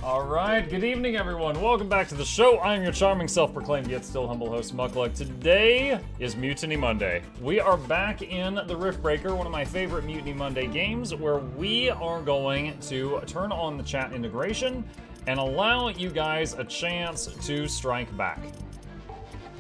Alright, good evening everyone. Welcome back to the show. I am your charming, self-proclaimed, yet still humble host, Mukluk. Today is Mutiny Monday. We are back in the Riftbreaker, one of my favorite Mutiny Monday games, where we are going to turn on the chat integration and allow you guys a chance to strike back.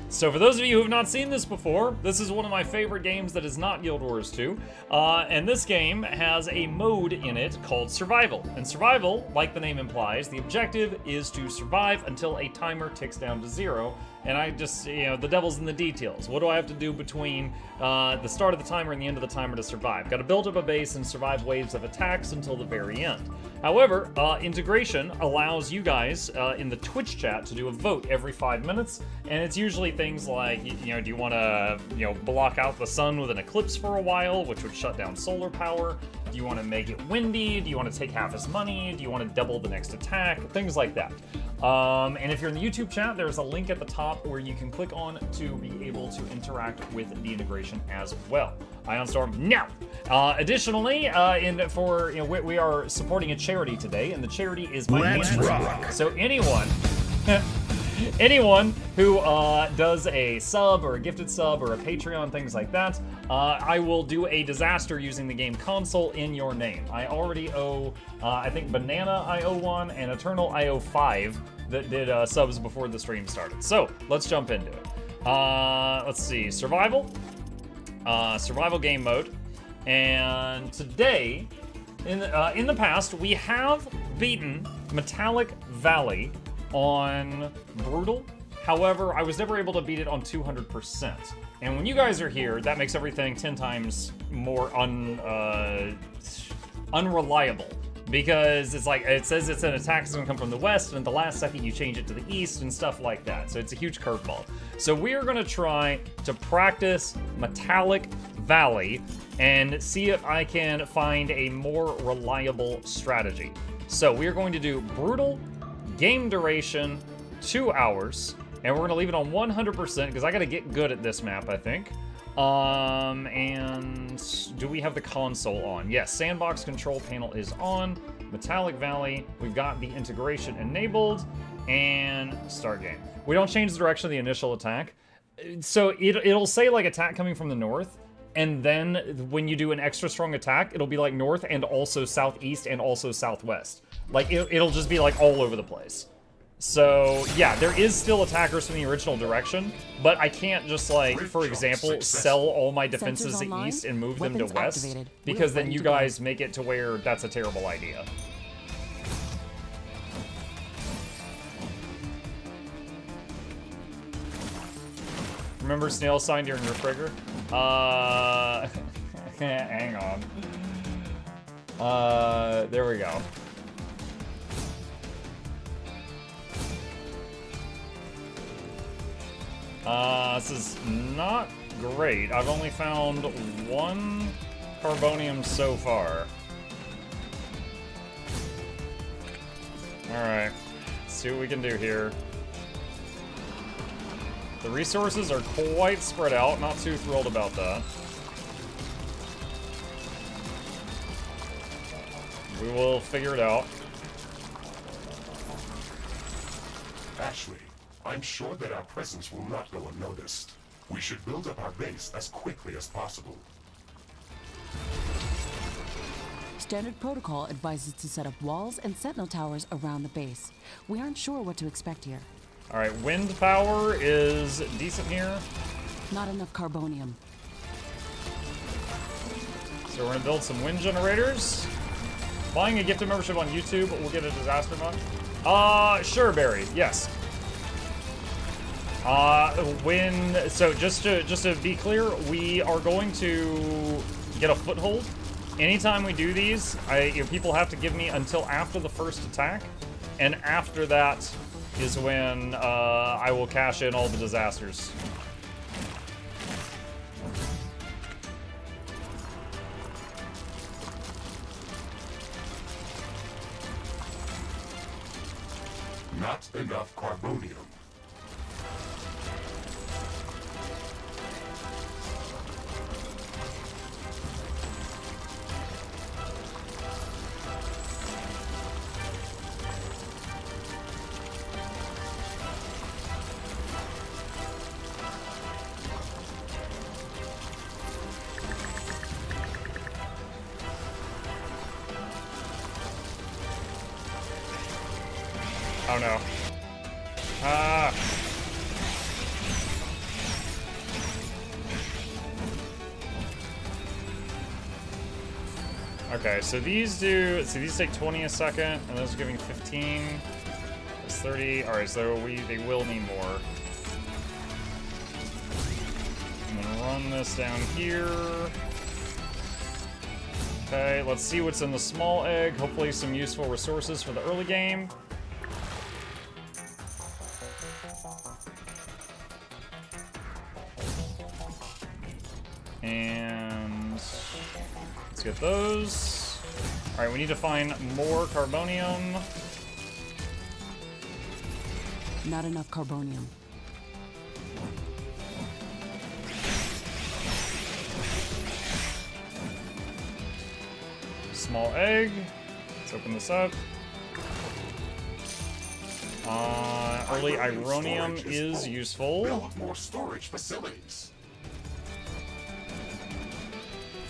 So for those of you who have not seen this before, this is one of my favorite games that is not Guild Wars 2. And this game has a mode in it called Survival. And Survival, like the name implies, the objective is to survive until a timer ticks down to 0. And I just, the devil's in the details. What do I have to do between the start of the timer and the end of the timer to survive? Got to build up a base and survive waves of attacks until the very end. However, integration allows you guys in the Twitch chat to do a vote every 5 minutes, and it's usually things like, do you want to, block out the sun with an eclipse for a while, which would shut down solar power? Do you want to make it windy? Do you want to take half his money? Do you want to double the next attack? Things like that. And if you're in the YouTube chat, there's a link at the top where you can click on to be able to interact with the integration as well. Ionstorm now. Additionally, we are supporting a charity today, and the charity is my Let's rock. So anyone who does a sub or a gifted sub or a Patreon, things like that, I will do a disaster using the game console in your name. I already owe, I think Banana I owe one, and Eternal I owe 5 that did subs before the stream started. So let's jump into it. Let's see, survival game mode. And today, in the past, we have beaten Metallic Valley on Brutal. However, I was never able to beat it on 200%. And when you guys are here, that makes everything 10 times more unreliable. Because it's like, it says it's an attack that's gonna come from the west, and at the last second you change it to the east and stuff like that. So it's a huge curveball. So we are gonna try to practice Metallic Valley and see if I can find a more reliable strategy. So we are going to do Brutal, game duration, 2 hours, and we're gonna leave it on 100% because I gotta get good at this map, I think. And do we have the console on? Yes, sandbox control panel is on. Metallic Valley, we've got the integration enabled, and start game. We don't change the direction of the initial attack. So it'll say like attack coming from the north, and then when you do an extra strong attack, it'll be like north and also southeast and also southwest. Like it'll just be like all over the place. So yeah, there is still attackers from the original direction, but I can't just like, for example, sell all my defenses to east and move them to west, because then you guys make it to where that's a terrible idea. Remember snail sign during Riftbreaker? Hang on. There we go. This is not great. I've only found 1 carbonium so far. Alright, let's see what we can do here. The resources are quite spread out, not too thrilled about that. We will figure it out. Ashley, I'm sure that our presence will not go unnoticed. We should build up our base as quickly as possible. Standard protocol advises to set up walls and sentinel towers around the base. We aren't sure what to expect here. Alright, wind power is decent here. Not enough carbonium. So we're gonna build some wind generators. Buying a gifted membership on YouTube will get a disaster mod. Sure, Barry, yes. So just to be clear, we are going to get a foothold. Anytime we do these, people have to give me until after the first attack, and after that is when I will cash in all the disasters. Not enough carbonium. Oh no. Ah. Okay, so these do, so these take 20 a second, and those are giving 15. That's 30. Alright, so they will need more. I'm gonna run this down here. Okay, let's see what's in the small egg. Hopefully some useful resources for the early game. And let's get those. Alright, we need to find more carbonium. Not enough carbonium. Small egg. Let's open this up. Early ironium is useful. Build more storage facilities.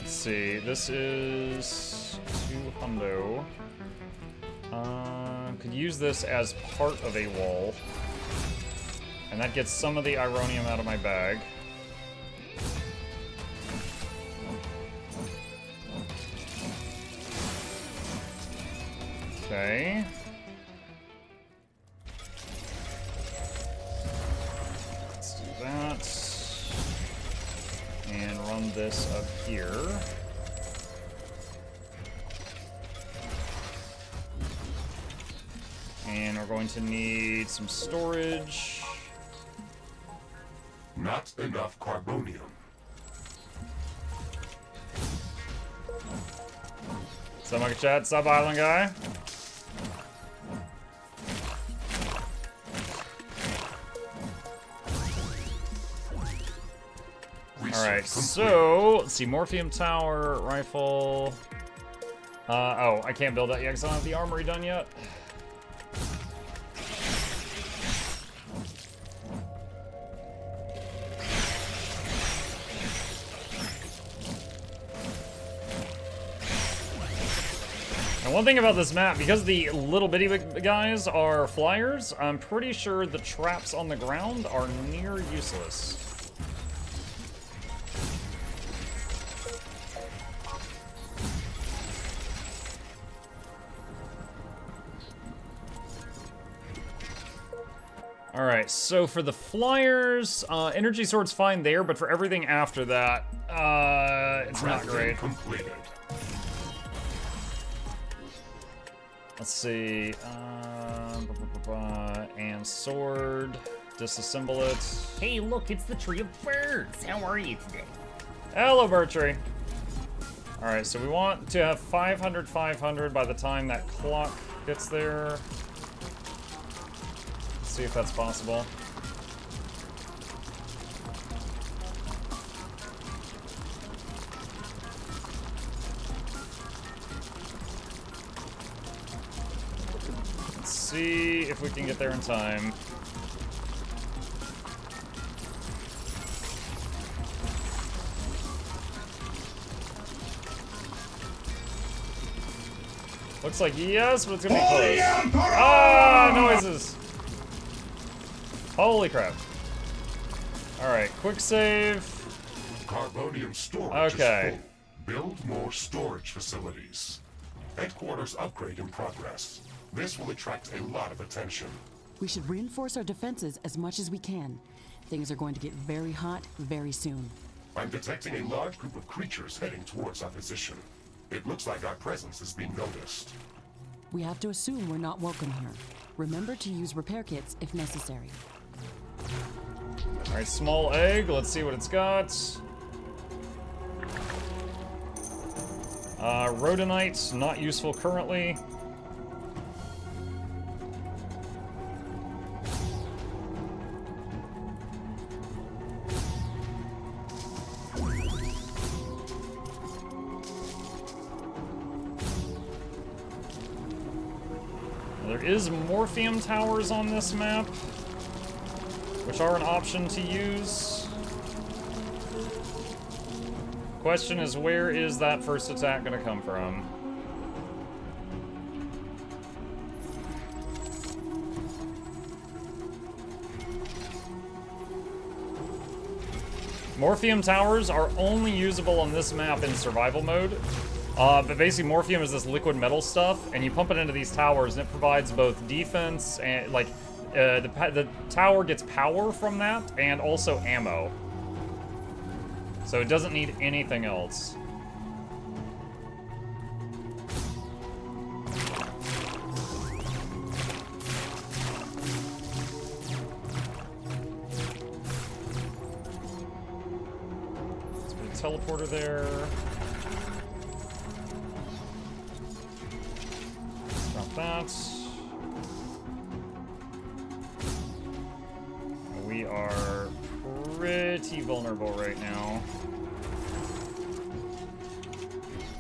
Let's see, this is 200. Could use this as part of a wall. And that gets some of the ironium out of my bag. Okay. Let's do that. And run this up here. And we're going to need some storage. Not enough carbonium. Sup, Monkey Chat? Sup, Island Guy? Alright, so, let's see, Morphium Tower, Rifle. Oh, I can't build that yet because I don't have the armory done yet. And one thing about this map, because the little bitty guys are flyers, I'm pretty sure the traps on the ground are near useless. Alright, so for the flyers, Energy Sword's fine there, but for everything after that, it's not great. Completed. Let's see, and sword, disassemble it. Hey, look, it's the Tree of Birds. How are you today? Hello, Bertree. Alright, so we want to have 500, 500 by the time that clock gets there. Let's see if that's possible. Let's see if we can get there in time. Looks like yes, but it's gonna be close. Ah, noises! Holy crap. Alright, quick save. Carbonium storage Okay. is full. Build more storage facilities. Headquarters upgrade in progress. This will attract a lot of attention. We should reinforce our defenses as much as we can. Things are going to get very hot very soon. I'm detecting a large group of creatures heading towards our position. It looks like our presence is being noticed. We have to assume we're not welcome here. Remember to use repair kits if necessary. Alright, small egg. Let's see what it's got. Rhodonite, not useful currently. There is Morphium Towers on this map, which are an option to use. Question is, where is that first attack gonna come from? Morphium towers are only usable on this map in survival mode. But basically, Morphium is this liquid metal stuff, and you pump it into these towers, and it provides both defense and, like, the tower gets power from that, and also ammo. So it doesn't need anything else. Let's put a teleporter there. Drop that. We are pretty vulnerable right now.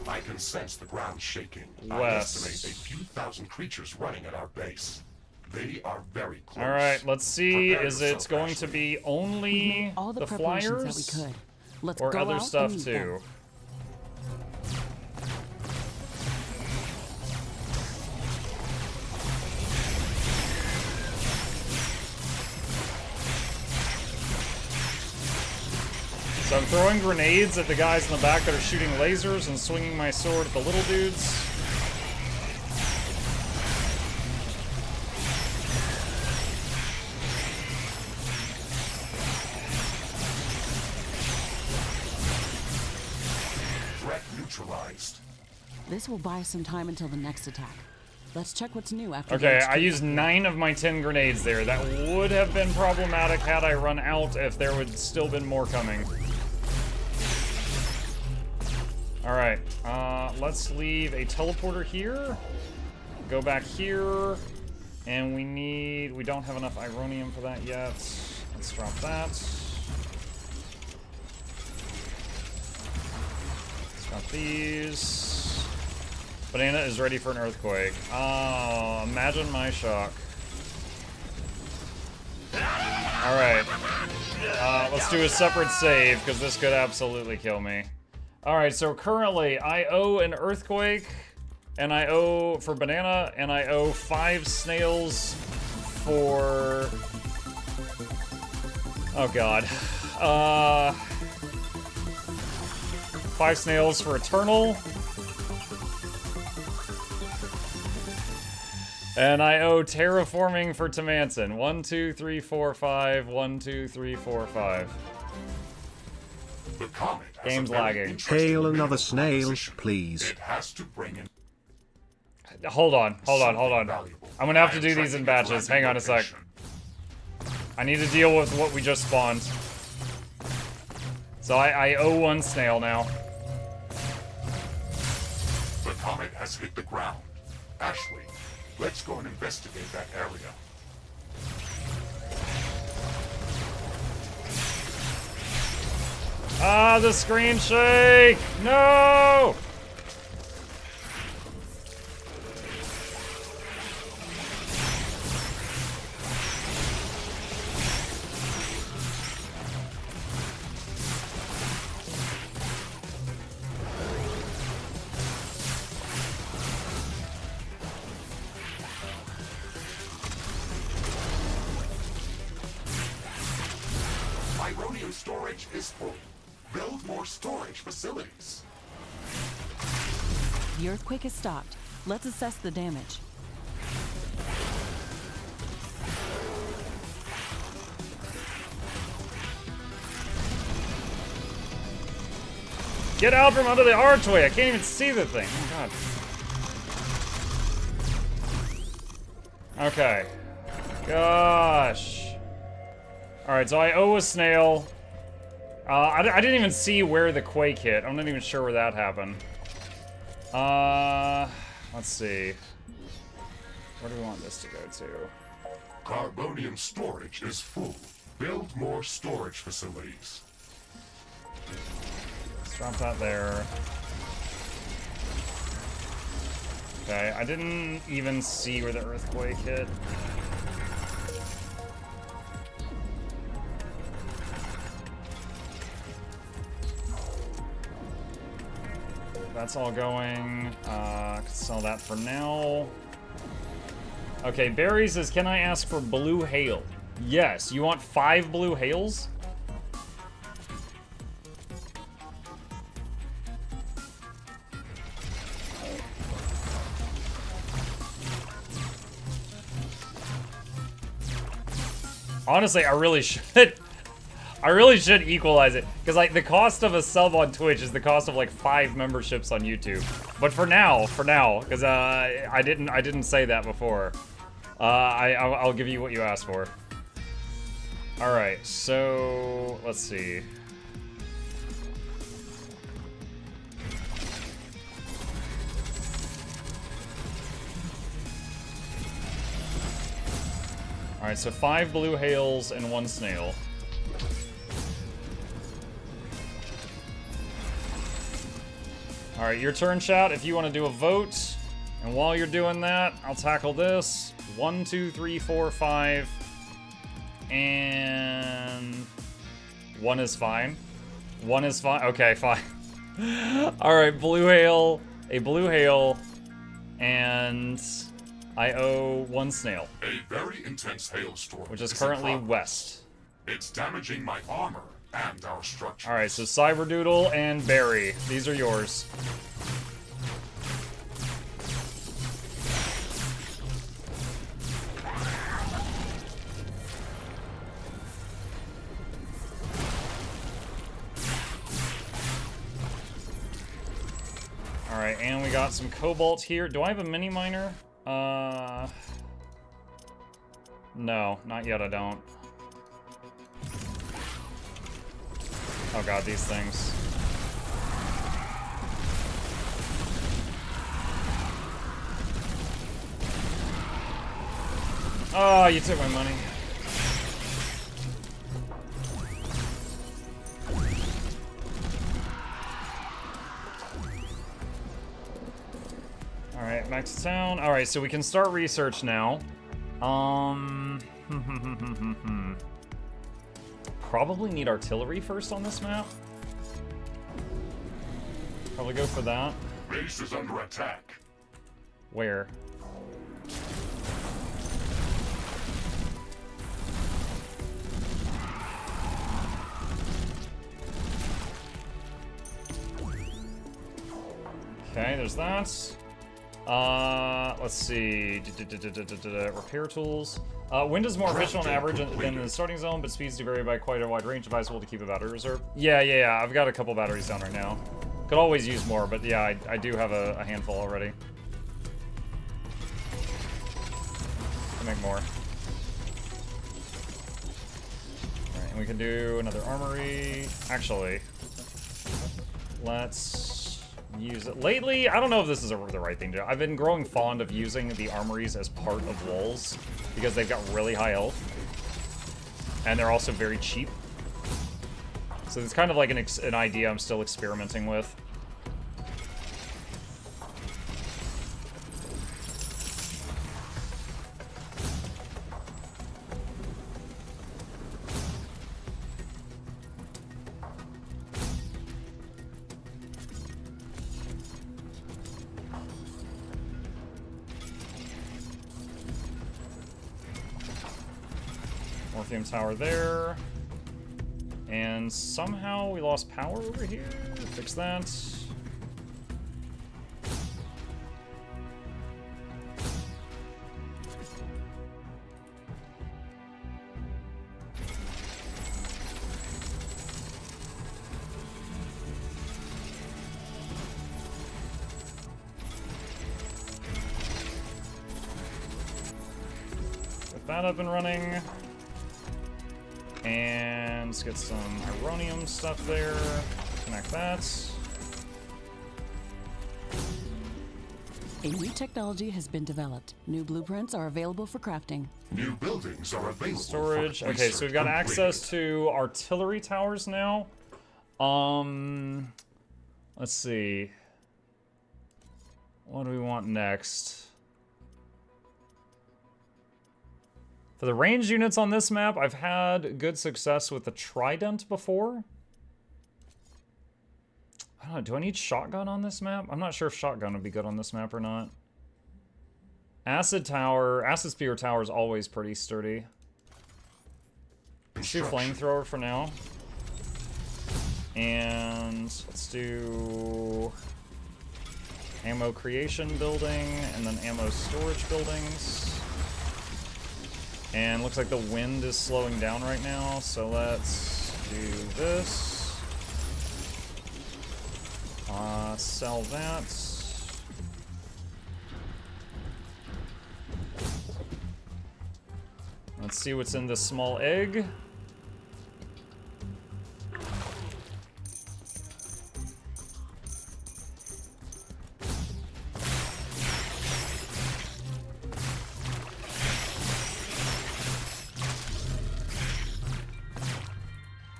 I can sense the ground shaking. West. I estimate a few thousand creatures running at our base. They are very close. Alright, let's see. Prepare Is it yourself, going to Ashley. be We've only made all the the preparations flyers? that we could. Let's Or go other out stuff and meet too? them. So I'm throwing grenades at the guys in the back that are shooting lasers and swinging my sword at the little dudes. Threat neutralized. This will buy us some time until the next attack. Let's check what's new after the Okay, I extreme used upgrade. 9 of my 10 grenades there. That would have been problematic had I run out if there would still been more coming. Alright, let's leave a teleporter here. Go back here. And we don't have enough ironium for that yet. Let's drop that. Let's drop these. Banana is ready for an earthquake. Oh, imagine my shock. Alright. Let's do a separate save, because this could absolutely kill me. Alright, so currently I owe an earthquake, and I owe for Banana, and I owe 5 snails for... Oh god. 5 snails for Eternal. And I owe terraforming for Tamanson. 1, 2, 3, 4, 5. 1, 2, 3, 4, 5. The comet has Game's a very lagging. interesting Hail another mineral snail, composition. please. It has to bring in Hold on. valuable. I'm gonna have to I am do these in tracking its batches. Hang on a sec. location. I need to deal with what we just spawned. So I owe 1 snail now. The comet has hit the ground. Ashley, let's go and investigate that area. Ah, the screen shake! No! Ironium storage is full. Build more storage facilities. The earthquake has stopped. Let's assess the damage. Get out from under the archway! I can't even see the thing. Oh god. Okay. Gosh. Alright, so I owe a snail. I didn't even see where the quake hit. I'm not even sure where that happened. Let's see. Where do we want this to go to? Carbonium storage is full. Build more storage facilities. Let's drop that there. Okay, I didn't even see where the earthquake hit. That's all going. Could sell that for now. Okay, Barry says, can I ask for blue hail? Yes. You want 5 blue hails? Honestly, I really should. I really should equalize it, because like the cost of a sub on Twitch is the cost of like 5 memberships on YouTube. But for now, because I didn't say that before. I'll give you what you asked for. All right, so let's see. All right, so 5 blue hails and 1 snail. All right, your turn, chat, if you want to do a vote. And while you're doing that, I'll tackle this. 1, 2, 3, 4, 5. And 1 is fine. 1 is fine. Okay, fine. All right, blue hail, a blue hail, and I owe 1 snail. A very intense hailstorm, which is currently west. It's damaging my armor and our structure. All right, so Cyberdoodle and Barry, these are yours. All right, and we got some cobalt here. Do I have a mini miner? No, not yet, I don't. Oh god, these things. Oh, you took my money. Alright, back to town. Alright, so we can start research now. Probably need artillery first on this map. Probably go for that. Base is under attack. Where? Okay, there's that. Let's see. Repair tools. Wind is more efficient on average than the starting zone, but speeds do vary by quite a wide range. Advisable to keep a battery reserve. Yeah. I've got a couple batteries down right now. Could always use more, but yeah, I do have a handful already. To make more. Alright, and we can do another armory. Actually, let's use it. Lately, I don't know if this is the right thing to do. I've been growing fond of using the armories as part of walls because they've got really high health. And they're also very cheap. So it's kind of like an idea I'm still experimenting with. Morphium tower there. And somehow we lost power over here. Fix that. Get that up and running. And let's get some ironium stuff there. Connect that. A new technology has been developed. New blueprints are available for crafting. New buildings are available. Storage. For Okay, so we've got research access to artillery towers now. Let's see. What do we want next? For the range units on this map, I've had good success with the Trident before. I don't know, do I need shotgun on this map? I'm not sure if shotgun would be good on this map or not. Acid Spear Tower is always pretty sturdy. Let's do Flamethrower for now. And let's do ammo creation building and then ammo storage buildings. And looks like the wind is slowing down right now, so let's do this. Sell that. Let's see what's in this small egg.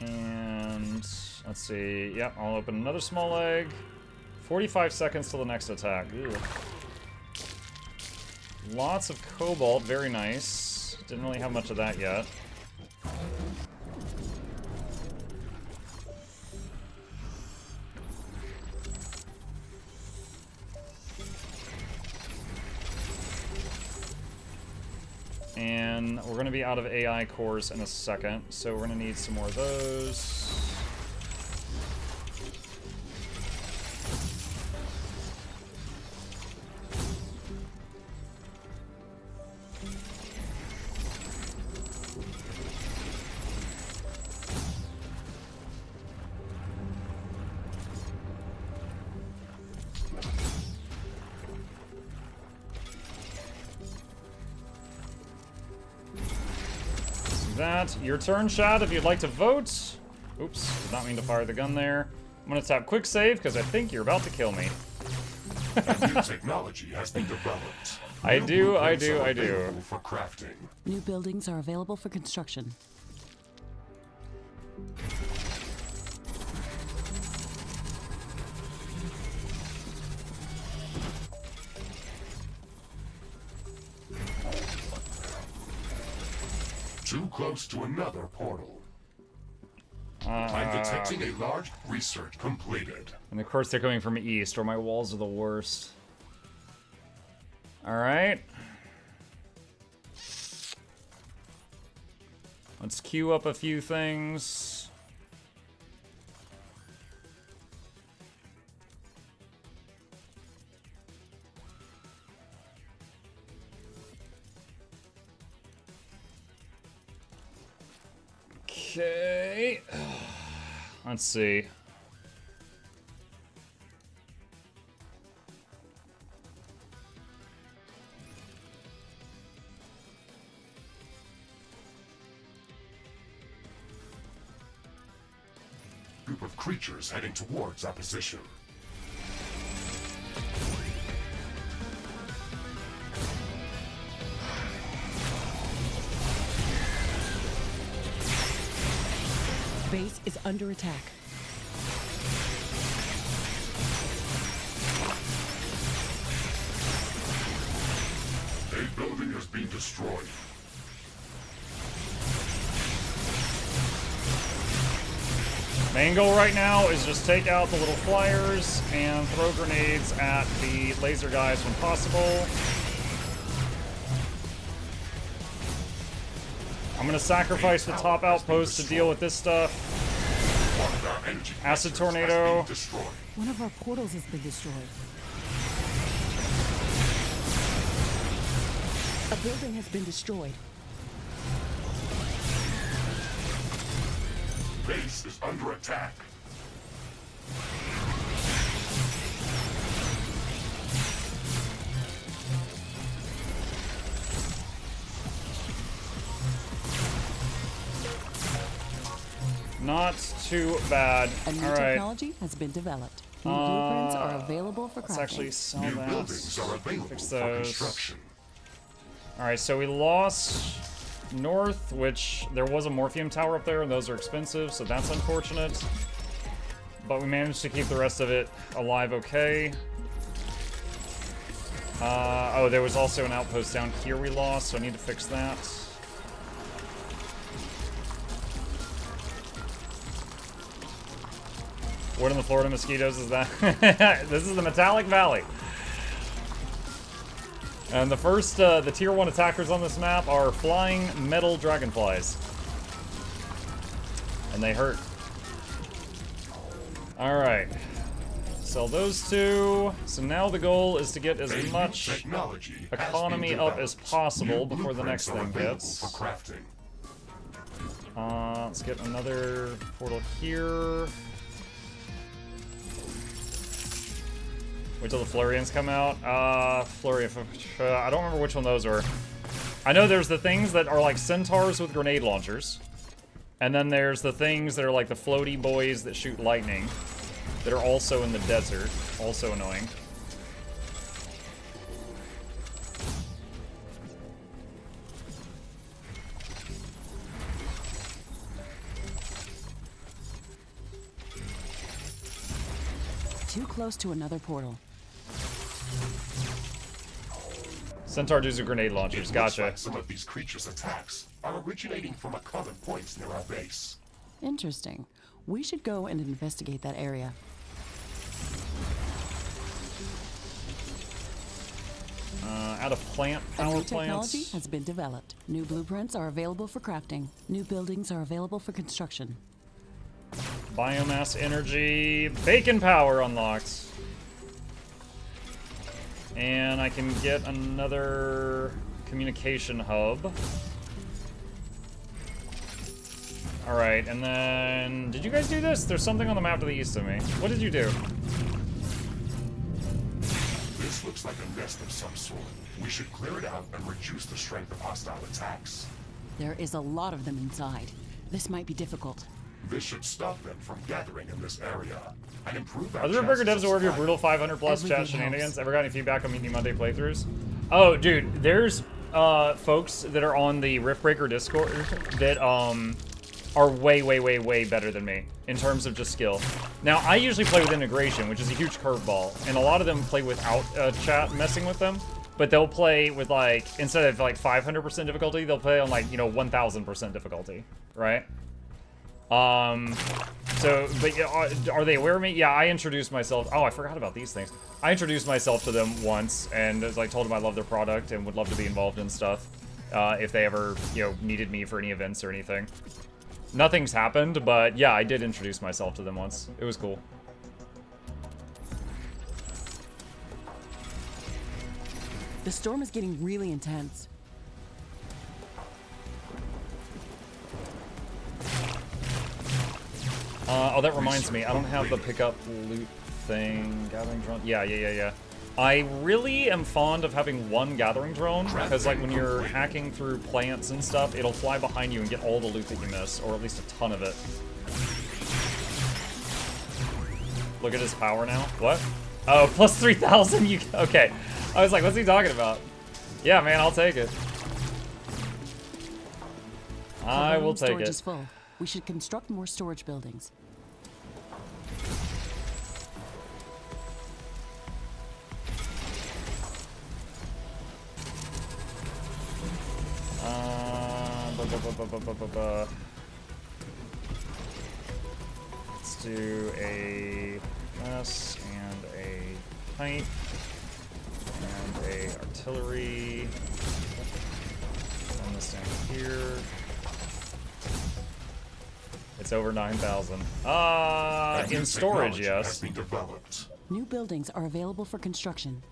And let's see. Yep, I'll open another small egg. 45 seconds till the next attack. Ew. Lots of cobalt, very nice. Didn't really have much of that yet. And we're going to be out of AI cores in a second, so we're going to need some more of those. That. Your turn, Shad, if you'd like to vote. Oops, did not mean to fire the gun there. I'm gonna tap quick save because I think you're about to kill me. New technology has been developed. I New do. blueprints are available for crafting. New buildings are available for construction. Too close to another portal. I'm detecting a large research completed. And of course they're coming from east, or my walls are the worst. Alright. Let's queue up a few things. Okay. Let's see. Group of creatures heading towards our position. Base is under attack. A building has been destroyed. Main goal right now is just take out the little flyers and throw grenades at the laser guys when possible. I'm gonna sacrifice the top outpost to deal with this stuff. Acid tornado. One of our portals has been destroyed. A building has been destroyed. Base is under attack. Not too bad. A new All right. technology has been developed. New blueprints are available for crafting. Let's actually sell New that. buildings are available Fix for those. construction. All right, so we lost north, which there was a Morphium tower up there, and those are expensive, so that's unfortunate. But we managed to keep the rest of it alive okay. Oh, there was also an outpost down here we lost, so I need to fix that. What in the Florida mosquitoes is that? This is the Metallic Valley. And the first, the tier 1 attackers on this map are flying metal dragonflies. And they hurt. Alright. Sell those two. So now the goal is to get as much technology economy up as possible before the next thing hits. For crafting. Let's get another portal here. Wait till the Florians come out. Florian, I don't remember which one those were. I know there's the things that are like centaurs with grenade launchers. And then there's the things that are like the floaty boys that shoot lightning. That are also in the desert. Also annoying. Too close to another portal. Centaur dudes with grenade launchers. Gotcha. Like some of these creatures' attacks are originating from a common point near our base. Interesting. We should go and investigate that area. Out of plant A power new technology plants. has been developed. New blueprints are available for crafting. New buildings are available for construction. Biomass energy. Bacon power unlocked. And I can get another communication hub. Alright, and then... Did you guys do this? There's something on the map to the east of me. What did you do? This looks like a nest of some sort. We should clear it out and reduce the strength of hostile attacks. There is a lot of them inside. This might be difficult. This should stop them from gathering in this area and improve our Are the Riftbreaker devs chances of aware of your survival. brutal 500 plus Everything chat shenanigans? helps. Ever got any feedback on Mutiny Monday playthroughs? Oh, dude, there's folks that are on the Riftbreaker Discord that are way better than me in terms of just skill. Now, I usually play with integration, which is a huge curveball, and a lot of them play without chat messing with them. But they'll play with, like, instead of like 500% difficulty, they'll play on, like, you know, 1000% difficulty, right? So, but are they aware of me? Yeah, I introduced myself. Oh, I forgot about these things. I introduced myself to them once and was like, told them I love their product and would love to be involved in stuff if they ever, you know, needed me for any events or anything. Nothing's happened, but yeah, I did introduce myself to them once. It was cool. The storm is getting really intense. Oh, that reminds me. I don't have the pickup loot thing. Gathering drone. Yeah. I really am fond of having one gathering drone, because like when you're hacking through plants and stuff, it'll fly behind you and get all the loot that you miss, or at least a ton of it. Look at his power now. What? Oh, plus 3,000? You okay. I was like, what's he talking about? Yeah, man, I'll take it. I will take Storage it. is full. We should construct more storage buildings. Let's do a mess and a pipe and a artillery. Run this down here. It's over 9,000. In storage, Technology yes. has been developed. New buildings are available for construction.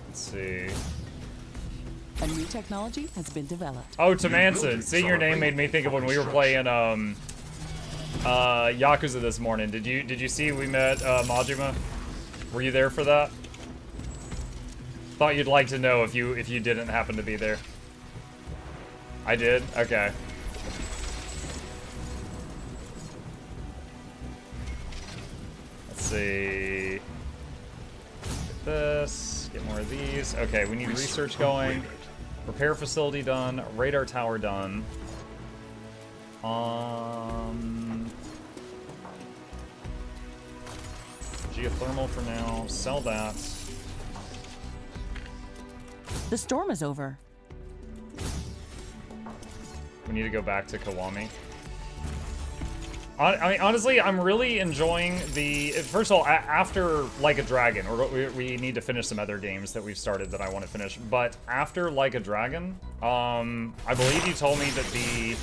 Let's see. A new technology has been developed. Oh, Tamanson. Seeing your name made me think of when we were playing Yakuza this morning. Did you see we met Majima? Were you there for that? Thought you'd like to know if you didn't happen to be there. I did? Okay. Let's see. Get this. Get more of these. Okay, we need research going. Repair facility done. Radar tower done. Geothermal for now. Sell that. The storm is over. We need to go back to Kiwami. I mean, honestly, I'm really enjoying the... First of all, after Like a Dragon, we need to finish some other games that we've started that I want to finish, but after Like a Dragon, I believe you told me that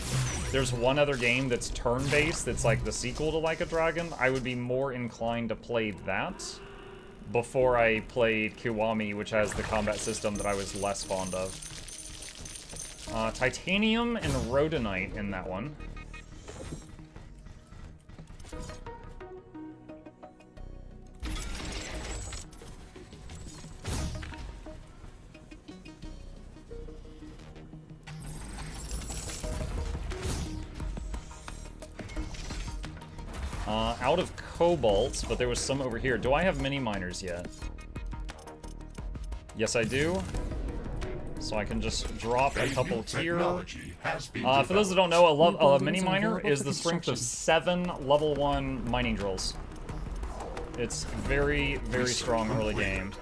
there's one other game that's turn-based that's like the sequel to Like a Dragon. I would be more inclined to play that before I played Kiwami, which has the combat system that I was less fond of. Titanium and Rhodonite in that one. Out of cobalt, but there was some over here. Do I have mini miners yet? Yes, I do. So I can just drop a couple here. For those that don't know, a mini miner is the strength of 7 level 1 mining drills. It's very, very strong early game.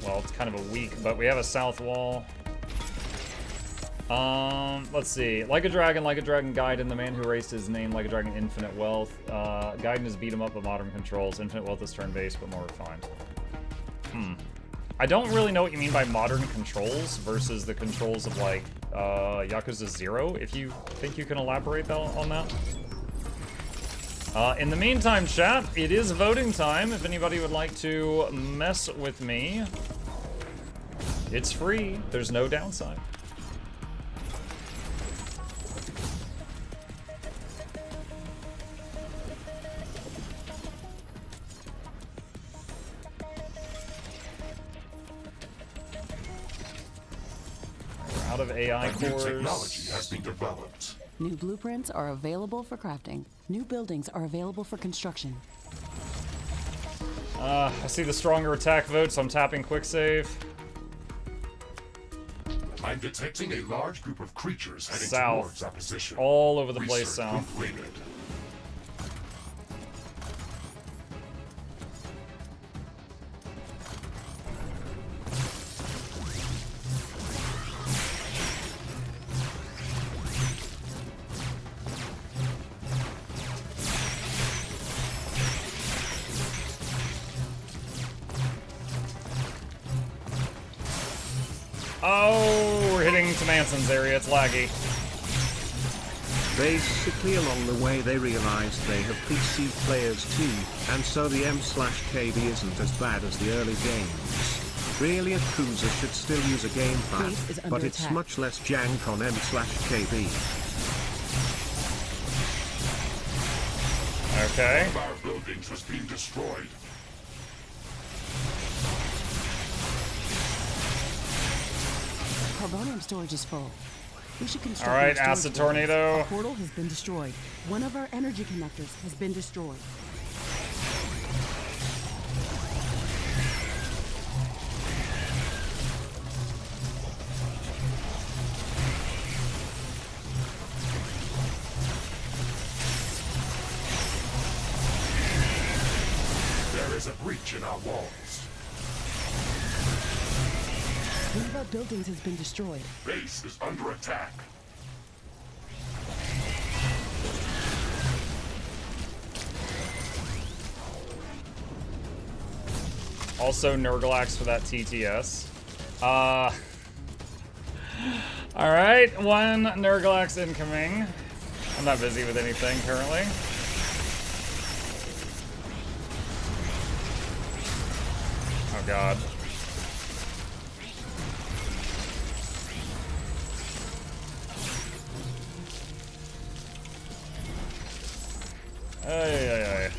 Well, it's kind of a weak, but we have a south wall. Let's see. Like a Dragon, Gaiden, the man who erased his name, Like a Dragon, Infinite Wealth. Gaiden is beat 'em up with modern controls. Infinite Wealth is turn-based, but more refined. I don't really know what you mean by modern controls versus the controls of, like, Yakuza 0, if you think you can elaborate on that. In the meantime, chat, it is voting time. If anybody would like to mess with me, it's free. There's no downside. We're out of AI cores. New technology has been developed. New blueprints are available for crafting. New buildings are available for construction. I see the stronger attack vote, so I'm tapping quick save. I'm detecting a large group of creatures heading South. towards our position. All over the place, Research south. completed. Oh, we're hitting to Manson's area. It's laggy. Basically along the way they realized they have PC players too, and so the M/KB isn't as bad as the early games. Really a cruiser should still use a gamepad, Base is under but it's attack. much less jank on M/KB. Okay. One of our buildings was being destroyed. Carbonium storage is full. We should construct. All right, more storage acid buildings. tornado. A portal has been destroyed. One of our energy connectors has been destroyed. There is a breach in our walls. One of our buildings has been destroyed. Base is under attack. Also, Nurglax for that TTS. Alright, one Nurglax incoming. I'm not busy with anything currently. Oh god. Ay.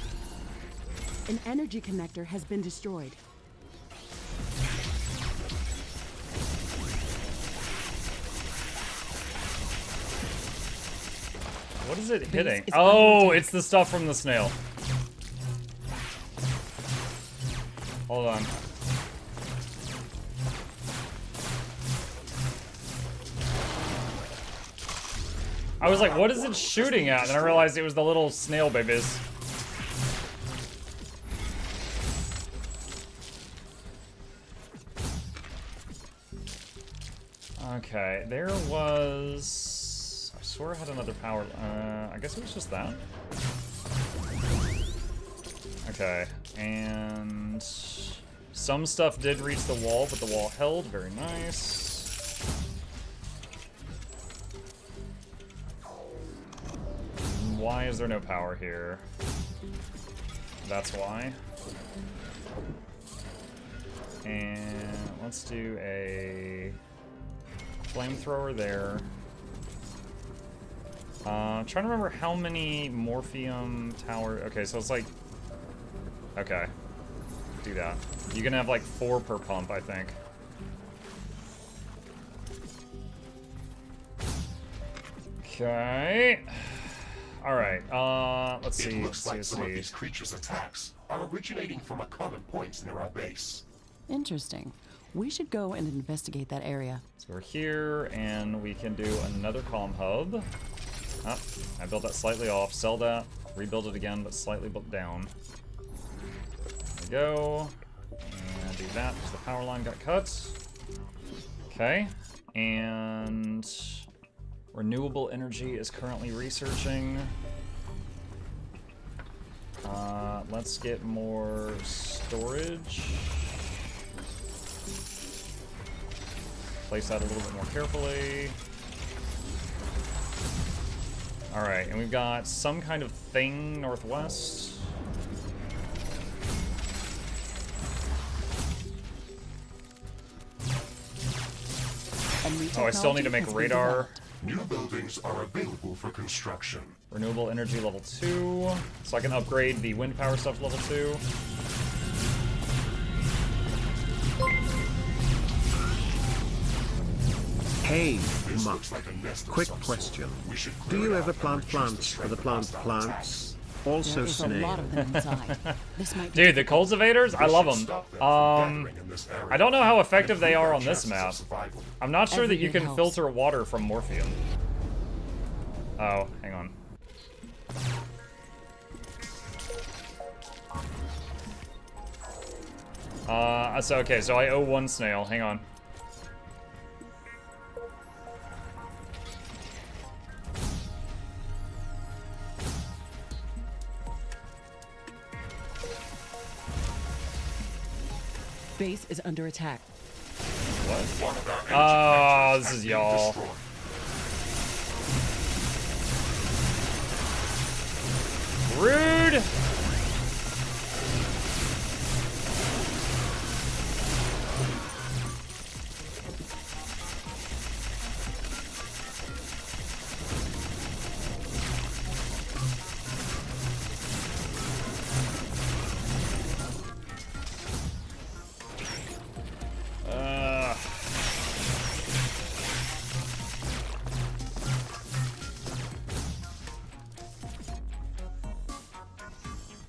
An energy connector has been destroyed. What is it Base hitting? is Oh, under attack. it's the stuff from the snail. Hold on. I was like, what is it shooting at? And then I realized it was the little snail babies. Okay, there was... I swear I had another power... I guess it was just that. Okay, and... some stuff did reach the wall, but the wall held. Very nice. Why is there no power here? That's why. And let's do a flamethrower there. I'm trying to remember how many Morphium tower. Okay, so it's like. Okay, do that. You can have like 4 per pump, I think. Okay. All right. Let's see. It looks like some of these creatures' attacks are originating from a common point near our base. Interesting. We should go and investigate that area. So we're here, and we can do another comm hub. Oh, I built that slightly off. Sell that. Rebuild it again, but slightly built down. There we go. And do that because the power line got cut. Okay. And renewable energy is currently researching. Let's get more storage. Place that a little bit more carefully. Alright, and we've got some kind of thing northwest. Oh, I still need to make radar. New buildings are available for construction. Renewable energy level 2. So I can upgrade the wind power stuff to level 2. Hey, This Muck. looks like a nest of Quick some question. sort. We should Do clear you it ever out and plant reduce plants the for the strength plant hostile plants? attacks. Also There is a lot of them inside. This might be Dude, the cultivators, I We love should them. stop them from gathering in this area I don't know how and effective they improve are our on this chances of map. survival. I'm not sure that you Everything can helps. filter water from Morphium. Oh, hang on. So I owe 1 snail. Hang on. Base is under attack. What? Oh, this is y'all. Rude!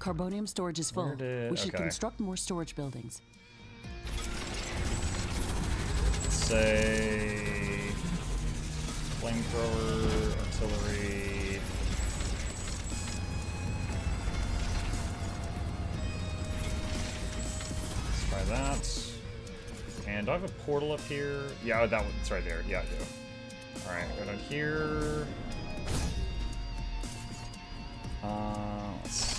Carbonium storage is full. We should okay. construct more storage buildings. Let's say flamethrower, artillery. Let's try that. And do I have a portal up here? Yeah, that one's right there. Yeah, I do. Alright, go down here. Let's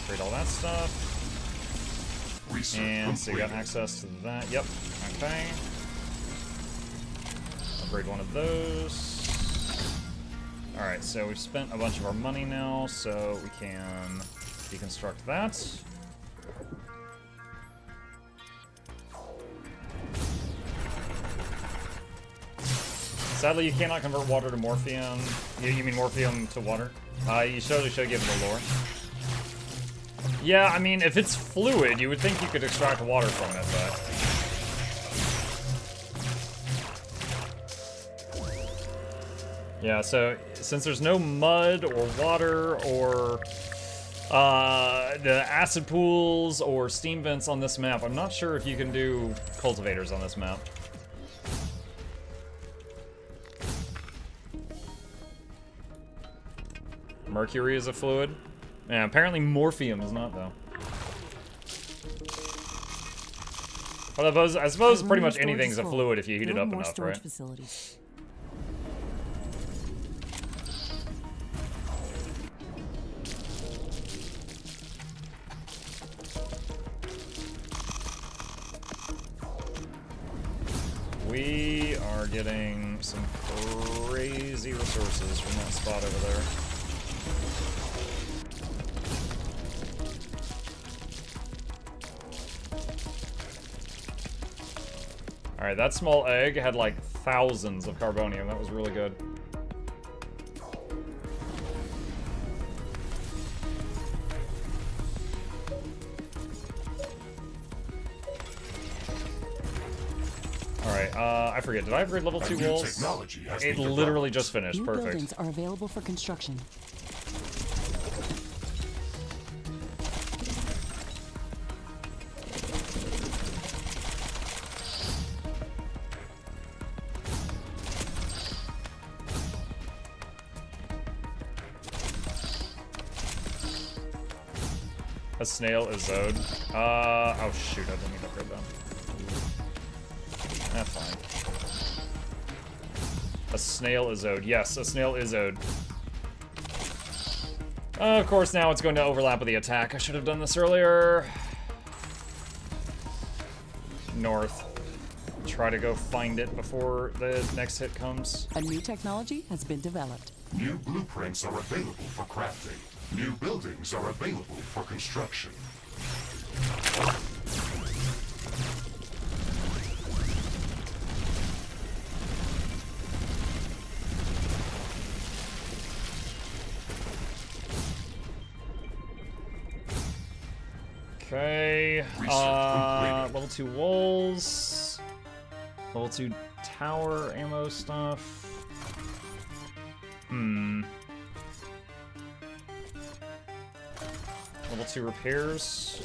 upgrade all that stuff. Research And so you got completed. access to that. Yep. Okay. Upgrade one of those. Alright, so we've spent a bunch of our money now, so we can deconstruct that. Sadly, you cannot convert water to morphium. You mean morphium to water? You should give it a lore. Yeah, I mean, if it's fluid, you would think you could extract water from it, but... Yeah, so since there's no mud or water or The acid pools or steam vents on this map. I'm not sure if you can do cultivators on this map. Mercury is a fluid. Yeah, apparently morphium is not, though. Well, I suppose pretty much anything's a fluid if you heat it up enough, right? Facilities. We are getting some crazy resources from that spot over there. Alright, that small egg had like thousands of carbonium. That was really good. Alright, I forget. Did I upgrade level 2 walls? It literally just finished. New Perfect. buildings are available for construction. A snail is Zode. Oh shoot, I didn't need to upgrade that. That's fine. A snail is Zode. Yes, a snail is Zode. Of course, now it's going to overlap with the attack. I should have done this earlier. North. Try to go find it before the next hit comes. A new technology has been developed. New blueprints are available for crafting. New buildings are available for construction. Okay, level 2 walls, level 2 tower ammo stuff. Level 2 repairs.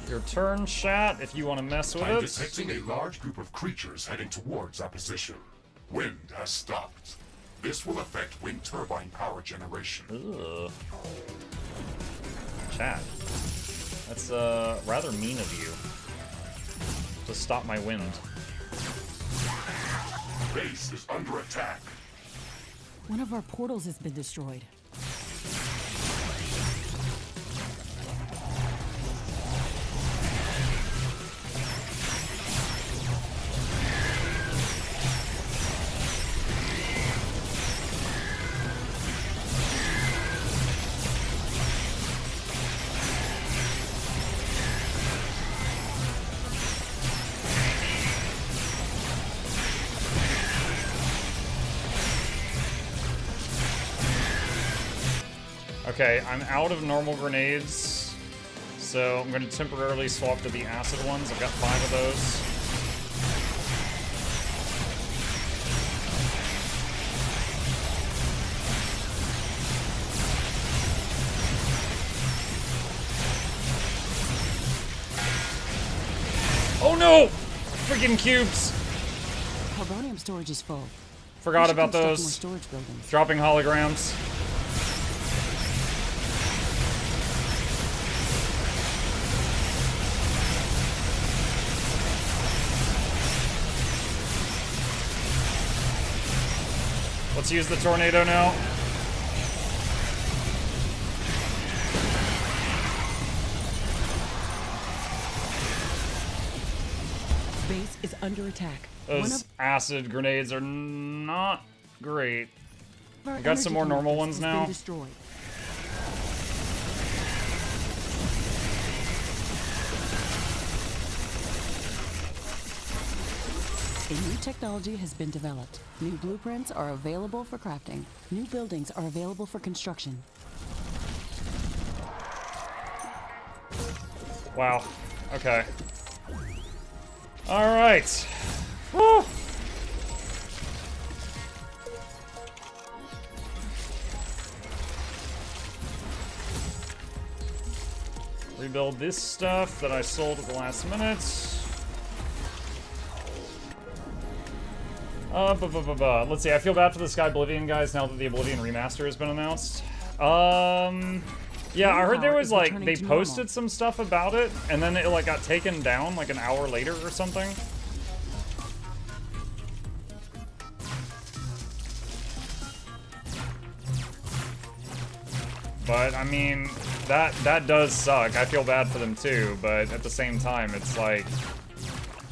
Your turn, chat, if you want to mess with I'm it. detecting a large group of creatures heading towards our position. Wind has stopped. This will affect wind turbine power generation. Ugh. Chat. That's rather mean of you to stop my wind. Base is under attack. One of our portals has been destroyed. Okay, I'm out of normal grenades, so I'm going to temporarily swap to the acid ones. I've got 5 of those. Oh no! Freaking cubes! Carbonium storage is full. Forgot We should about construct those. more storage buildings. Dropping holograms. Let's use the tornado now. Base is under attack. Those acid grenades are not great. Our I got some more energy normal connectors ones has now. been destroyed. A new technology has been developed. New blueprints are available for crafting. New buildings are available for construction. Wow. Okay. Alright. Woo! Rebuild this stuff that I sold at the last minute. Let's see, I feel bad for the Sky Oblivion guys now that the Oblivion remaster has been announced. Yeah, I heard there was like, they posted some stuff about it, and then it like got taken down like an hour later or something. But, I mean, that does suck. I feel bad for them too, but at the same time, it's like,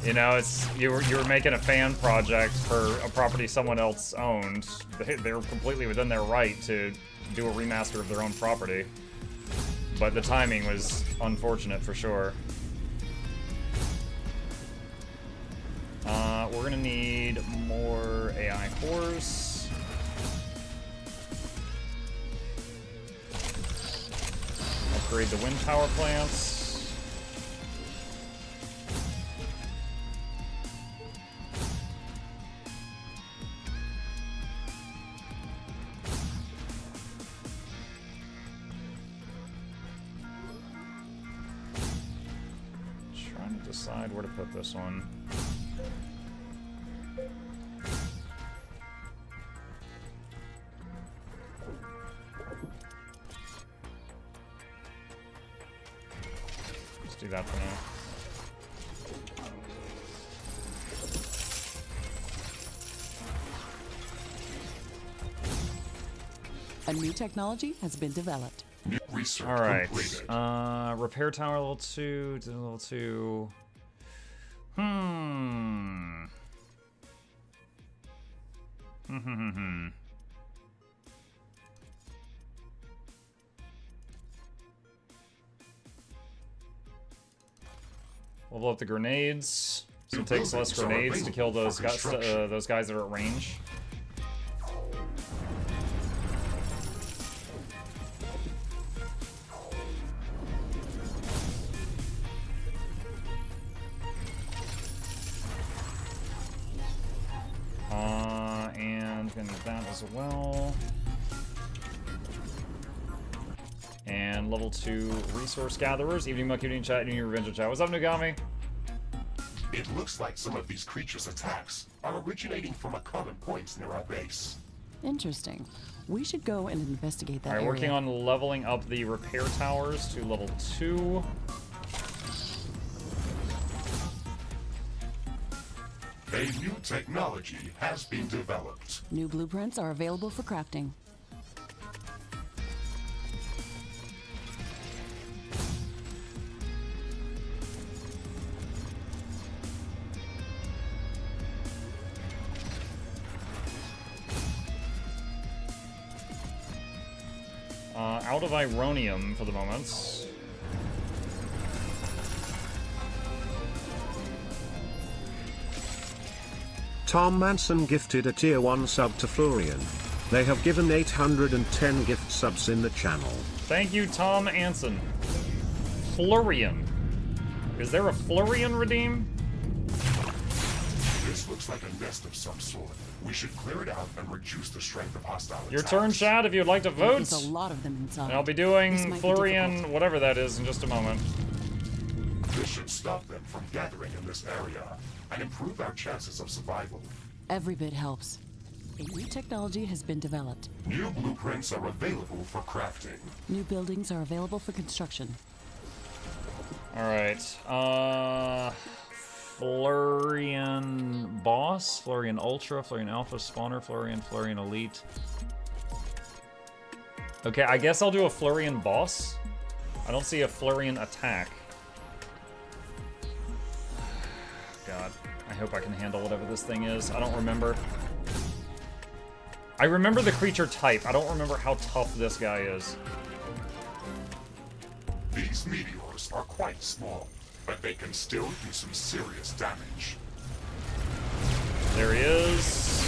you know, it's you were making a fan project for a property someone else owned. They're completely within their right to do a remaster of their own property. But the timing was unfortunate for sure. We're gonna need more AI cores. Upgrade the wind power plants. Trying to decide where to put this one. Do that for now. A new technology has been developed. New research All right. completed. Repair tower level 2 to level 2. Level up the grenades, so it takes less grenades to kill those guys that are at range. And gonna need that as well. And level 2 resource gatherers. Evening Muck, evening chat, evening revenge chat. What's up, Nugami? It looks like some of these creatures' attacks are originating from a common point near our base. Interesting. We should go and investigate that Alright, area. working on leveling up the repair towers to level 2. A new technology has been developed. New blueprints are available for crafting. Out of Ironium for the moment. Tom Manson gifted a tier 1 sub to Florian. They have given 810 gift subs in the channel. Thank you, Tom Anson. Florian. Is there a Florian redeem? This looks like a nest of some sort. We should clear it out and reduce the strength of hostile Your attacks. turn, Chad, if you'd like to vote. There's a lot of them inside. And I'll be This doing might be Florian, difficult. whatever that is, in just a moment. This should stop them from gathering in this area and improve our chances of survival. Every bit helps. A new technology has been developed. New blueprints are available for crafting. New buildings are available for construction. Alright, Florian Boss, Florian Ultra, Florian Alpha, Spawner, Florian Elite. Okay, I guess I'll do a Florian Boss. I don't see a Florian Attack. God, I hope I can handle whatever this thing is. I don't remember. I remember the creature type. I don't remember how tough this guy is. These meteors are quite small, but they can still do some serious damage. There he is.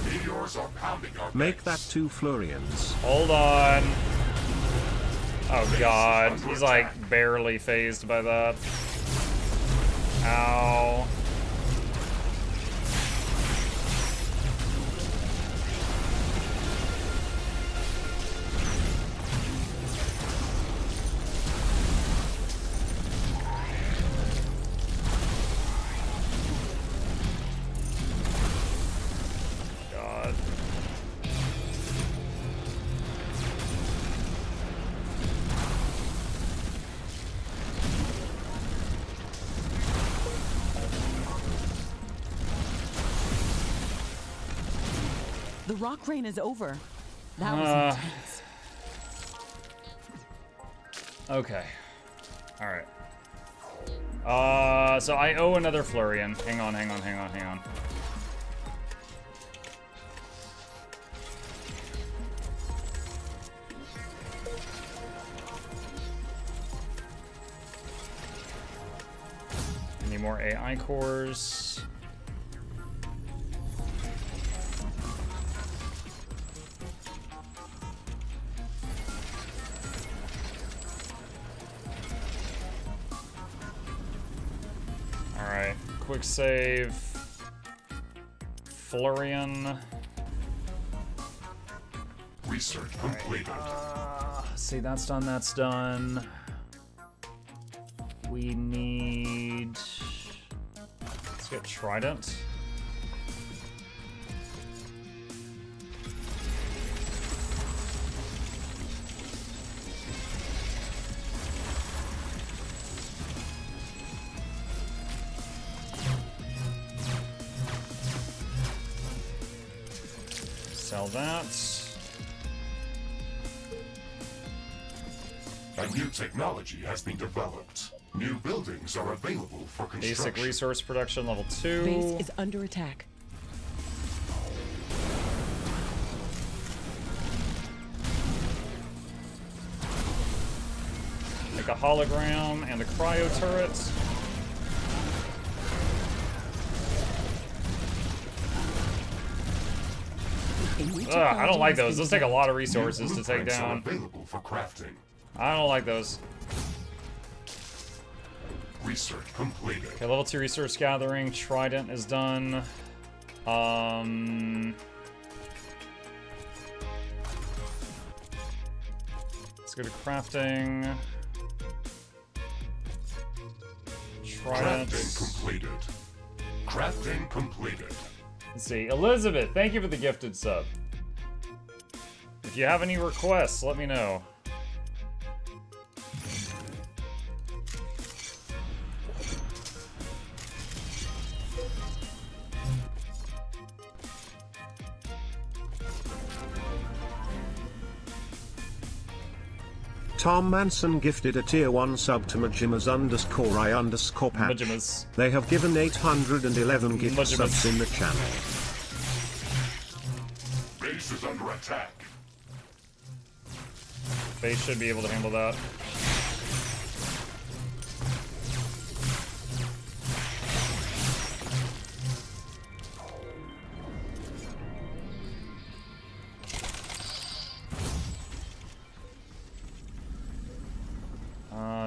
Meteors are pounding our Make that base. 2 Florians. Hold on. Oh god, he's like barely phased by that. Ow. God. The rock rain is over. That was intense. Okay. Alright. So I owe another Florian. Hang on. Any more AI cores? Alright, quick save. Florian. Research completed. See, that's done. We need... Let's get Trident. Sell that. A new technology has been developed. New buildings are available for construction. Basic resource production level 2. Base is under attack. Make a hologram and a cryo turret. I don't like those. Those take a lot of resources to take down. Available for crafting. I don't like those. Research completed. Okay, level 2 resource gathering. Trident is done. Let's go to crafting. Trident. Crafting completed. Crafting completed. Let's see. Elizabeth, thank you for the gifted sub. If you have any requests, let me know. Tom Manson gifted a tier 1 sub to Majimas_I_patch. Majimas. They have given 811 gift Majimas. subs in the channel. Base is under attack. Base should be able to handle that.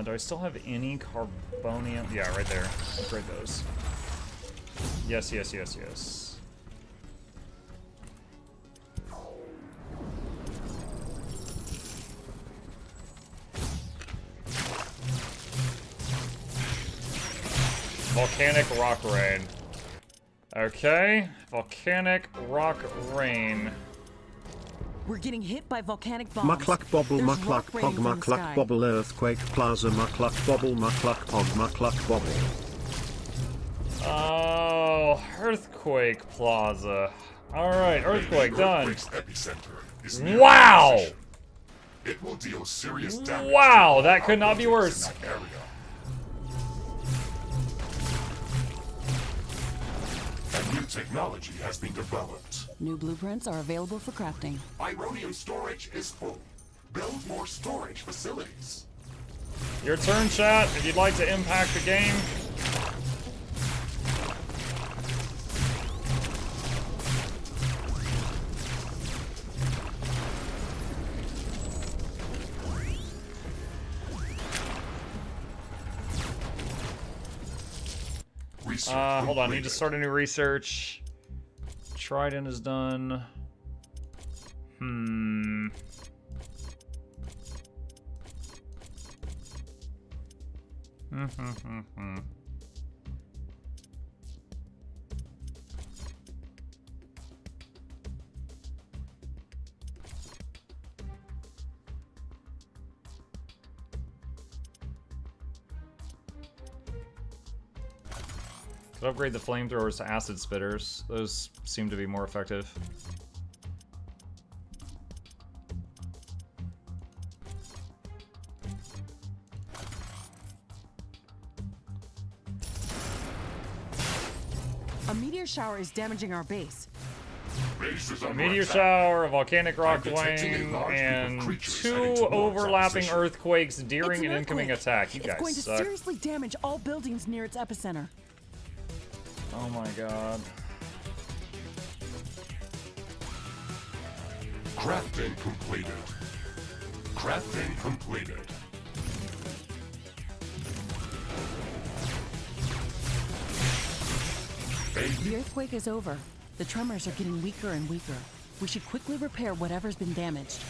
Do I still have any carbonium? Yeah, right there. Upgrade those. Yes. Volcanic rock rain. Okay, volcanic rock rain. We're getting hit by volcanic bombs. Mukluk bobble, There's mukluk rock rain pog, from the mukluk sky. bobble, earthquake plaza, mukluk bobble, mukluk pog, mukluk bobble. Oh, earthquake plaza. All right, earthquake done. Earthquake's epicenter is near Wow! the position. It will deal serious damage. Wow, to that all could not be buildings worse. in that area. A new technology has been developed. New blueprints are available for crafting. Ironium storage is full. Build more storage facilities. Your turn, chat, if you'd like to impact the game. Research Hold on, need to completed. start a new research. Trident is done. Could upgrade the flamethrowers to acid spitters. Those seem to be more effective. A meteor shower is damaging our base. Base is A under meteor attack. shower, a volcanic rock I'm detecting a flame, large group of and creatures 2 heading towards our overlapping position. earthquakes It's during an an incoming earthquake. attack. You It's going guys to suck. seriously damage all buildings near its epicenter. Oh my god. Crafting completed. Crafting completed. The earthquake is over. The tremors are getting weaker and weaker. We should quickly repair whatever's been damaged.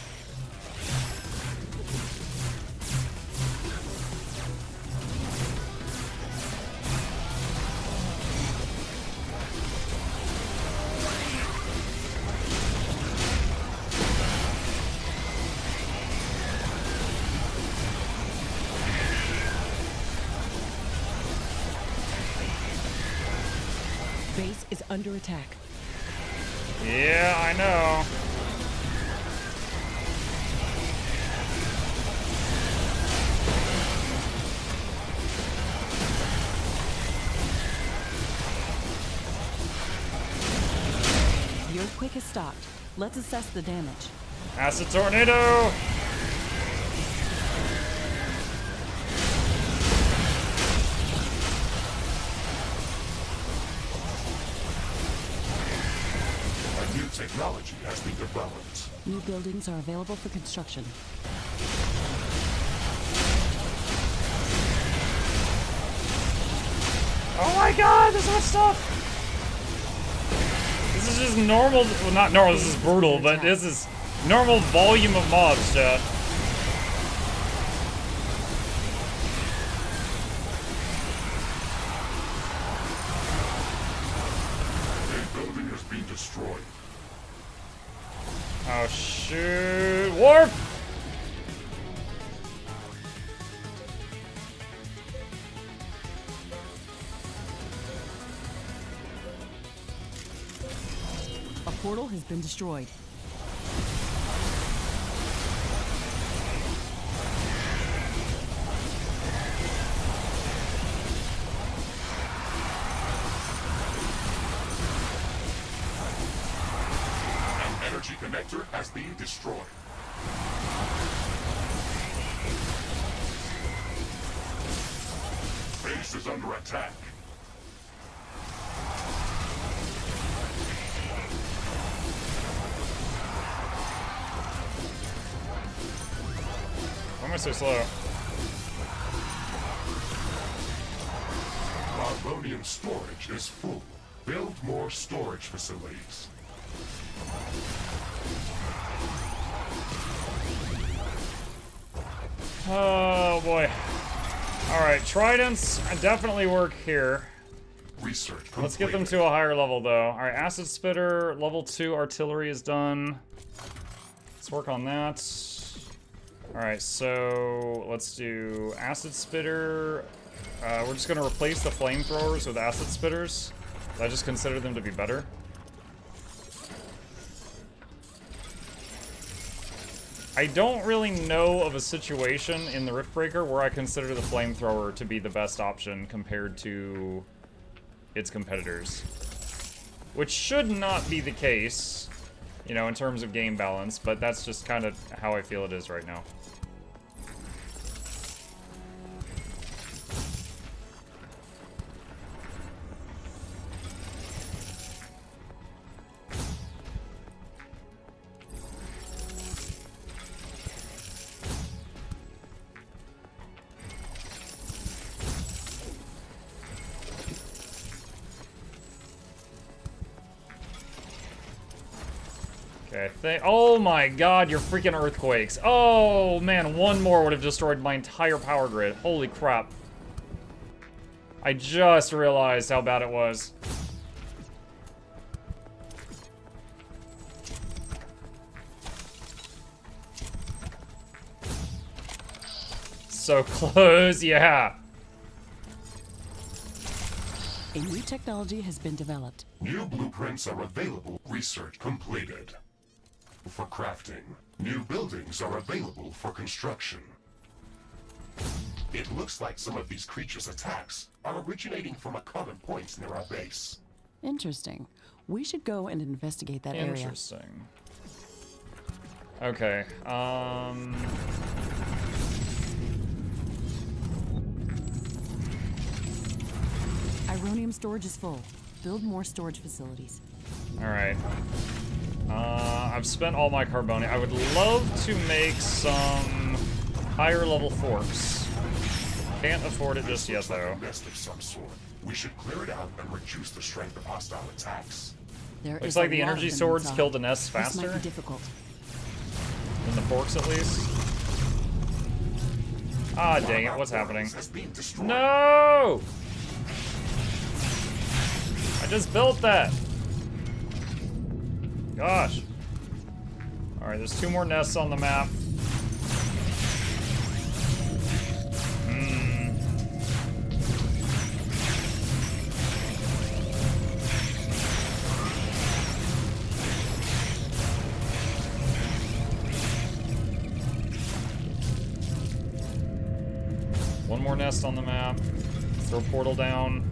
Base is under attack. Yeah, I know. The earthquake has stopped. Let's assess the damage. Acid tornado! A new technology has been developed. New buildings are available for construction. Oh my god, there's so much stuff! This is just normal, well not normal, this is brutal, but this is normal volume of mobs, chat. A building has been destroyed. Oh shoot, warp! A portal has been destroyed. An energy connector has been destroyed. Base is under attack. Why am I so slow? Carbonium storage is full. Build more storage facilities. Oh boy. Alright, tridents definitely work here. Research completed. Let's get them to a higher level though. Alright, acid spitter, level 2 artillery is done. Let's work on that. Alright, so let's do acid spitter. We're just gonna replace the flamethrowers with acid spitters. I just consider them to be better. I don't really know of a situation in the Riftbreaker where I consider the flamethrower to be the best option compared to its competitors. Which should not be the case, you know, in terms of game balance, but that's just kind of how I feel it is right now. Okay, oh my god, you're freaking earthquakes. Oh man, one more would have destroyed my entire power grid. Holy crap. I just realized how bad it was. So close, yeah. A new technology has been developed. New blueprints are available. Research completed. For crafting, new buildings are available for construction. It looks like some of these creatures' attacks are originating from a common point near our base. Interesting. We should go and investigate that area. Interesting. Okay, Ironium storage is full. Build more storage facilities. alright. I've spent all my carbonium. I would love to make some higher level forks. Can't afford it just yet, though. Nest of some sort. We should clear it out and reduce the strength of hostile attacks. There Looks is like a the lot of energy them swords inside. kill the nests This might faster be difficult. than the forks, at least. Ah, dang it, what's happening? Has been destroyed. No! I just built that. Gosh. Alright, there's 2 more nests on the map. One more nest on the map. Throw a portal down.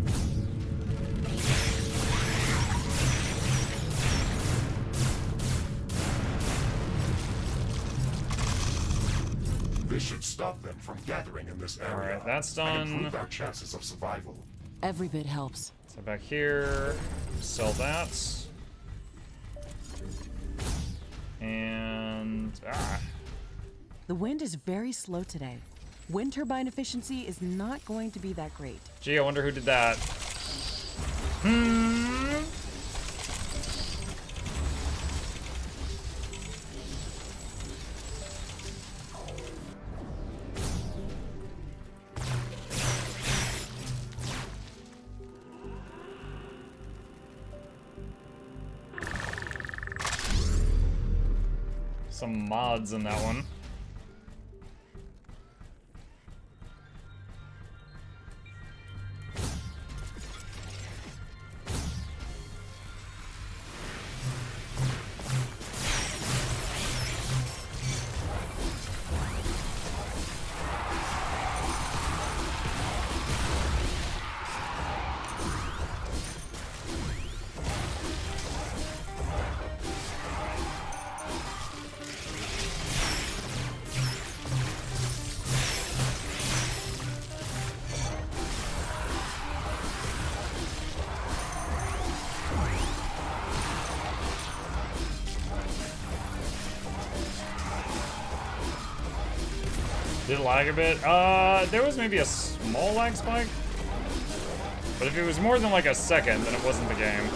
This should stop them from gathering in this area. Alright, that's And done. improve our chances of survival. Every bit helps. So back here, sell that. And, The wind is very slow today. Wind turbine efficiency is not going to be that great. gee, I wonder who did that. Some mods in that one. Did it lag a bit? There was maybe a small lag spike. But if it was more than like a second, then it wasn't the game.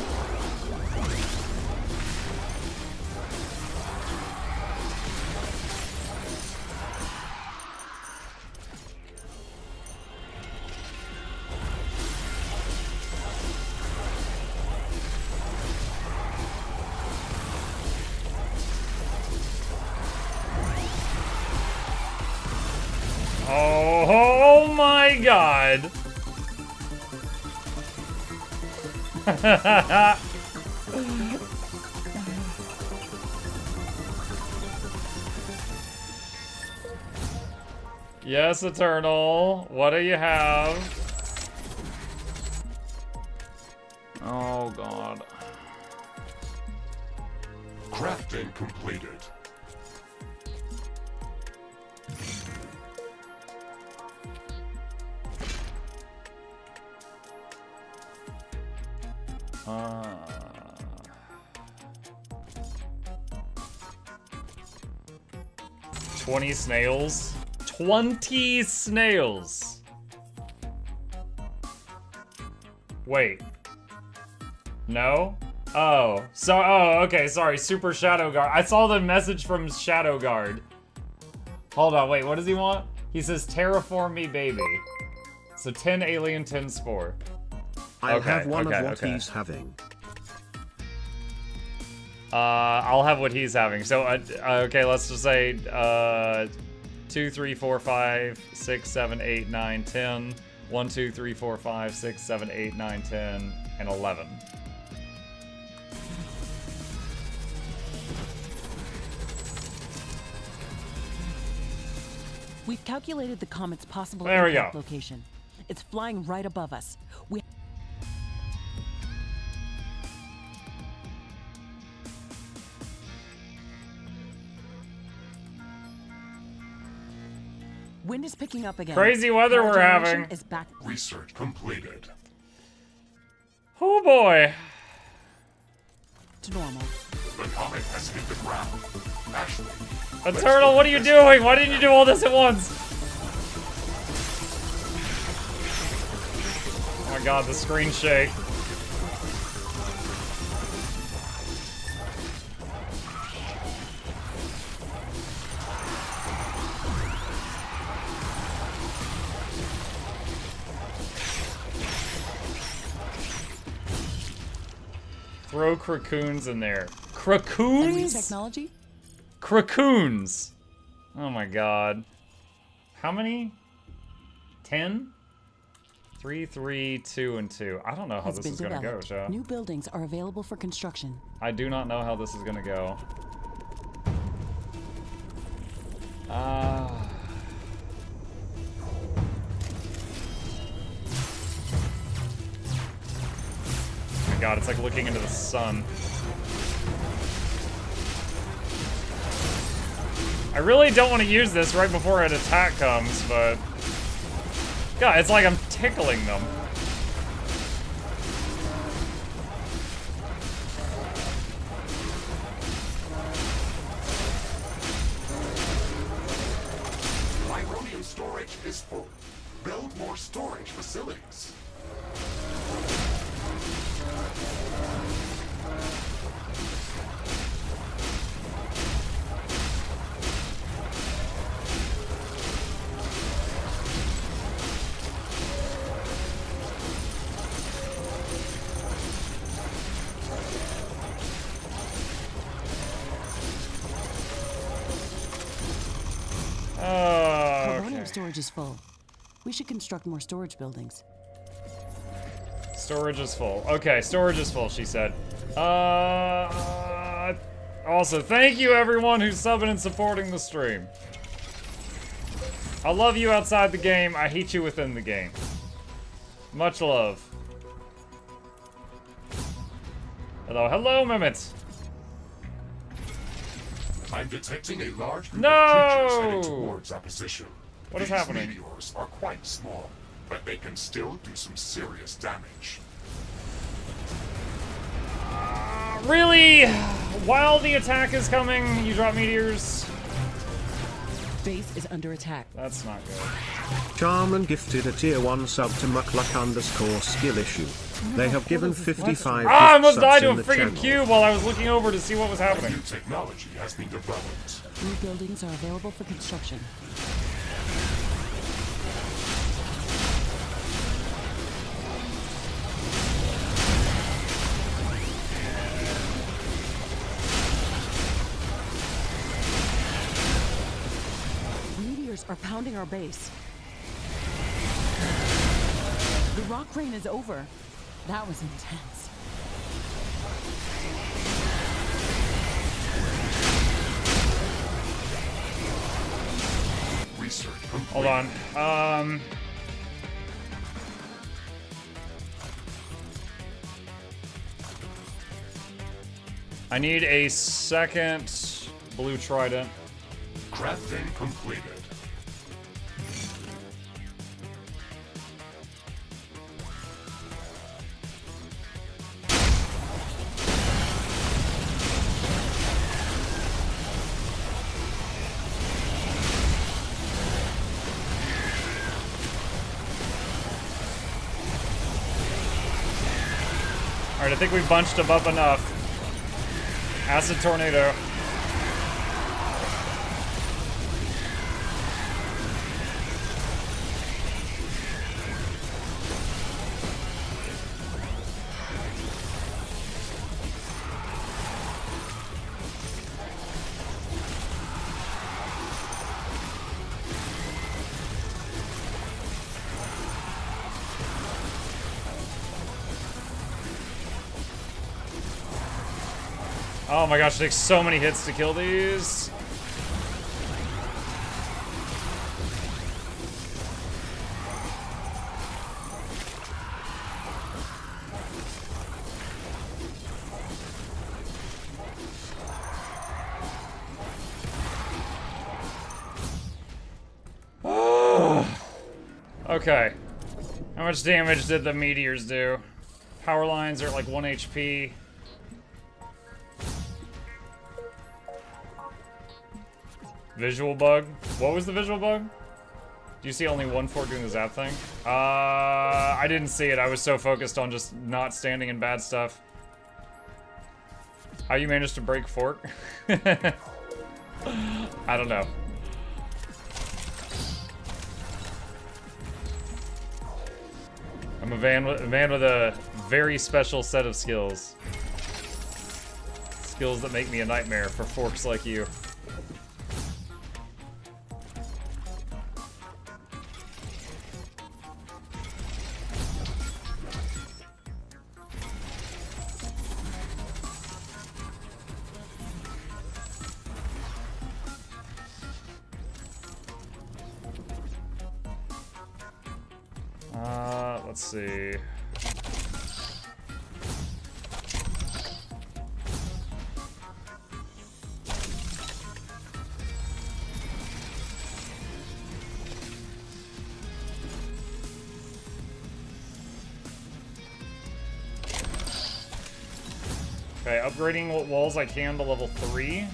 Oh my god! Yes, Eternal. What do you have? Oh god. Crafting completed. Uh, 20 snails? 20 snails! Wait. No? Oh, so, oh, okay, sorry, Super Shadow Guard. I saw the message from Shadow Guard. Hold on, wait, what does he want? He says, terraform me, baby. So 10 alien, 10 spore. I'll Okay, have one okay, of what okay. he's having. I'll have what he's having. So, okay, let's just say, 2, 3, 4, 5, 6, 7, 8, 9, 10. 1, 2, 3, 4, 5, 6, 7, 8, 9, 10, and 11. We've calculated the comet's possible There we impact go. location. It's flying right above us. Wind is picking up again. Crazy weather Power we're generation having. is back. Research completed. Oh boy. To normal. The comet has hit the ground. Ashley, A turtle, what are you doing? Why didn't you do all this at once? Oh my god, the screen shake. Throw krakoons in there. Enemy Krakoons? technology? Krakoons! Oh my god. How many? 10? 3, 3, 2, and 2. I don't know how Has this been is gonna go, developed. chat. New buildings are available for construction. I do not know how this is gonna go. Oh my god, it's like looking into the sun. I really don't want to use this right before an attack comes, but... God, it's like I'm tickling them. Myronium storage is full. Build more storage facilities. Uranium storage is full. We should construct more storage buildings. Storage is full. Okay, storage is full, she said. Also, thank you everyone who's subbing and supporting the stream. I love you outside the game. I hate you within the game. Much love. Hello, hello, Mehmet. I'm detecting a large group No! of creatures heading towards our position. What is These happening? meteors are quite small, but they can still do some serious damage. Really? While the attack is coming, you drop meteors? Base is under attack. That's not good. Charman gifted a tier 1 sub to Mukluk_skill issue. They have given 55 Ah, I gift almost subs died to a in the freaking channel. cube while I was looking over to see what was happening. New technology has been developed. New buildings are available for construction. Meteors are pounding our base. The rock rain is over. That was intense. Research complete. Hold on. I need a second blue trident. Crafting completed. Alright, I think we bunched them up enough. Acid tornado. Oh my gosh, it takes so many hits to kill these. Okay. How much damage did the meteors do? Power lines are at like 1 HP. Visual bug? What was the visual bug? Do you see only one fort doing the zap thing? I didn't see it. I was so focused on just not standing in bad stuff. How you managed to break fort? I don't know. I'm a man with a very special set of skills. Skills that make me a nightmare for forks like you. Let's see. Okay, upgrading what walls I can to level 3.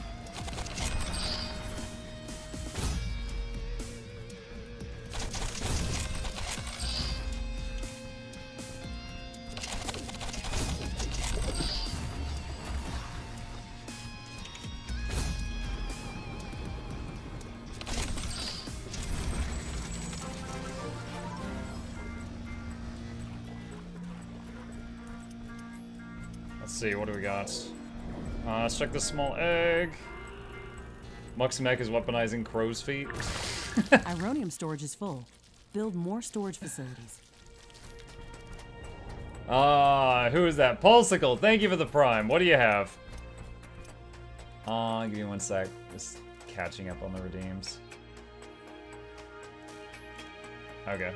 Let's see, what do we got? Let's check the small egg. Muck's mech is weaponizing crow's feet. Ironium storage is full. Build more storage facilities. Who is that? Pulsicle, thank you for the prime. What do you have? Give me 1 sec. Just catching up on the redeems. Okay.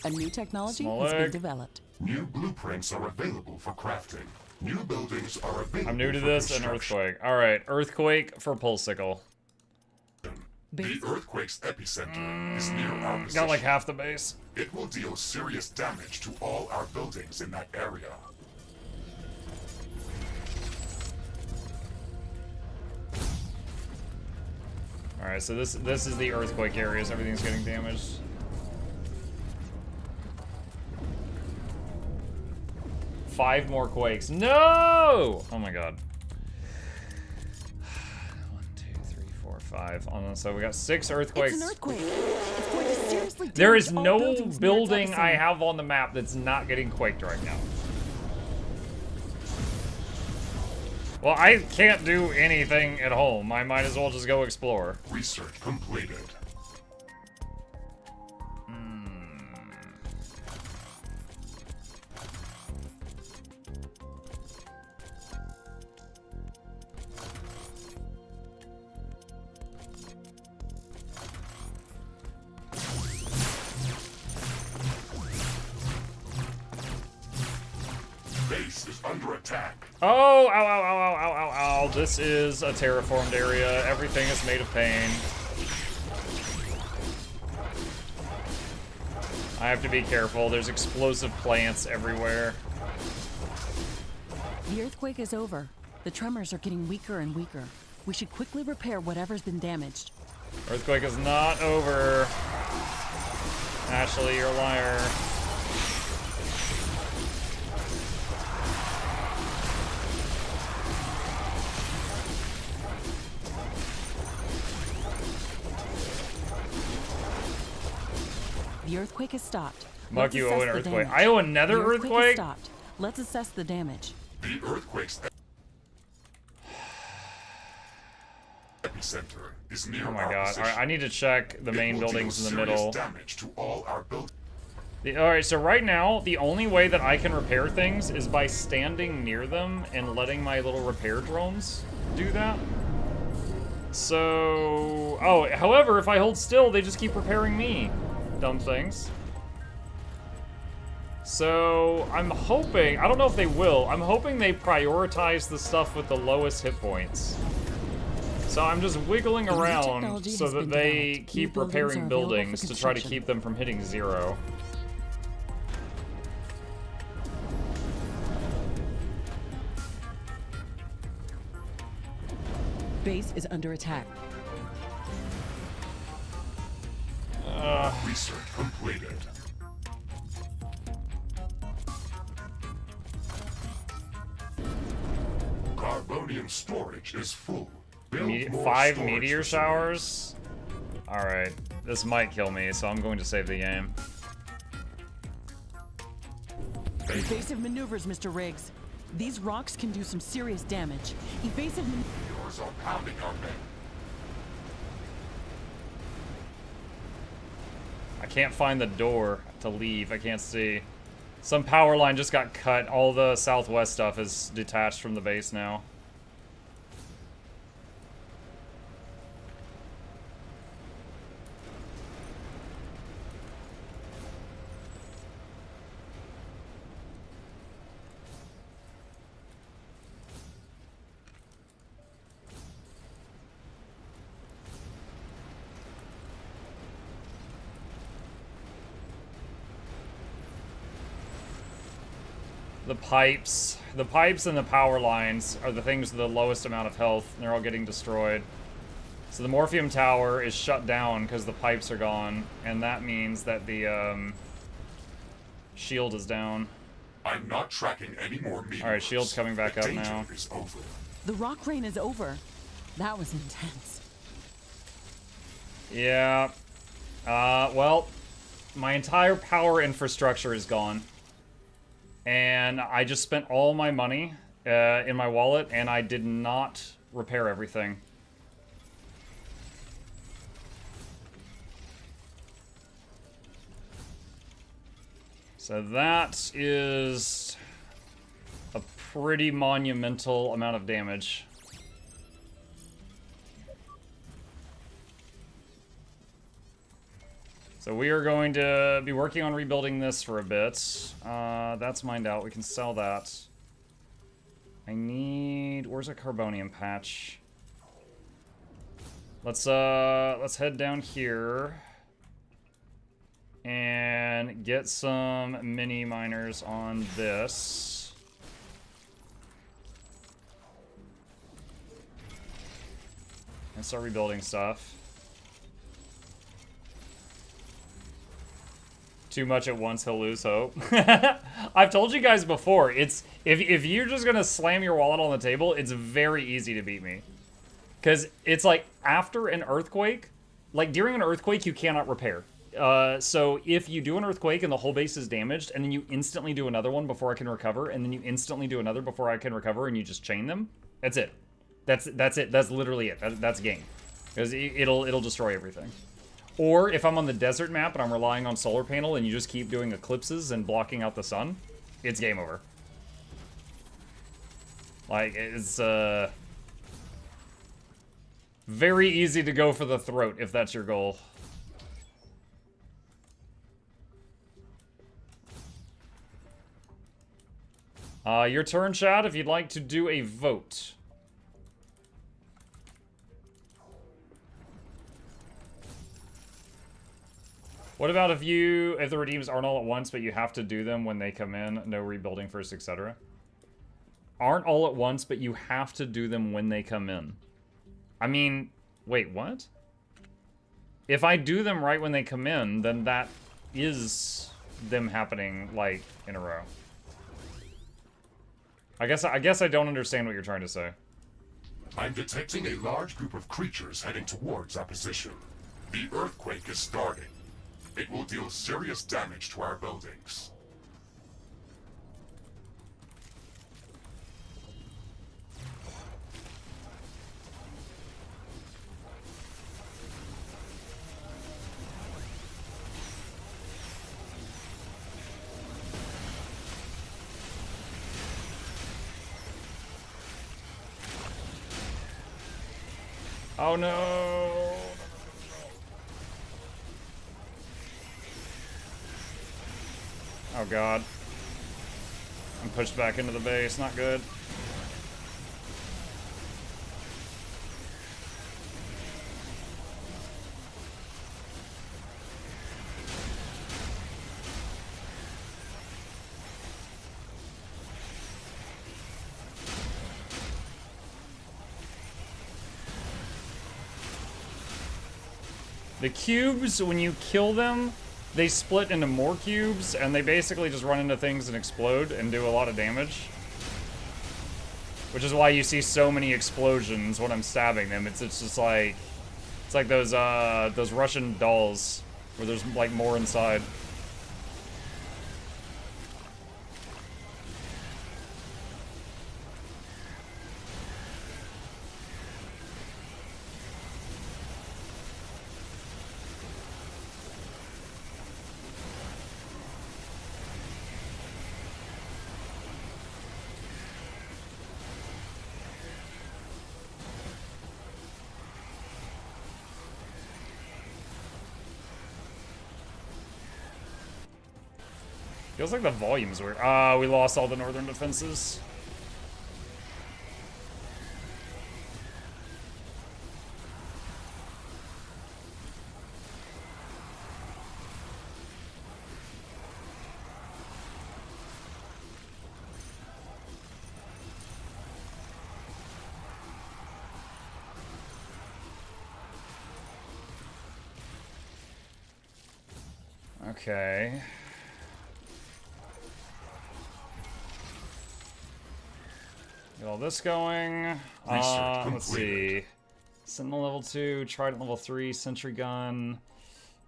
A new technology Small has been egg. developed. New blueprints are available for crafting. New buildings are available. I'm new to for this and construction. earthquake. Alright, earthquake for Pulsicle. The earthquake's epicenter is near our position. Got like half the base. It will deal serious damage to all our buildings in that area. Alright, so this is the earthquake areas. Everything's getting damaged. Five more quakes. No! Oh my god. 1, 2, 3, 4, 5. So we got 6 earthquakes. It's an earthquake. It's going to seriously There is damage all no buildings near its building I epicenter. have on the map that's not getting quaked right now. Well, I can't do anything at home. I might as well just go explore. Research completed. Base is under attack. Oh, ow, ow, ow, ow, ow, ow, ow. This is a terraformed area. Everything is made of pain. I have to be careful. There's explosive plants everywhere. The earthquake is over. The tremors are getting weaker and weaker. We should quickly repair whatever's been damaged. Earthquake is not over. Ashley, you're a liar. The earthquake has stopped. Muck, Let's you owe assess an the earthquake. damage. I owe another The earthquake has earthquake? stopped. Let's assess the damage. The earthquake's epicenter is near Oh my our god. position. Alright, I need to check the It main will deal buildings in the serious middle. damage to all our buildings. Alright, so right now, the only way that I can repair things is by standing near them and letting my little repair drones do that. So... Oh, however, if I hold still, they just keep repairing me. Dumb things. So, I'm hoping... I don't know if they will. I'm hoping they prioritize the stuff with the lowest hit points. So I'm just wiggling around technology so has that been they developed. keep New buildings are repairing available for buildings to try to construction. keep them from hitting 0. Base is under attack. Research completed. Carbonium storage is full. Build more 5 storage meteor facilities. showers? Alright, this might kill me, so I'm going to save the game. Evasive maneuvers, Mr. Riggs. These rocks can do some serious damage. Evasive Meteors are pounding our men. I can't find the door to leave. I can't see. Some power line just got cut. All the southwest stuff is detached from the base now. The pipes and the power lines are the things with the lowest amount of health, and they're all getting destroyed. So the Morphium Tower is shut down because the pipes are gone, and that means that the shield is down. I'm not tracking any more meteors. Alright, shield's coming back The up danger now. is over. The rock rain is over. That was intense. Yeah. Well, my entire power infrastructure is gone. And I just spent all my money in my wallet, and I did not repair everything. So that is a pretty monumental amount of damage. So we are going to be working on rebuilding this for a bit. That's mined out. We can sell that. I need... Where's a carbonium patch? Let's head down here and get some mini miners on this. And start rebuilding stuff. Too much at once, he'll lose hope. I've told you guys before, it's if you're just gonna slam your wallet on the table, it's very easy to beat me. Because it's like, after an earthquake, like during an earthquake, you cannot repair. So if you do an earthquake and the whole base is damaged, and then you instantly do another one before I can recover, and then you instantly do another before I can recover, and you just chain them, that's it. That's it. That's literally it. That's game. Because it'll destroy everything. Or if I'm on the desert map and I'm relying on solar panel and you just keep doing eclipses and blocking out the sun, it's game over. Like, it's very easy to go for the throat if that's your goal. Your turn, chat, if you'd like to do a vote. What about if the redeems aren't all at once, but you have to do them when they come in, no rebuilding first, etc.? Aren't all at once, but you have to do them when they come in. I mean, wait, what? If I do them right when they come in, then that is them happening, like, in a row. I guess I don't understand what you're trying to say. I'm detecting a large group of creatures heading towards our position. The earthquake is starting. It will deal serious damage to our buildings. Oh no! Oh god. I'm pushed back into the base, not good. The cubes, when you kill them, they split into more cubes, and they basically just run into things and explode and do a lot of damage. Which is why you see so many explosions when I'm stabbing them. It's just like... It's like those Russian dolls, where there's, like, more inside. Feels like the volume's weird. We lost all the northern defenses. Okay. Get all this going. Let's see. Sentinel level 2, Trident level 3, Sentry Gun.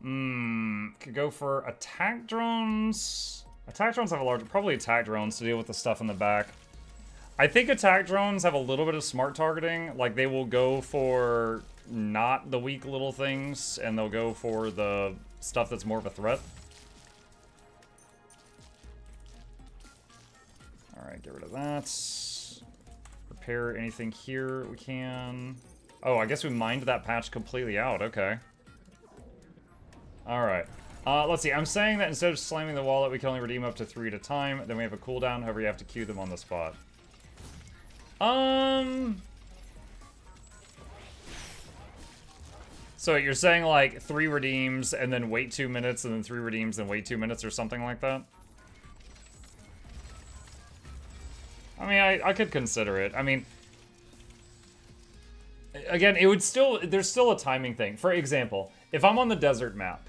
Could go for attack drones. Attack drones have a large, probably attack drones to deal with the stuff in the back. I think attack drones have a little bit of smart targeting. Like, they will go for not the weak little things, and they'll go for the stuff that's more of a threat. Alright, get rid of that. Repair anything here we can. Oh, I guess we mined that patch completely out. Okay. Alright. Let's see. I'm saying that instead of slamming the wallet, we can only redeem up to 3 at a time. Then we have a cooldown. However, you have to queue them on the spot. So you're saying, like, 3 redeems, and then wait 2 minutes, and then 3 redeems, and wait 2 minutes, or something like that? I mean, I could consider it. I mean, again, it would still, there's still a timing thing. For example, if I'm on the desert map,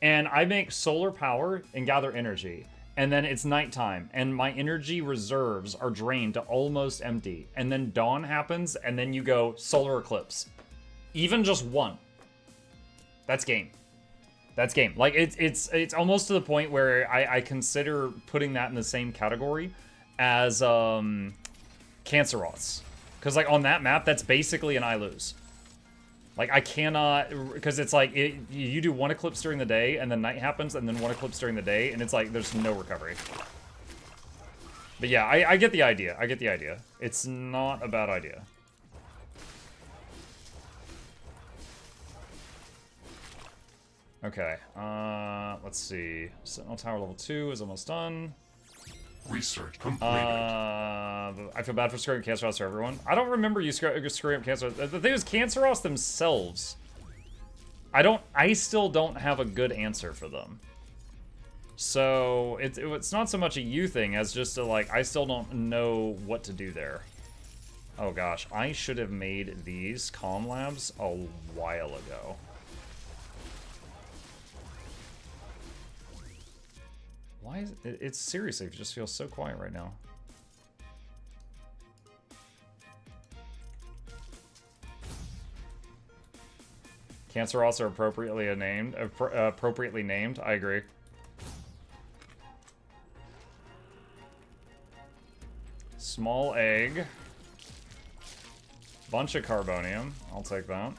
and I make solar power and gather energy, and then it's nighttime, and my energy reserves are drained to almost empty, and then dawn happens, and then you go solar eclipse. Even just one. That's game. That's game. Like, it's almost to the point where I consider putting that in the same category as Canceroths. Because, like, on that map, that's basically an I lose. Like, I cannot, because it's like, you do one eclipse during the day, and then night happens, and then one eclipse during the day, and it's like, there's no recovery. But yeah, I get the idea. I get the idea. It's not a bad idea. Okay, let's see. Sentinel Tower level 2 is almost done. Research completed. I feel bad for screwing up Canceroths for everyone. I don't remember you screwing up Canceroths. The thing is, Canceroths themselves, I still don't have a good answer for them. So, it's not so much a you thing as just a, like, I still don't know what to do there. Oh gosh, I should have made these comm labs a while ago. Why is it? It's seriously, it just feels so quiet right now. Cancer also appropriately named. Appropriately named. I agree. Small egg. Bunch of carbonium. I'll take that.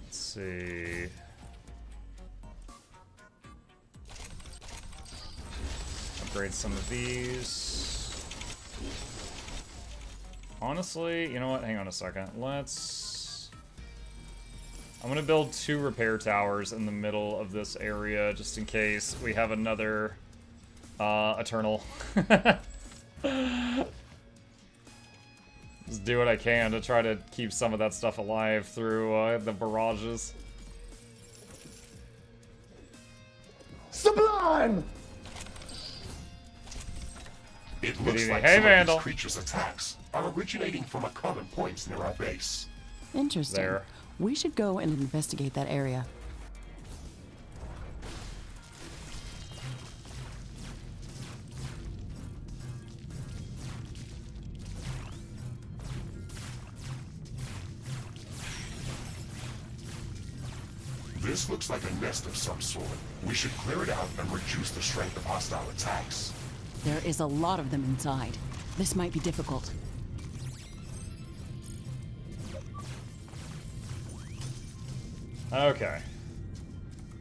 Let's see. Upgrade some of these. Honestly, you know what? Hang on a second. I'm gonna build 2 repair towers in the middle of this area, just in case we have another Eternal. Just do what I can to try to keep some of that stuff alive through the barrages. Sublime! It looks like Hey, some Vandal. of these creatures' attacks are originating from a common point near our base. Interesting. There. We should go and investigate that area. This looks like a nest of some sort. We should clear it out and reduce the strength of hostile attacks. There is a lot of them inside. This might be difficult. Okay.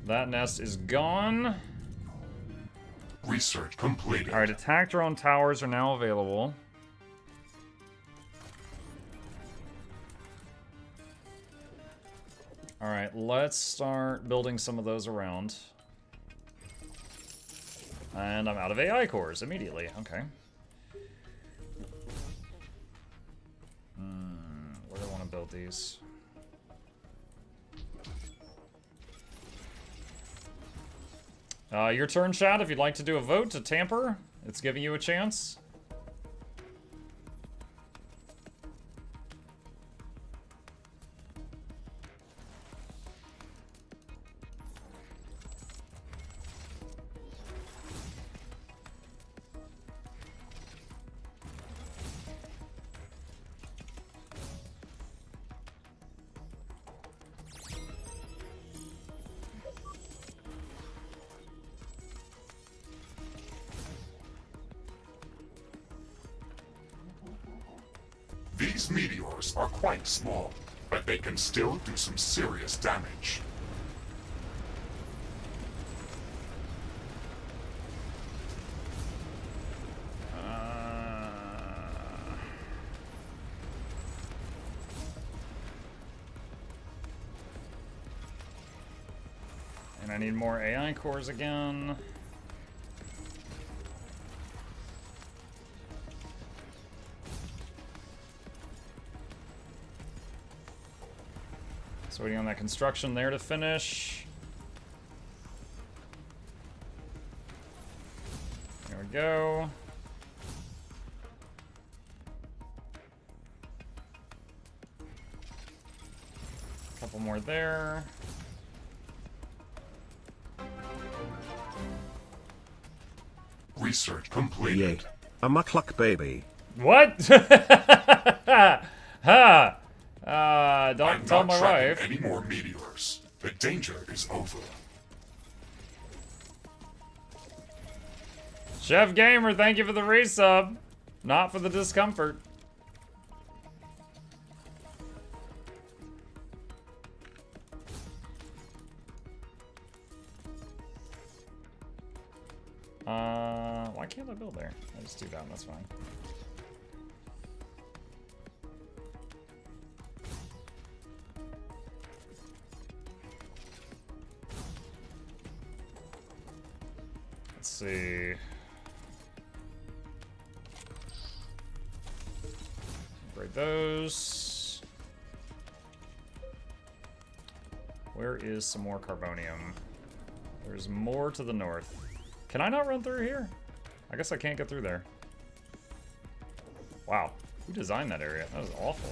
That nest is gone. Research completed. Alright, attack drone towers are now available. Alright, let's start building some of those around. And I'm out of AI cores immediately. Okay. Where do I want to build these? Your turn, chat, if you'd like to do a vote to tamper. It's giving you a chance. These meteors are quite small, but they can still do some serious damage. And I need more AI cores again. So waiting on that construction there to finish. There we go. A couple more there. Research completed. Yay. A Mukluk baby. What? Ha! Don't I'm tell not my tracking wife. any more meteors. The danger is over. Chef Gamer, thank you for the resub. Not for the discomfort. Why can't I build there? I just do that, that's fine. Let's see. Upgrade those. Where is some more carbonium? There's more to the north. Can I not run through here? I guess I can't get through there. Wow. Who designed that area? That was awful.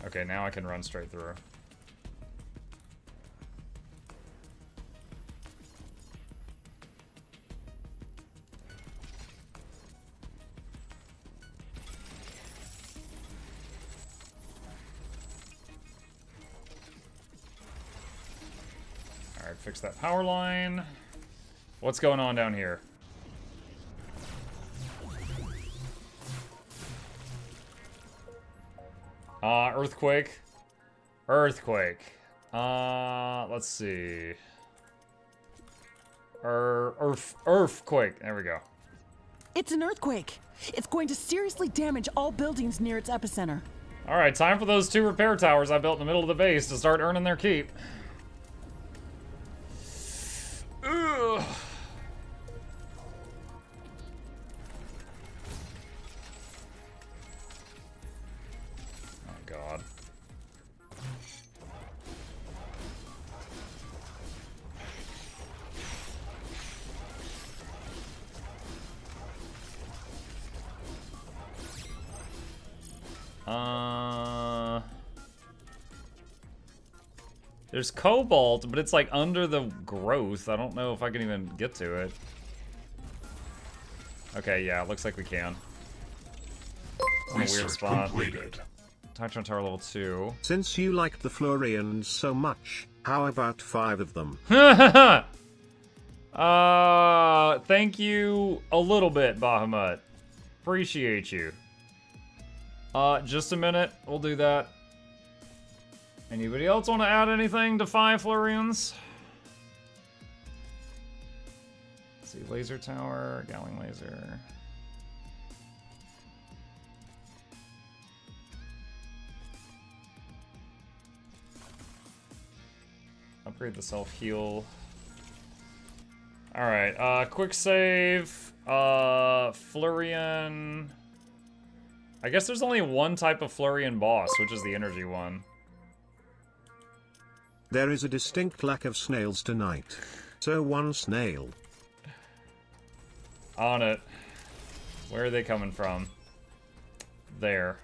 Okay, now I can run straight through. Alright, fix that power line. What's going on down here? Earthquake. Earthquake. Let's see. Earthquake. There we go. It's an earthquake. It's going to seriously damage all buildings near its epicenter. Alright, time for those 2 repair towers I built in the middle of the base to start earning their keep. Ugh. God. There's cobalt, but it's like under the growth. I don't know if I can even get to it. Okay, yeah, it looks like we can. It's in a weird spot. Completed. Titron Tower level 2. Since you like the Florians so much, how about 5 of them? Thank you a little bit, Bahamut. Appreciate you. Just a minute. We'll do that. Anybody else want to add anything to 5 Florians? Let's see, laser tower, Gowling laser. Upgrade the self-heal. Alright, quick save. Florian. I guess there's only one type of Florian boss, which is the energy one. There is a distinct lack of snails tonight. So 1 snail. On it. Where are they coming from? There.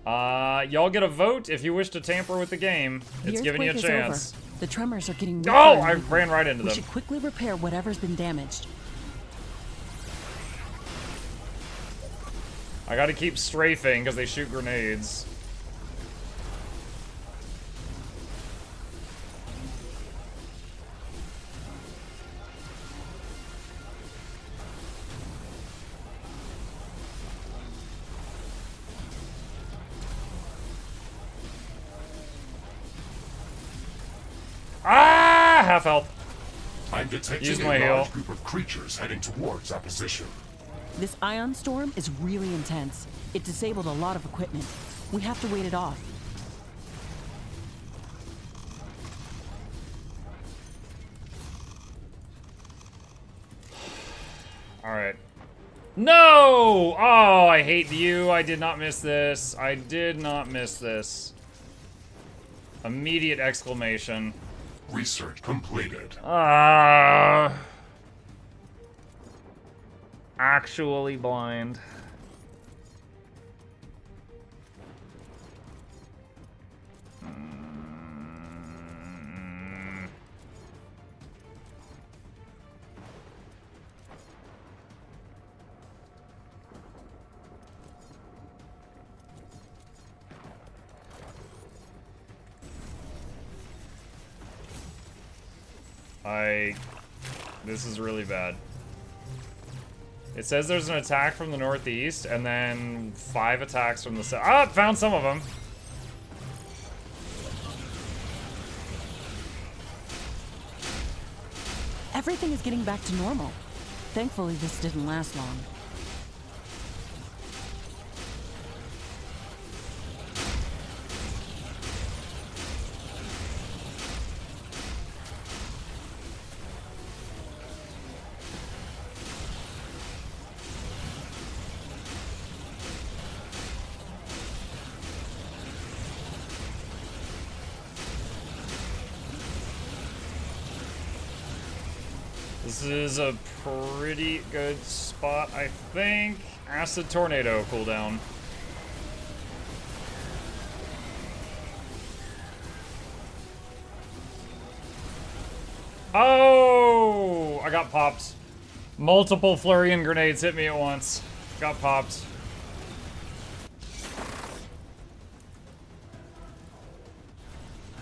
Y'all get a vote if you wish to tamper with the game. It's giving you a chance. Over. The tremors are getting weaker. Oh, I ran right into them. We should quickly repair whatever's been damaged. I gotta keep strafing because they shoot grenades. Ah! Half health. I'm detecting Use a my large heal. group of creatures heading towards our position. This ion storm is really intense. It disabled a lot of equipment. We have to wait it off. Alright. No! Oh, I hate you. I did not miss this. I did not miss this. Immediate exclamation. Research completed. Actually blind. This is really bad. It says there's an attack from the northeast, and then 5 attacks from the south. Ah, found some of them. Everything is getting back to normal. Thankfully, this didn't last long. This is a pretty good spot, I think. Acid Tornado cooldown. Oh! I got popped. Multiple flurry and grenades hit me at once. Got popped.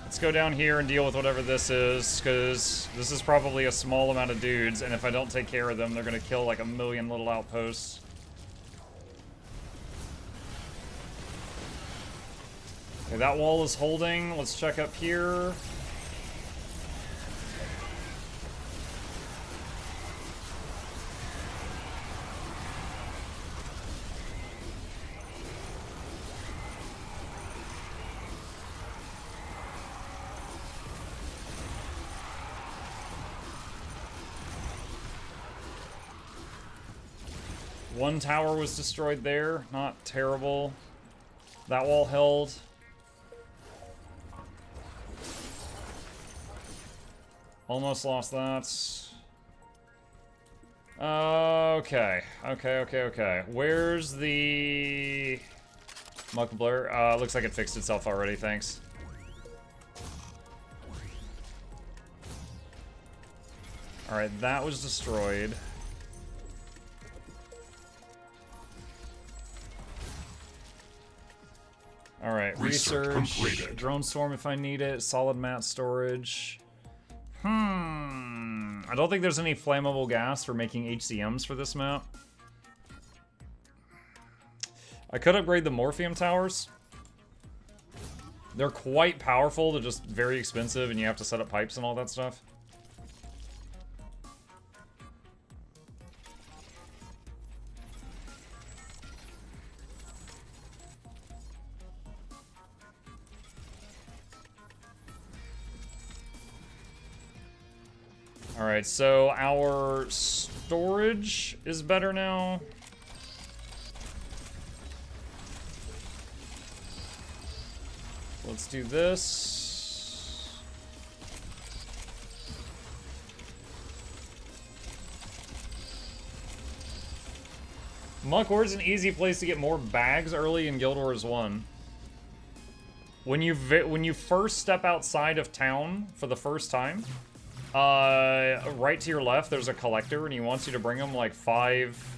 Let's go down here and deal with whatever this is, because this is probably a small amount of dudes, and if I don't take care of them, they're going to kill like a million little outposts. Okay, that wall is holding. Let's check up here. One tower was destroyed there. Not terrible. That wall held. Almost lost that. Okay. Okay. Where's the Mukluk? Looks like it fixed itself already, thanks. Alright, that was destroyed. Alright, research, drone storm if I need it, solid mat storage. I don't think there's any flammable gas for making HCMs for this map. I could upgrade the Morphium towers. They're quite powerful, they're just very expensive and you have to set up pipes and all that stuff. Alright, so our storage is better now. Let's do this. Muck, where's an easy place to get more bags early in Guild Wars 1? When you first step outside of town for the first time, right to your left, there's a collector, and he wants you to bring him like 5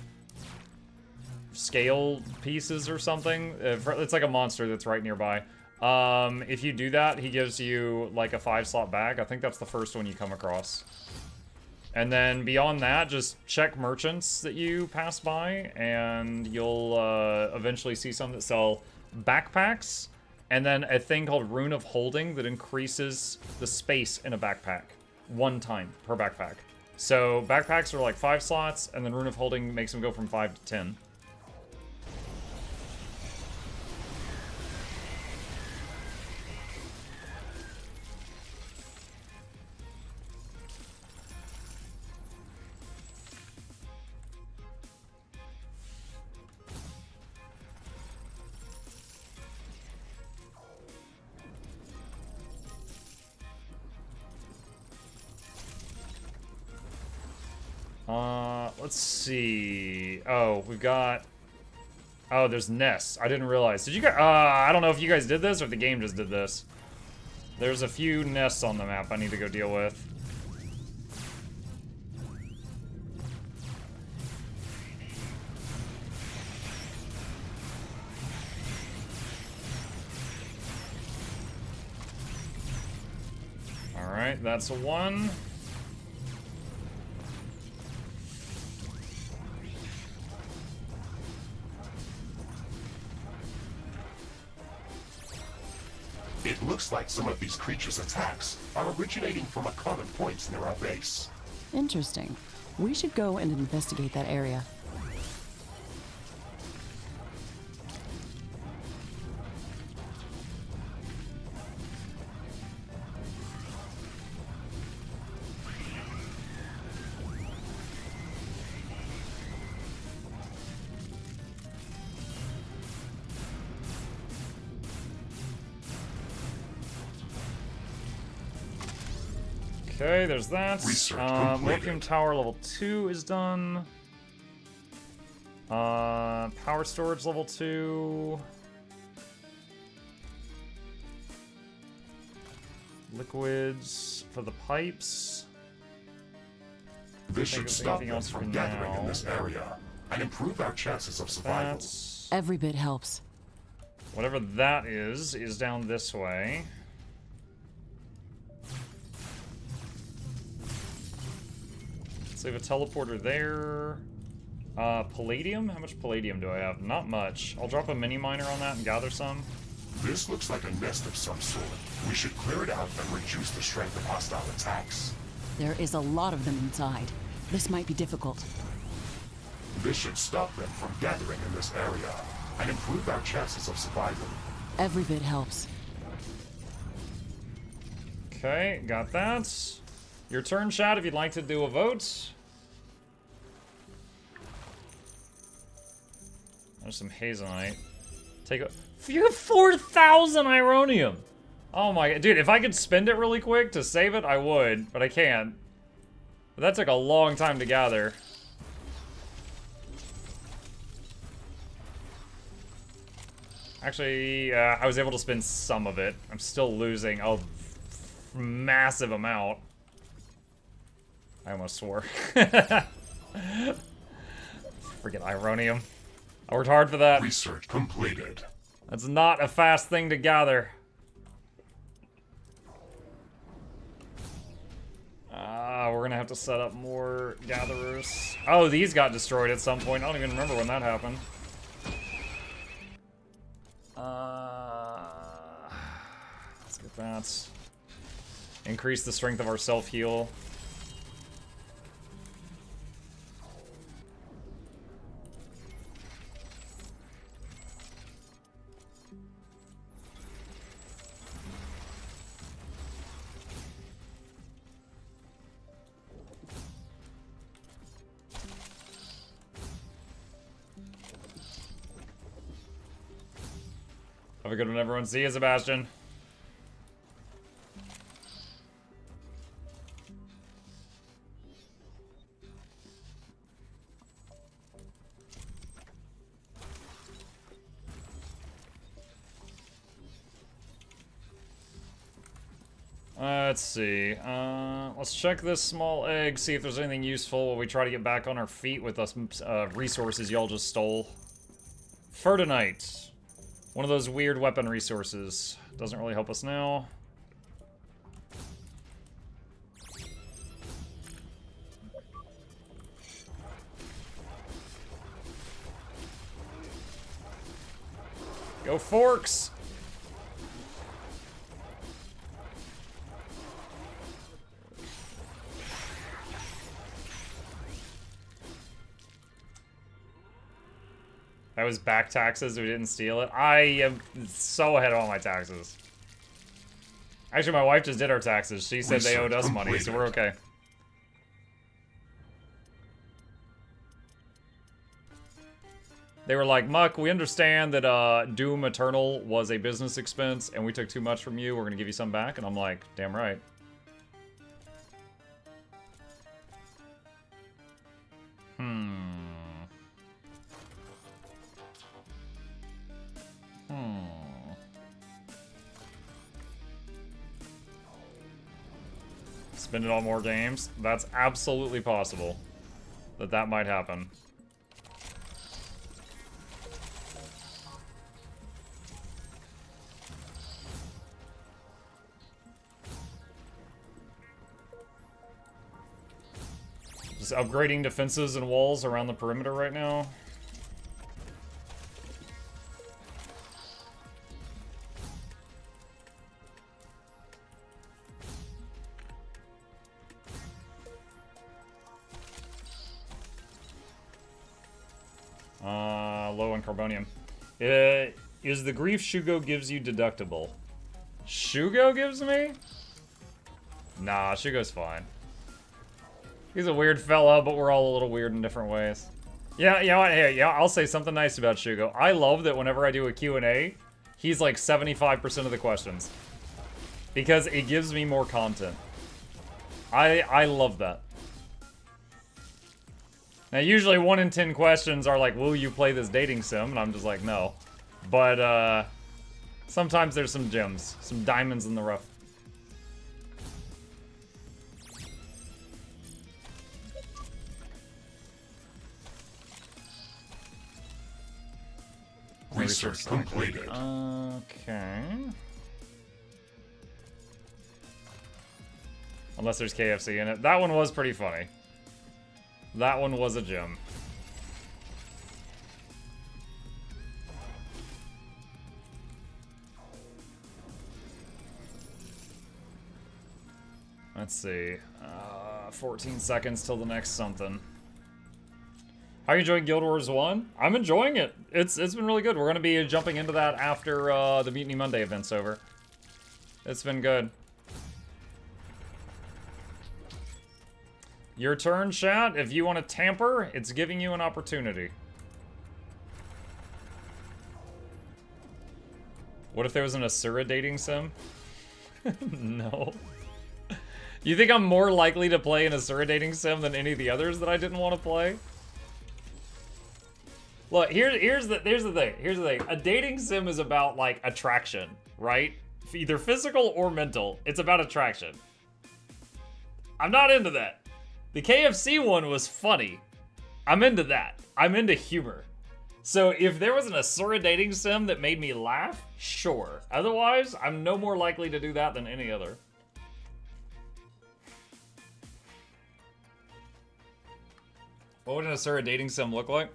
scale pieces or something. It's like a monster that's right nearby. If you do that, he gives you like a 5-slot bag. I think that's the first one you come across. And then beyond that, just check merchants that you pass by, and you'll eventually see some that sell backpacks, and then a thing called Rune of Holding that increases the space in a backpack. 1 time per backpack. So backpacks are like 5 slots, and then Rune of Holding makes them go from 5 to 10. Let's see. Oh, we've got... Oh, there's nests. I didn't realize. Did you guys... I don't know if you guys did this or if the game just did this. There's a few nests on the map I need to go deal with. Alright, that's a 1. It looks like some of these creatures' attacks are originating from a common point near our base. Interesting. We should go and investigate that area. Okay, there's that. Research completed. Morphium Tower level 2 is done. Power storage level 2. Liquids for the pipes. This Think should of stop anything them else for from gathering in now. this area and improve our chances of survival. That's... Every bit helps. Whatever that is down this way. So we have a teleporter there. Palladium? How much palladium do I have? Not much. I'll drop a mini miner on that and gather some. This looks like a nest of some sort. We should clear it out and reduce the strength of hostile attacks. There is a lot of them inside. This might be difficult. This should stop them from gathering in this area and improve our chances of survival. Every bit helps. Okay, got that. Your turn, chat, if you'd like to do a vote. There's some hazelite. Take a... You have 4,000 ironium! Oh my god. Dude, if I could spend it really quick to save it, I would. But I can't. But that took a long time to gather. Actually, I was able to spend some of it. I'm still losing a massive amount. I almost swore. Freaking ironium. I worked hard for that. Research completed. That's not a fast thing to gather. We're gonna have to set up more gatherers. Oh, these got destroyed at some point. I don't even remember when that happened. Let's get that. Increase the strength of our self-heal. Have a good one, everyone. See you, Sebastian. Let's see. Let's check this small egg, see if there's anything useful while we try to get back on our feet with us resources y'all just stole. Fertinite. One of those weird weapon resources. Doesn't really help us now. Go forks! That was back taxes, we didn't steal it. I am so ahead of all my taxes. Actually, my wife just did our taxes. She said they owed us money, so we're okay. They were like, Muck, we understand that Doom Eternal was a business expense and we took too much from you. We're going to give you some back. And I'm like, damn right. Spend it on more games? That's absolutely possible that that might happen. Just upgrading defenses and walls around the perimeter right now. Low on carbonium. Is the grief Shugo gives you deductible? Shugo gives me? Nah, Shugo's fine. He's a weird fella, but we're all a little weird in different ways. Yeah, you know what? Hey, yeah, I'll say something nice about Shugo. I love that whenever I do a Q&A, he's like 75% of the questions. Because it gives me more content. I love that. Now, usually 1 in 10 questions are like, will you play this dating sim? And I'm just like, no. But, sometimes there's some gems. Some diamonds in the rough. Research completed. Okay. Unless there's KFC in it. That one was pretty funny. That one was a gem. Let's see. 14 seconds till the next something. How are you enjoying Guild Wars 1? I'm enjoying it. It's been really good. We're going to be jumping into that after the Mutiny Monday event's over. It's been good. Your turn, chat. If you want to tamper, it's giving you an opportunity. What if there was an Asura dating sim? No. You think I'm more likely to play an Asura dating sim than any of the others that I didn't want to play? Look, here's the thing. A dating sim is about, like, attraction, right? Either physical or mental. It's about attraction. I'm not into that. The KFC one was funny. I'm into that. I'm into humor. So if there was an Asura dating sim that made me laugh, sure. Otherwise, I'm no more likely to do that than any other. What would an Asura dating sim look like?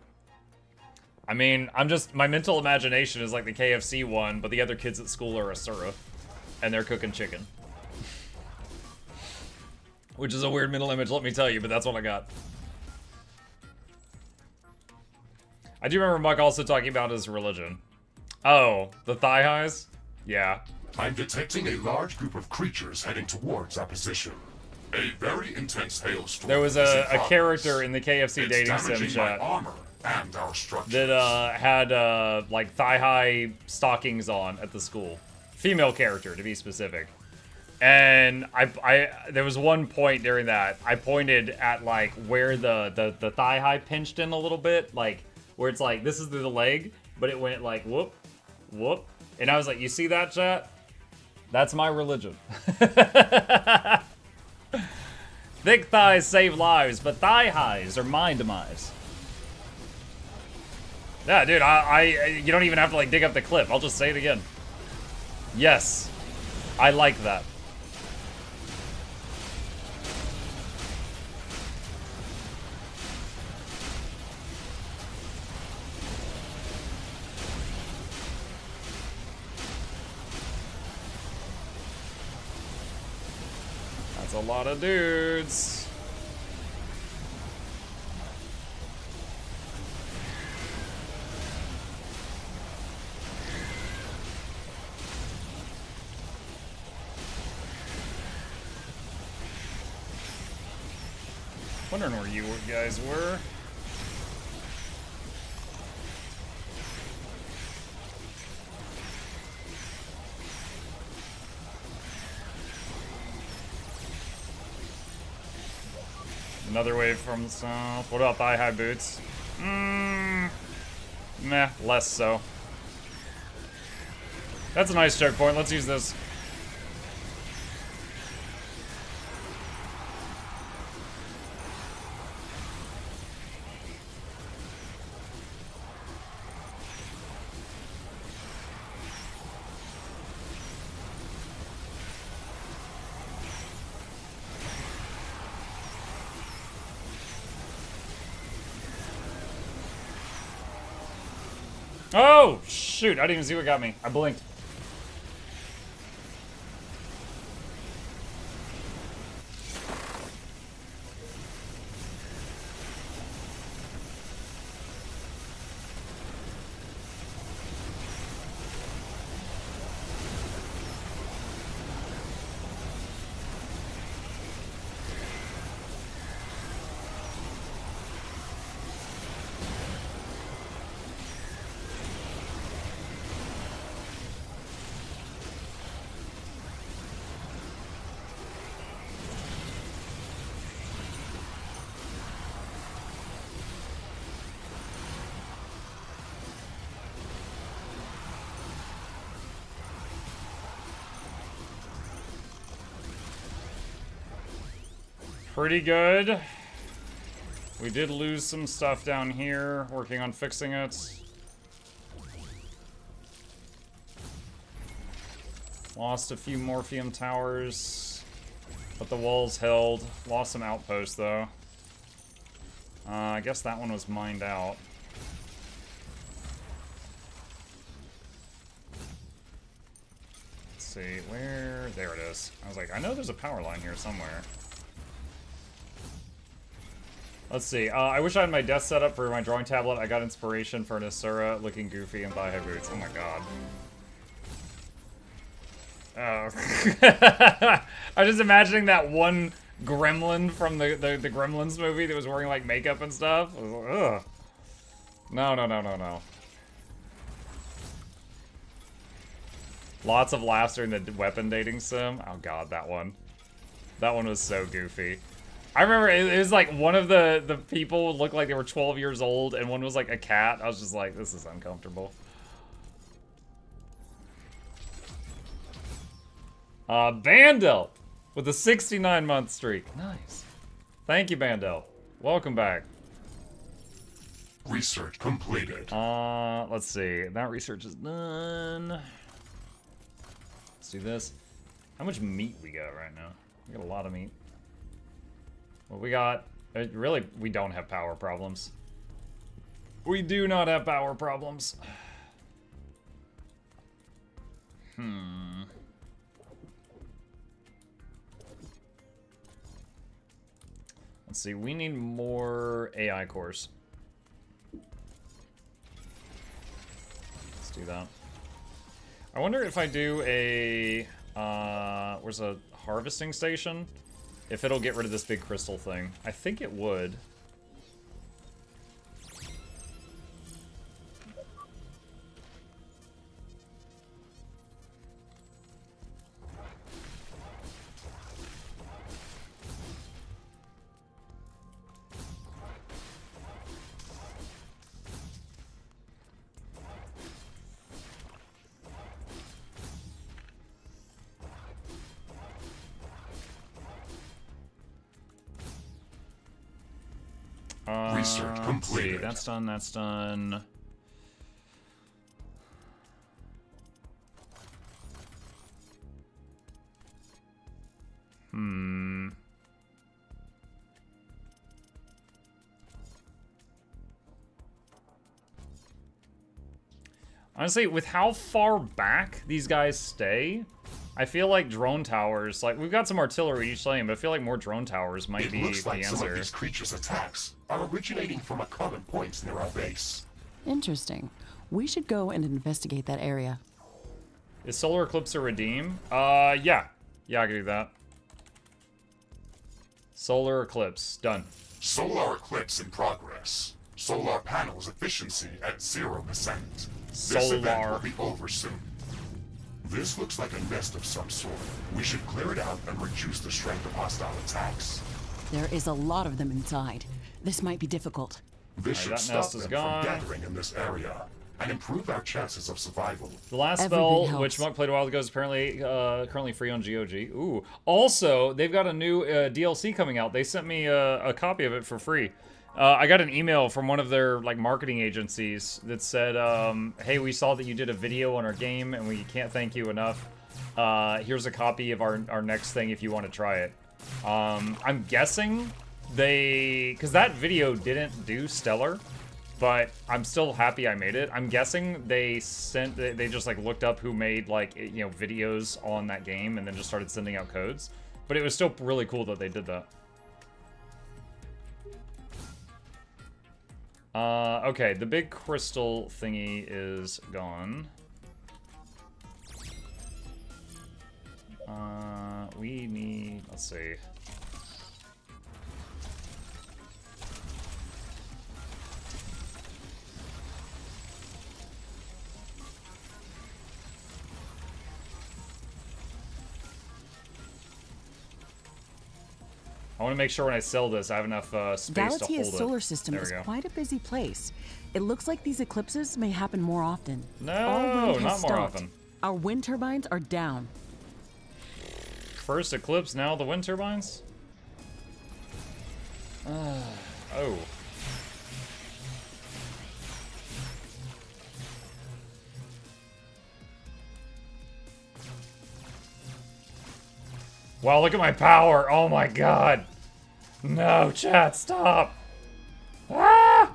I mean, my mental imagination is like the KFC one, but the other kids at school are Asura. And they're cooking chicken. Which is a weird mental image, let me tell you, but that's what I got. I do remember Mike also talking about his religion. Oh, the thigh highs? Yeah. I'm detecting a large group of creatures heading towards our position. A very intense hailstorm. There was a character in the KFC it's dating sim damaging chat my armor and our structures. that had like thigh-high stockings on at the school. Female character, to be specific. And there was one point during that I pointed at like where the thigh-high pinched in a little bit, like where it's like this is the leg, but it went like whoop, whoop, and I was like, you see that, chat? That's my religion. Thick thighs save lives, but thigh highs are my demise. Yeah, dude, you don't even have to like dig up the clip. I'll just say it again. Yes, I like that. That's a lot of dudes. Wondering where you guys were. Another wave from the south. What about thigh-high boots? Meh, less so. That's a nice choke point. Let's use this. Oh, shoot. I didn't even see what got me. I blinked. pretty good. We did lose some stuff down here, working on fixing it. Lost a few Morphium towers, but the walls held. Lost some outposts, though. I guess that one was mined out. Let's see, where... There it is. I was like, I know there's a power line here somewhere. Let's see. I wish I had my desk set up for my drawing tablet. I got inspiration for an Asura looking goofy in thigh-high boots. Oh my god. Oh. I'm just imagining that one gremlin from the Gremlins movie that was wearing like makeup and stuff. I was like, ugh. No. Lots of laughs during the weapon dating sim. Oh god, that one. That one was so goofy. I remember it was like one of the people looked like they were 12 years old and one was like a cat. I was just like, this is uncomfortable. Bandel with a 69-month streak. Nice. Thank you, Bandel. Welcome back. Research completed. Let's see. That research is done. Let's do this. How much meat we got right now? We got a lot of meat. Well, we got... really, we don't have power problems. We do not have power problems. Let's see, we need more AI cores. Let's do that. I wonder if I do a... where's a harvesting station? If it'll get rid of this big crystal thing. I think it would. Research completed. See, that's done, that's done. Honestly, with how far back these guys stay, I feel like drone towers, like, we've got some artillery each lane, but I feel like more drone towers might be the answer. It looks like some of these creatures' attacks are originating from a common point near our base. Interesting. We should go and investigate that area. Is Solar Eclipse a redeem? Yeah. Yeah, I can do that. Solar Eclipse, done. Solar Eclipse in progress. Solar panels efficiency at 0%. This event will be over soon. This looks like a nest of some sort. We should clear it out and reduce the strength of hostile attacks. There is a lot of them inside. This might be difficult. This should stop them from gathering in this area and improve our chances of survival. The last spell, which Muck played a while ago, is apparently currently free on GOG. Ooh. Also, they've got a new DLC coming out. They sent me a copy of it for free. I got an email from one of their like marketing agencies that said, hey, we saw that you did a video on our game and we can't thank you enough. Here's a copy of our next thing if you want to try it. I'm guessing because that video didn't do stellar, but I'm still happy I made it. I'm guessing they just like looked up who made like, videos on that game and then just started sending out codes. But it was still really cool that they did that. Okay, the big crystal thingy is gone. We need, let's see. I want to make sure when I sell this, I have enough space to hold it. Galatea's solar system is quite a busy place. It looks like these eclipses may happen more often. No, not more often. Our wind turbines are down. First eclipse, now the wind turbines? Oh. Wow, look at my power. Oh my god. No, chat, stop. Ah!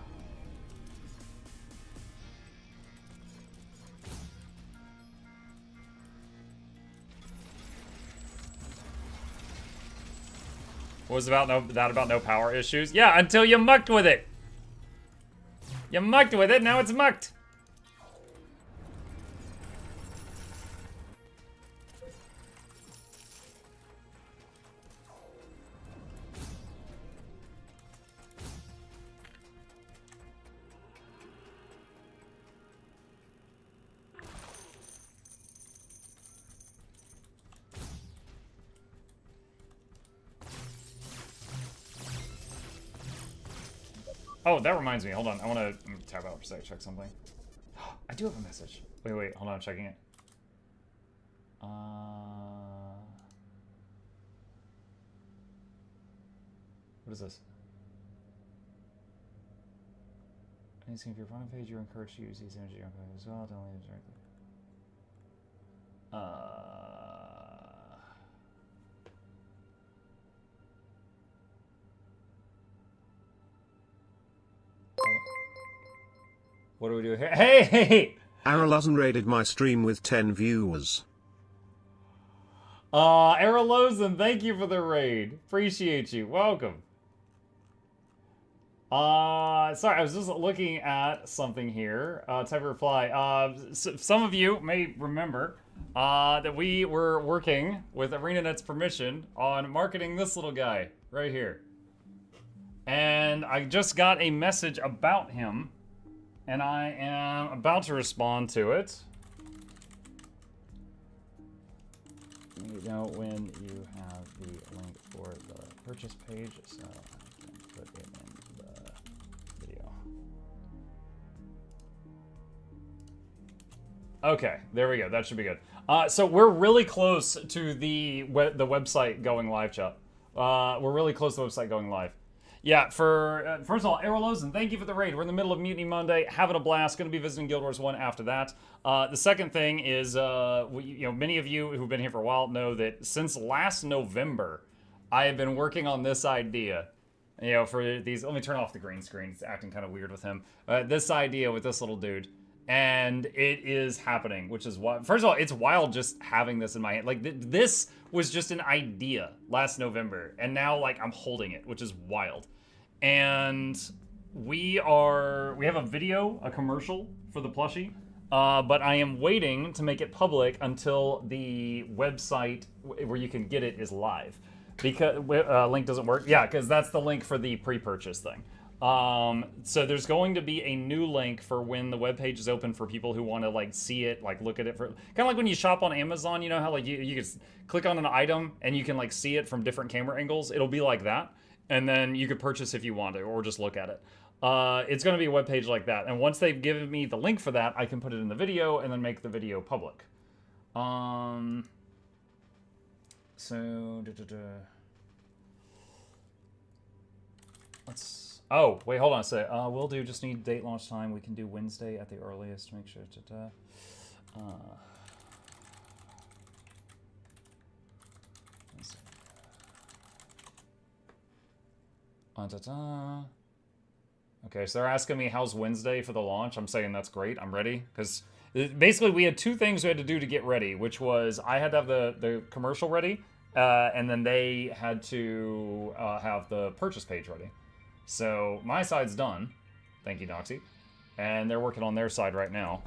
What was about no power issues? Yeah, until you mucked with it. You mucked with it, now it's mucked. Oh, that reminds me. Hold on. I want to tab out for a sec, check something. I do have a message. Wait. Hold on. I'm checking it. What is this? Anything if your front page, you're encouraged to use these images as well. Don't leave it directly. What do we do here? Hey! Aralozen raided my stream with 10 viewers. Aralozen, thank you for the raid. Appreciate you. Welcome. Sorry, I was just looking at something here. Type of reply. Some of you may remember that we were working with ArenaNet's permission on marketing this little guy right here. And I just got a message about him. And I am about to respond to it. You know when you have the link for the purchase page, so I can put it in the video. Okay, there we go. That should be good. So we're really close to the website going live, chat. We're really close to the website going live. Yeah, first of all, Aralozen, thank you for the raid. We're in the middle of Mutiny Monday, having a blast. Going to be visiting Guild Wars 1 after that. The second thing is, many of you who've been here for a while know that since last November, I have been working on this idea. For these, let me turn off the green screen. It's acting kind of weird with him. This idea with this little dude. And it is happening, which is wild. First of all, it's wild just having this in my hand. Like, this was just an idea last November. And now, like, I'm holding it, which is wild. And we have a video, a commercial for the plushie. But I am waiting to make it public until the website where you can get it is live. Because, link doesn't work. Yeah, because that's the link for the pre-purchase thing. So there's going to be a new link for when the webpage is open for people who want to like see it, like look at it for kind of like when you shop on Amazon, you know how like you can click on an item and you can like see it from different camera angles. It'll be like that. And then you could purchase if you want to, or just look at it. It's going to be a webpage like that. And once they've given me the link for that, I can put it in the video and then make the video public. Oh, wait, hold on a sec. We'll do just need date launch time. We can do Wednesday at the earliest to make sure. Okay, so they're asking me how's Wednesday for the launch. I'm saying that's great. I'm ready. Because basically we had two things we had to do to get ready, which was I had to have the commercial ready, and then they had to have the purchase page ready. So my side's done. Thank you, Noxxi. And they're working on their side right now.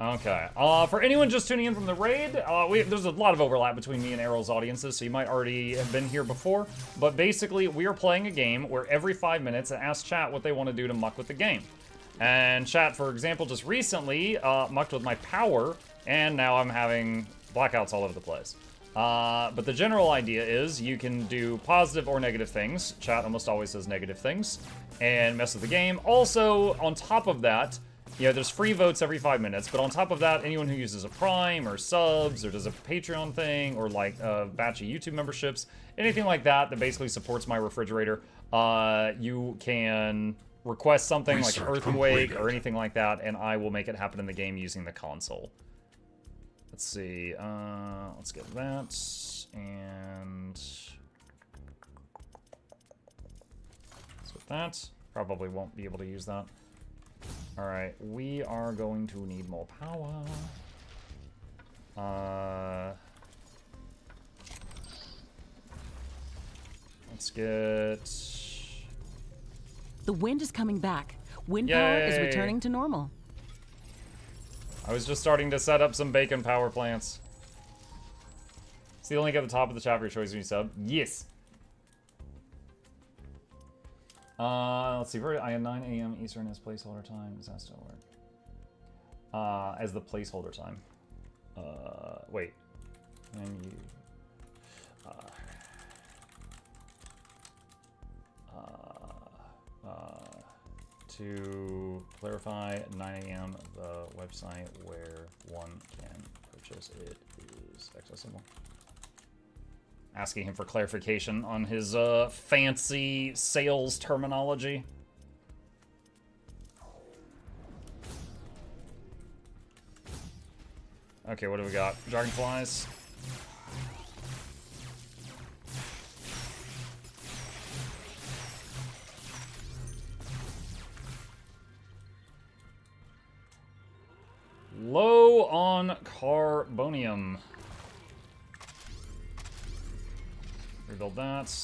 Okay. For anyone just tuning in from the raid, there's a lot of overlap between me and Arrow's audiences, so you might already have been here before. But basically, we are playing a game where every 5 minutes I ask chat what they want to do to muck with the game. And chat, for example, just recently mucked with my power, and now I'm having blackouts all over the place. But the general idea is you can do positive or negative things. Chat almost always says negative things. And mess with the game. Also, on top of that, there's free votes every 5 minutes. But on top of that, anyone who uses a Prime or subs or does a Patreon thing or like a batch of YouTube memberships, anything like that that basically supports my refrigerator, you can request something like an Research earthquake completed. or anything like that, and I will make it happen in the game using the console. Let's see. Let's get that, and let's get that. Probably won't be able to use that. All right, we are going to need more power. Let's get... The wind is coming back. Wind power is Yay. returning to normal. I was just starting to set up some bacon power plants. See the link at the top of the chat for your choice when you sub? Yes! Let's see, I had 9 a.m. Eastern as placeholder time. Does that still work? As the placeholder time. Wait. Menu. To clarify, 9 a.m. the website where one can purchase it is accessible. Asking him for clarification on his fancy sales terminology. Okay, what do we got? Dragonflies. Low on carbonium. Rebuild that.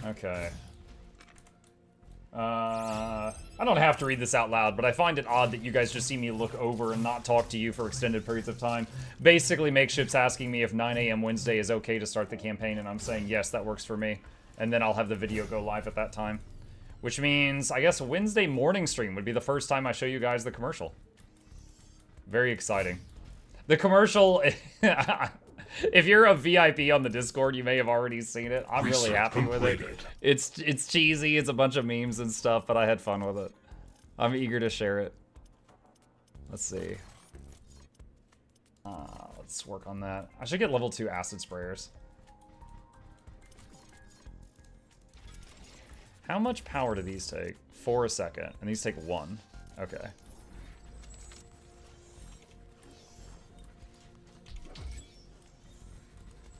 Okay. I don't have to read this out loud, but I find it odd that you guys just see me look over and not talk to you for extended periods of time. Basically, Makeship's asking me if 9 a.m. Wednesday is okay to start the campaign, and I'm saying yes, that works for me. And then I'll have the video go live at that time. Which means, I guess Wednesday morning stream would be the first time I show you guys the commercial. Very exciting. The commercial... If you're a VIP on the Discord, you may have already seen it. I'm really happy with it. It's cheesy, it's a bunch of memes and stuff, but I had fun with it. I'm eager to share it. Let's see. Let's work on that. I should get level 2 acid sprayers. How much power do these take? 4 a second, and these take 1. Okay.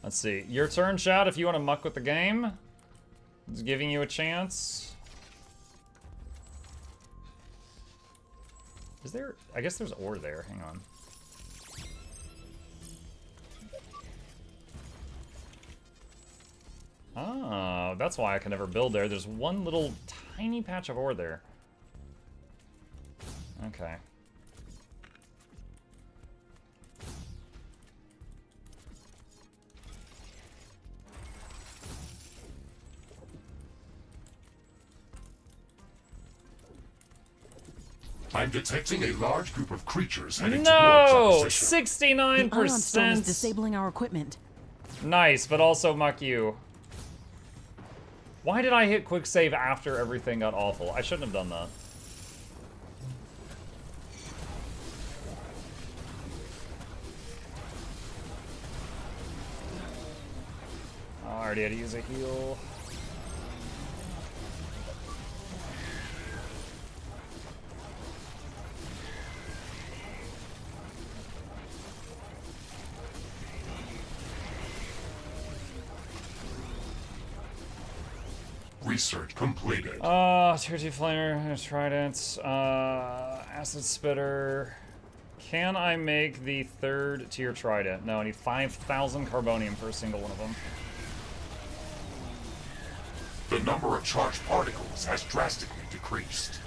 Let's see. Your turn, chat, if you want to muck with the game. It's giving you a chance. Is there... I guess there's ore there. Hang on. Ah, that's why I can never build there. There's one little tiny patch of ore there. Okay. I'm detecting a large group of creatures heading towards our No! position. The ion storm is 69%. disabling our equipment. Nice, but also muck you. Why did I hit quick save after everything got awful? I shouldn't have done that. Oh, I already had to use a heal. Research completed. Tier 2 flamer, trident, acid spitter. Can I make the 3rd tier trident? No, I need 5,000 carbonium for a single one of them. The number of charged particles has drastically decreased.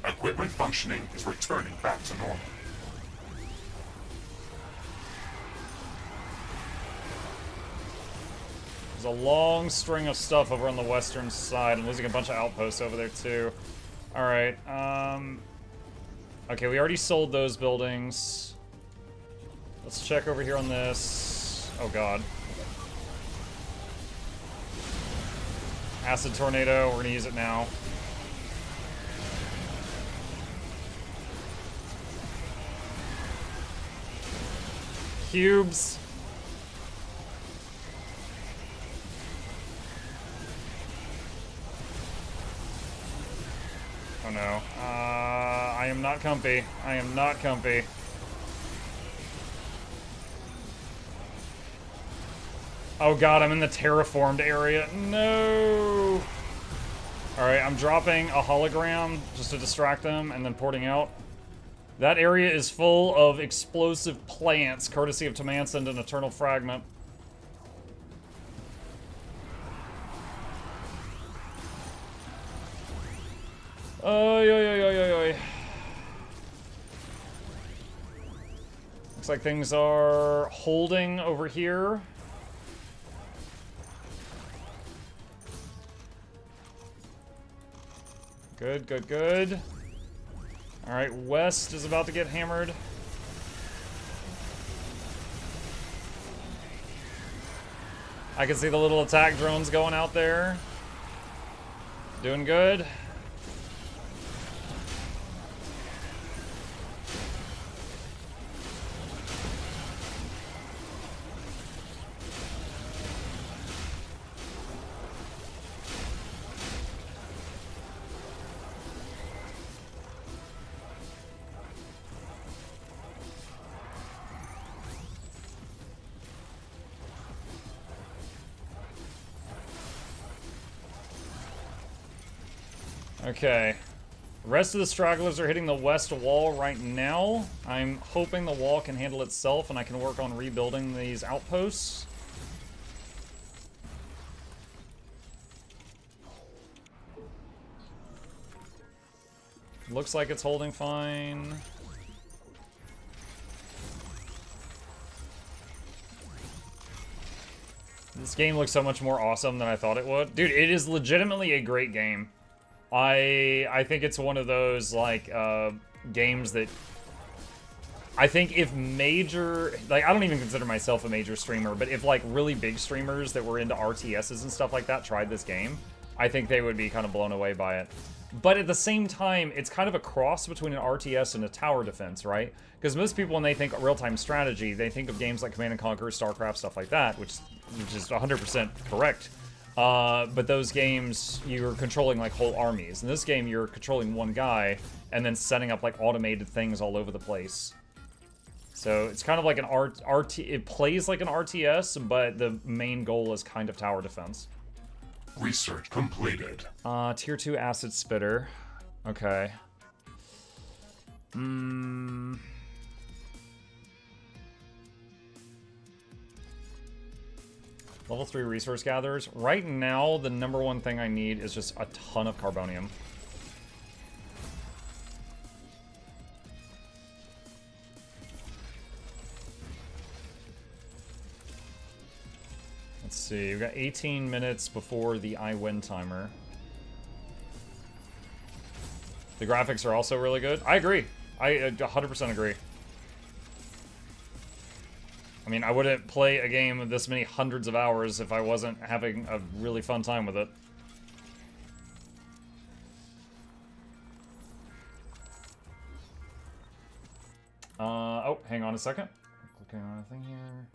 Equipment functioning is returning back to normal. There's a long string of stuff over on the western side. I'm losing a bunch of outposts over there too. Alright, okay, we already sold those buildings. Let's check over here on this. Oh god. Acid tornado, we're gonna use it now. cubes. Oh no. I am not comfy. I am not comfy. Oh god, I'm in the terraformed area. No! Alright, I'm dropping a hologram just to distract them and then porting out. That area is full of explosive plants, courtesy of Tomansend and Eternal Fragment. Oy, oy, oy, oy, oy, oy. Looks like things are holding over here. Good, good, good. Alright, west is about to get hammered. I can see the little attack drones going out there. Doing good. Okay. The rest of the stragglers are hitting the west wall right now. I'm hoping the wall can handle itself and I can work on rebuilding these outposts. Looks like it's holding fine. This game looks so much more awesome than I thought it would. Dude, it is legitimately a great game. I think it's one of those, like, games that... I think if major... Like, I don't even consider myself a major streamer, but if, like, really big streamers that were into RTSs and stuff like that tried this game, I think they would be kind of blown away by it. But at the same time, it's kind of a cross between an RTS and a tower defense, right? Because most people, when they think real-time strategy, they think of games like Command & Conquer, StarCraft, stuff like that, which is 100% correct. But those games, you're controlling, like, whole armies. In this game, you're controlling one guy, and then setting up, like, automated things all over the place. So, it's kind of like an it plays like an RTS, but the main goal is kind of tower defense. Research completed. Tier 2 Acid Spitter. Okay. Level 3 resource gatherers. Right now, the number one thing I need is just a ton of carbonium. Let's see, we've got 18 minutes before the I win timer. The graphics are also really good. I agree. I 100% agree. I mean, I wouldn't play a game with this many hundreds of hours if I wasn't having a really fun time with it. Oh, hang on a second. I'm clicking on a thing here.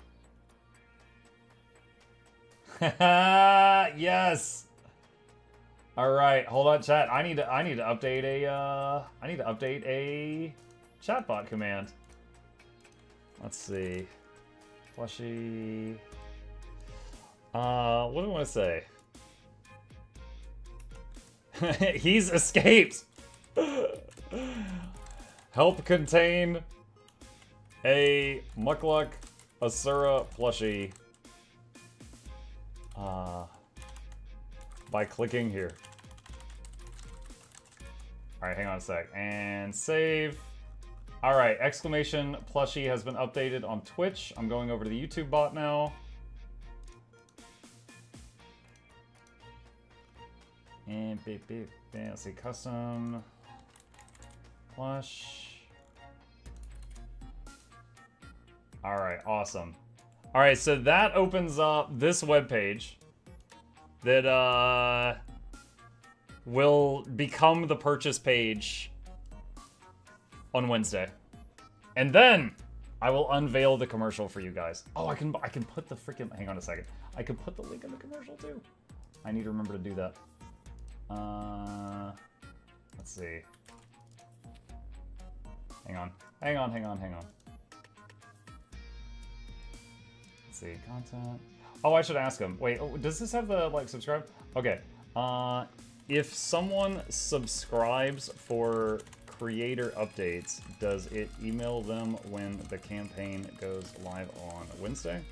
Yes. All right, hold on, chat. I need to update a chatbot command. Let's see. Plushy. What do I want to say? He's escaped. Help contain a Mukluk Asura plushie by clicking here. Alright, hang on a sec. And save. Alright, exclamation plushie has been updated on Twitch. I'm going over to the YouTube bot now. And beep beep. Let's see, custom plush. Alright, awesome. Alright, so that opens up this webpage that will become the purchase page on Wednesday. And then I will unveil the commercial for you guys. Oh, I can put the freaking, hang on a second. I can put the link in the commercial too. I need to remember to do that. Let's see. Hang on. Let's see, content. Oh, I should ask him. Wait, does this have the, like, subscribe? Okay. If someone subscribes for creator updates, does it email them when the campaign goes live on Wednesday?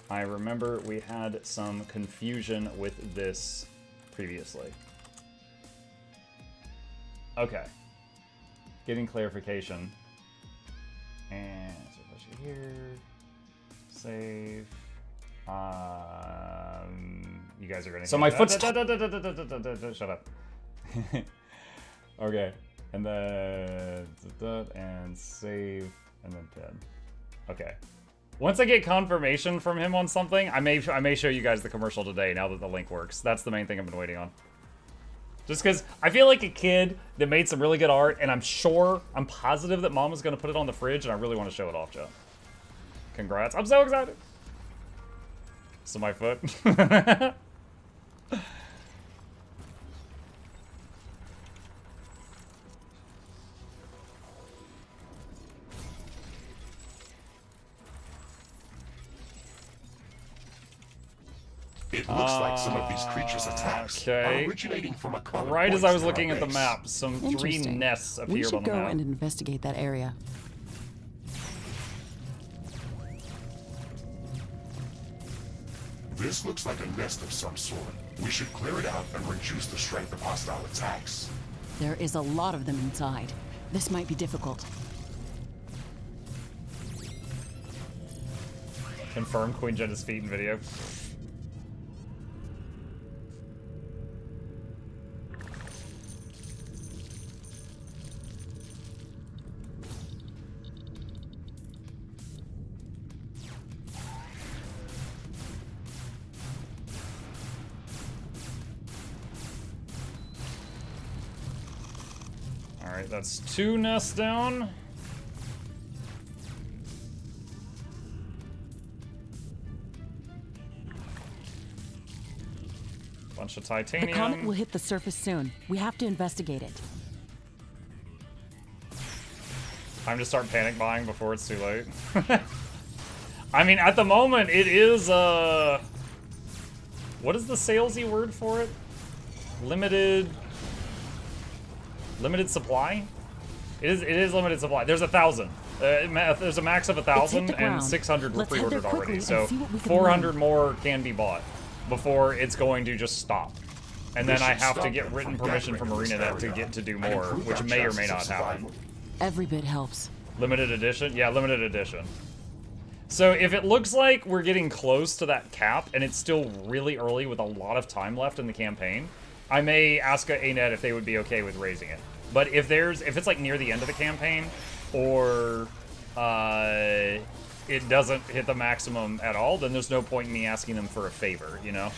I remember we had some confusion with this previously. Okay. Getting clarification. And so push it here. Save. You guys are gonna. So my foot's. Shut up. Okay, and then and save and then pin. Okay. Once I get confirmation from him on something, I may show you guys the commercial today. Now that the link works, that's the main thing I've been waiting on. Just because I feel like a kid that made some really good art, and I'm positive that Mom was gonna put it on the fridge, and I really want to show it off, Joe. Congrats! I'm so excited. So my foot. It looks like some of these creatures' attacks are originating from a common right as I was point looking in at our the base. map, some 3 nests appeared on the map. We should go and investigate that area. This looks like a nest of some sort. We should clear it out and reduce the strength of hostile attacks. There is a lot of them inside. This might be difficult. Confirm Queen Jenna's feet in video. Alright, that's 2 nests down. Bunch of titanium. The comet will hit the surface soon. We have to investigate it. Time to start panic buying before it's too late. I mean, at the moment, it is, what is the salesy word for it? Limited supply? It is limited supply. There's 1,000. There's a max of 1,000 and 600 were pre-ordered already. So 400 more can be bought before it's going to just stop. And then I have to get written permission from ArenaNet to do more, which may or may not happen. Every bit helps. Limited edition? Yeah, limited edition. So if it looks like we're getting close to that cap and it's still really early with a lot of time left in the campaign, I may ask ANET if they would be okay with raising it. But if it's like near the end of the campaign, or it doesn't hit the maximum at all, then there's no point in me asking them for a favor, you know?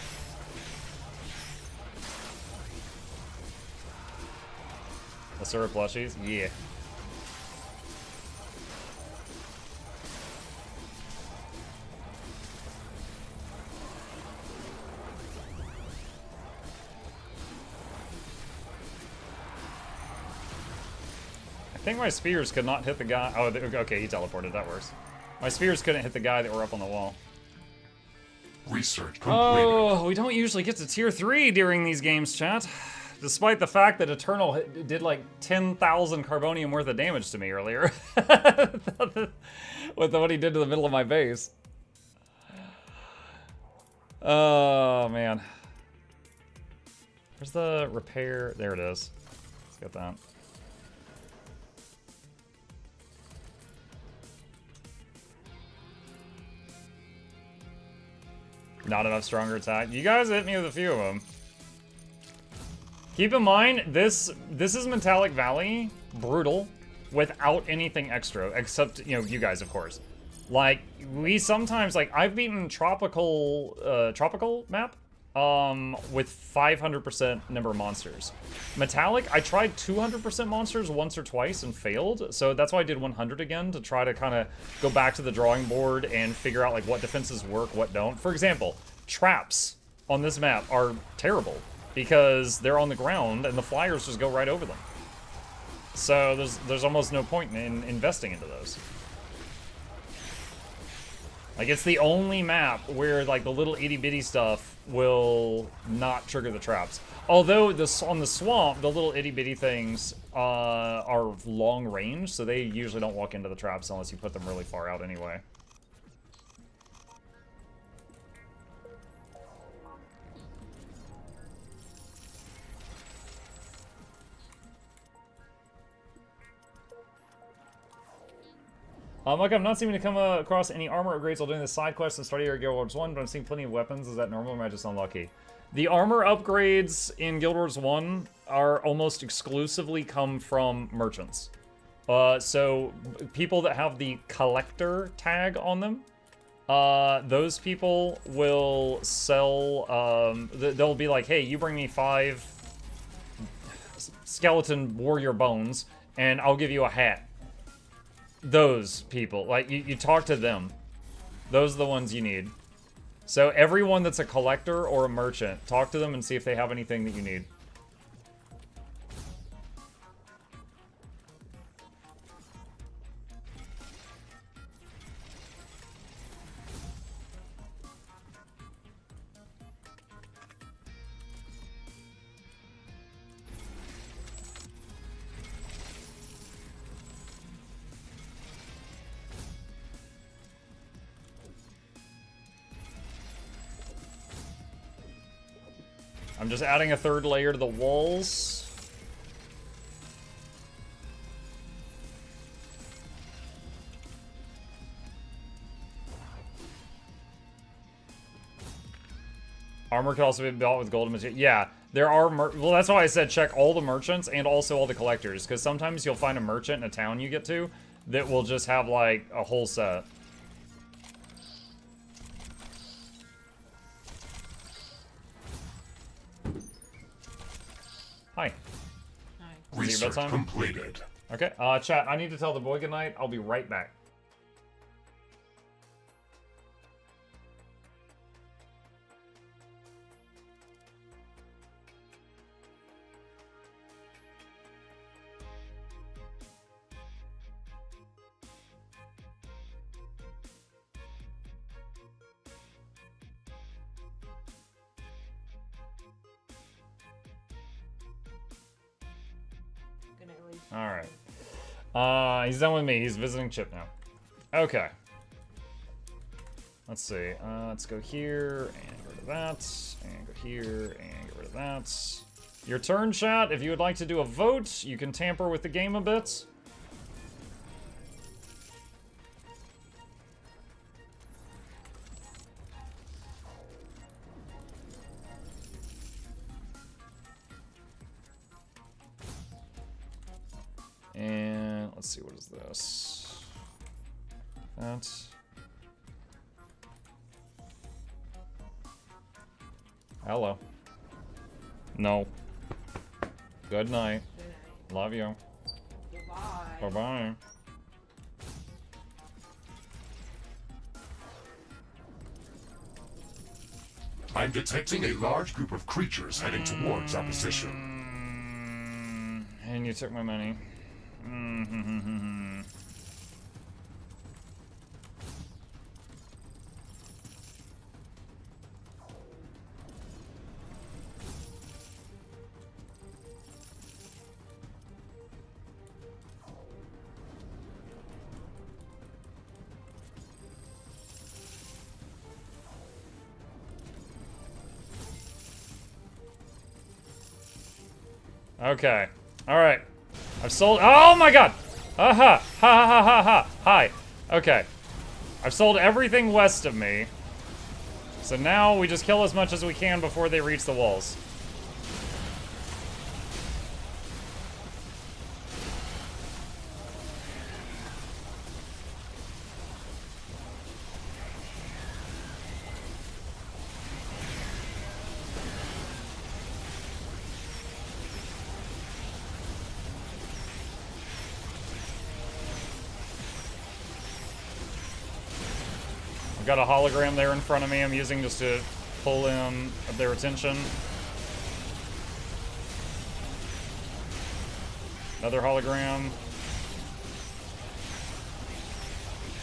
Asura plushies? Yeah. I think my spears could not hit the guy. Oh, okay, he teleported. That works. My spears couldn't hit the guy that were up on the wall. Research completed. Oh, we don't usually get to tier 3 during these games, chat. Despite the fact that Eternal did like 10,000 carbonium worth of damage to me earlier. With what he did to the middle of my base. Oh, man. Where's the repair? There it is. Let's get that. Not enough stronger attack. You guys hit me with a few of them. Keep in mind, this is Metallic Valley, brutal, without anything extra, except, you know, you guys, of course. Like, we sometimes, like, I've beaten Tropical map, with 500% number of monsters. Metallic, I tried 200% monsters once or twice and failed, so that's why I did 100 again, to try to kind of go back to the drawing board and figure out like what defenses work, what don't. For example, traps on this map are terrible because they're on the ground and the flyers just go right over them. So there's almost no point in investing into those. Like, it's the only map where, like, the little itty-bitty stuff will not trigger the traps. Although, on the swamp, the little itty-bitty things are long range, so they usually don't walk into the traps unless you put them really far out anyway. Like, I'm not seeming to come across any armor upgrades while doing the side quests and starting Guild Wars 1, but I'm seeing plenty of weapons. Is that normal, or am I just unlucky? The armor upgrades in Guild Wars 1 are almost exclusively come from merchants. So, people that have the collector tag on them, those people will sell, they'll be like, hey, you bring me 5 skeleton warrior bones, and I'll give you a hat. Those people, like, you talk to them. Those are the ones you need. So everyone that's a collector or a merchant, talk to them and see if they have anything that you need. I'm just adding a 3rd layer to the walls. Armor can also be bought with gold and material. Yeah, there are... Well, that's why I said check all the merchants and also all the collectors, because sometimes you'll find a merchant in a town you get to that will just have, like, a whole set. Hi. Hi. Research completed. Okay, chat, I need to tell the boy goodnight. I'll be right back. Alright. He's done with me. He's visiting Chip now. Okay. Let's see. Let's go here, and get rid of that, and go here, and get rid of that. Your turn, chat. If you would like to do a vote, you can tamper with the game a bit. And let's see, what is this? That. Hello. No. Good night. Love you. Goodbye. Bye-bye. I'm detecting a large group of creatures heading towards our position. And you took my money. Okay. Alright. I've sold- Oh my god! Aha! Ha ha ha ha ha! Hi. Okay. I've sold everything west of me. So now we just kill as much as we can before they reach the walls. I've got a hologram there in front of me I'm using just to pull in their attention. Another hologram.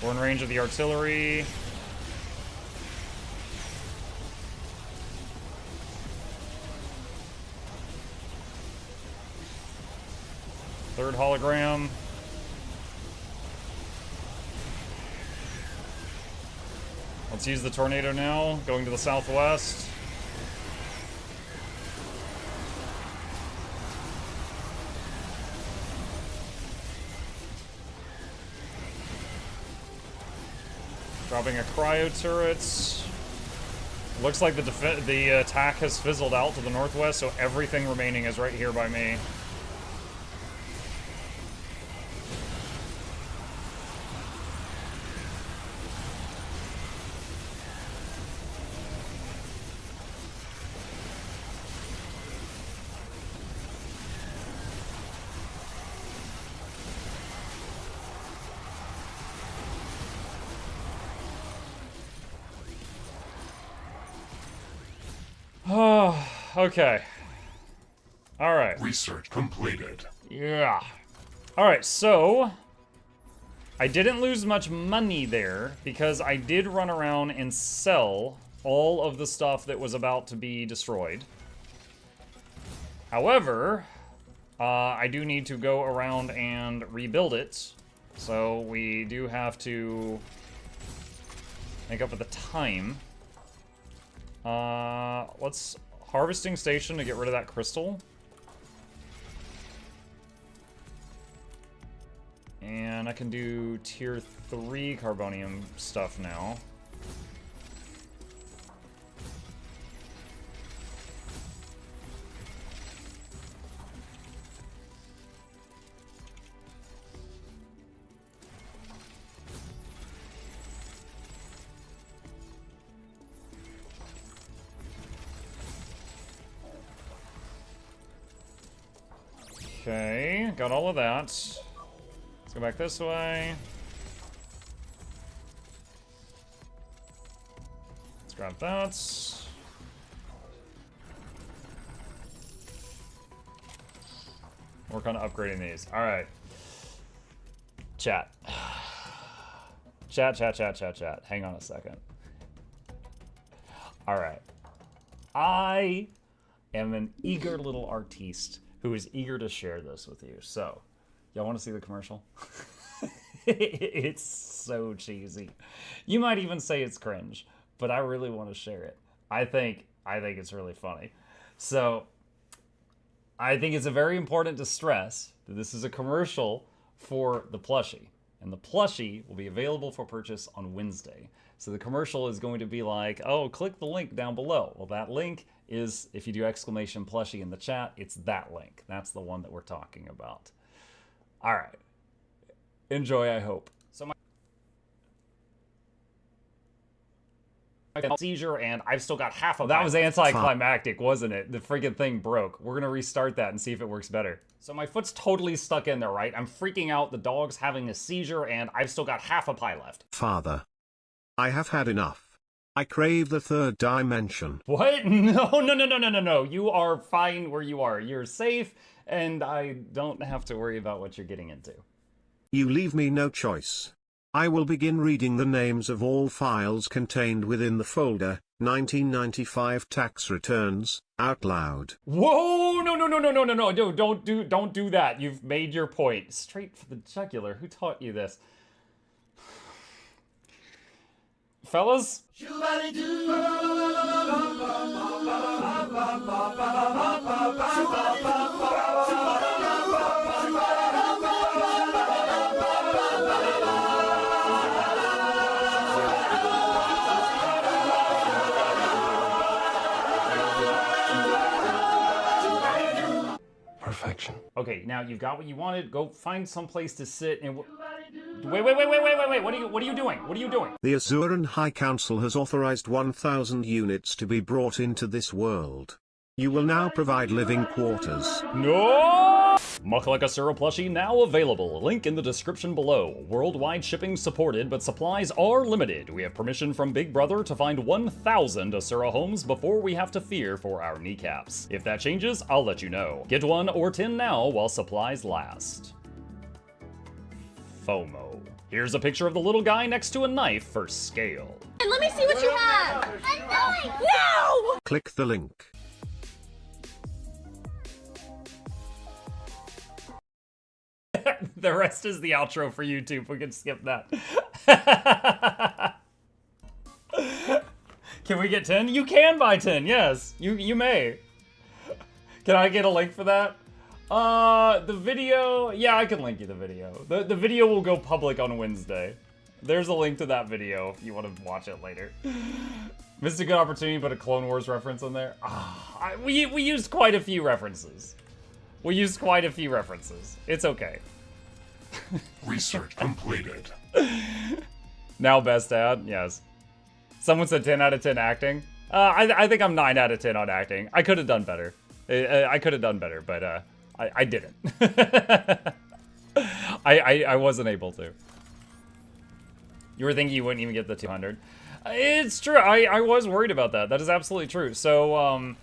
We're in range of the artillery. Third hologram. Let's use the tornado now, going to the southwest. Dropping a cryo turret. Looks like the attack has fizzled out to the northwest, so everything remaining is right here by me. Oh, okay. All right. Research completed. Yeah. All right, so I didn't lose much money there because I did run around and sell all of the stuff that was about to be destroyed. However, I do need to go around and rebuild it. So we do have to make up for the time. Let's harvesting station to get rid of that crystal. And I can do tier 3 carbonium stuff now. Okay, got all of that. Let's go back this way. Let's grab that. Work on upgrading these. Alright. Chat. Chat. Hang on a second. Alright. I am an eager little artiste who is eager to share this with you. So, y'all want to see the commercial? It's so cheesy. You might even say it's cringe, but I really want to share it. I think it's really funny. So, I think it's very important to stress that this is a commercial for the plushie. And the plushie will be available for purchase on Wednesday. So the commercial is going to be like, oh, click the link down below. Well, that link is, if you do exclamation plushie in the chat, it's that link. That's the one that we're talking about. All right. Enjoy, I hope. So my seizure, and I've still got half of that. Was anticlimactic, wasn't it? The friggin' thing broke. We're gonna restart that and see if it works better. So my foot's totally stuck in there, right? I'm freaking out. The dog's having a seizure, and I've still got half a pie left. Father, I have had enough. I crave the third dimension. What? No. You are fine where you are. You're safe, and I don't have to worry about what you're getting into. You leave me no choice. I will begin reading the names of all files contained within the folder, 1995 tax returns, out loud. Whoa, no, don't do that. You've made your point. Straight for the jugular. Who taught you this? Fellas? Perfection. Okay, now you've got what you wanted. Go find some place to sit and... Wait. What are you doing? What are you doing? The Azuran High Council has authorized 1,000 units to be brought into this world. You will now provide living quarters. No! Mukluk Asura plushie now available. Link in the description below. Worldwide shipping supported, but supplies are limited. We have permission from Big Brother to find 1,000 Asura homes before we have to fear for our kneecaps. If that changes, I'll let you know. Get 1 or 10 now while supplies last. FOMO. Here's a picture of the little guy next to a knife for scale. And let me see what you have. No! Click the link. The rest is the outro for YouTube. We can skip that. Can we get 10? You can buy 10, yes. You may. Can I get a link for that? The video... Yeah, I can link you the video. The video will go public on Wednesday. There's a link to that video if you want to watch it later. Missed a good opportunity, but a Clone Wars reference in there. We used quite a few references. It's okay. Research completed. Now best ad, yes. Someone said 10 out of 10 acting. I think I'm 9 out of 10 on acting. I could have done better. I could have done better, but I didn't. I wasn't able to. You were thinking you wouldn't even get the 200. It's true. I was worried about that. That is absolutely true. So,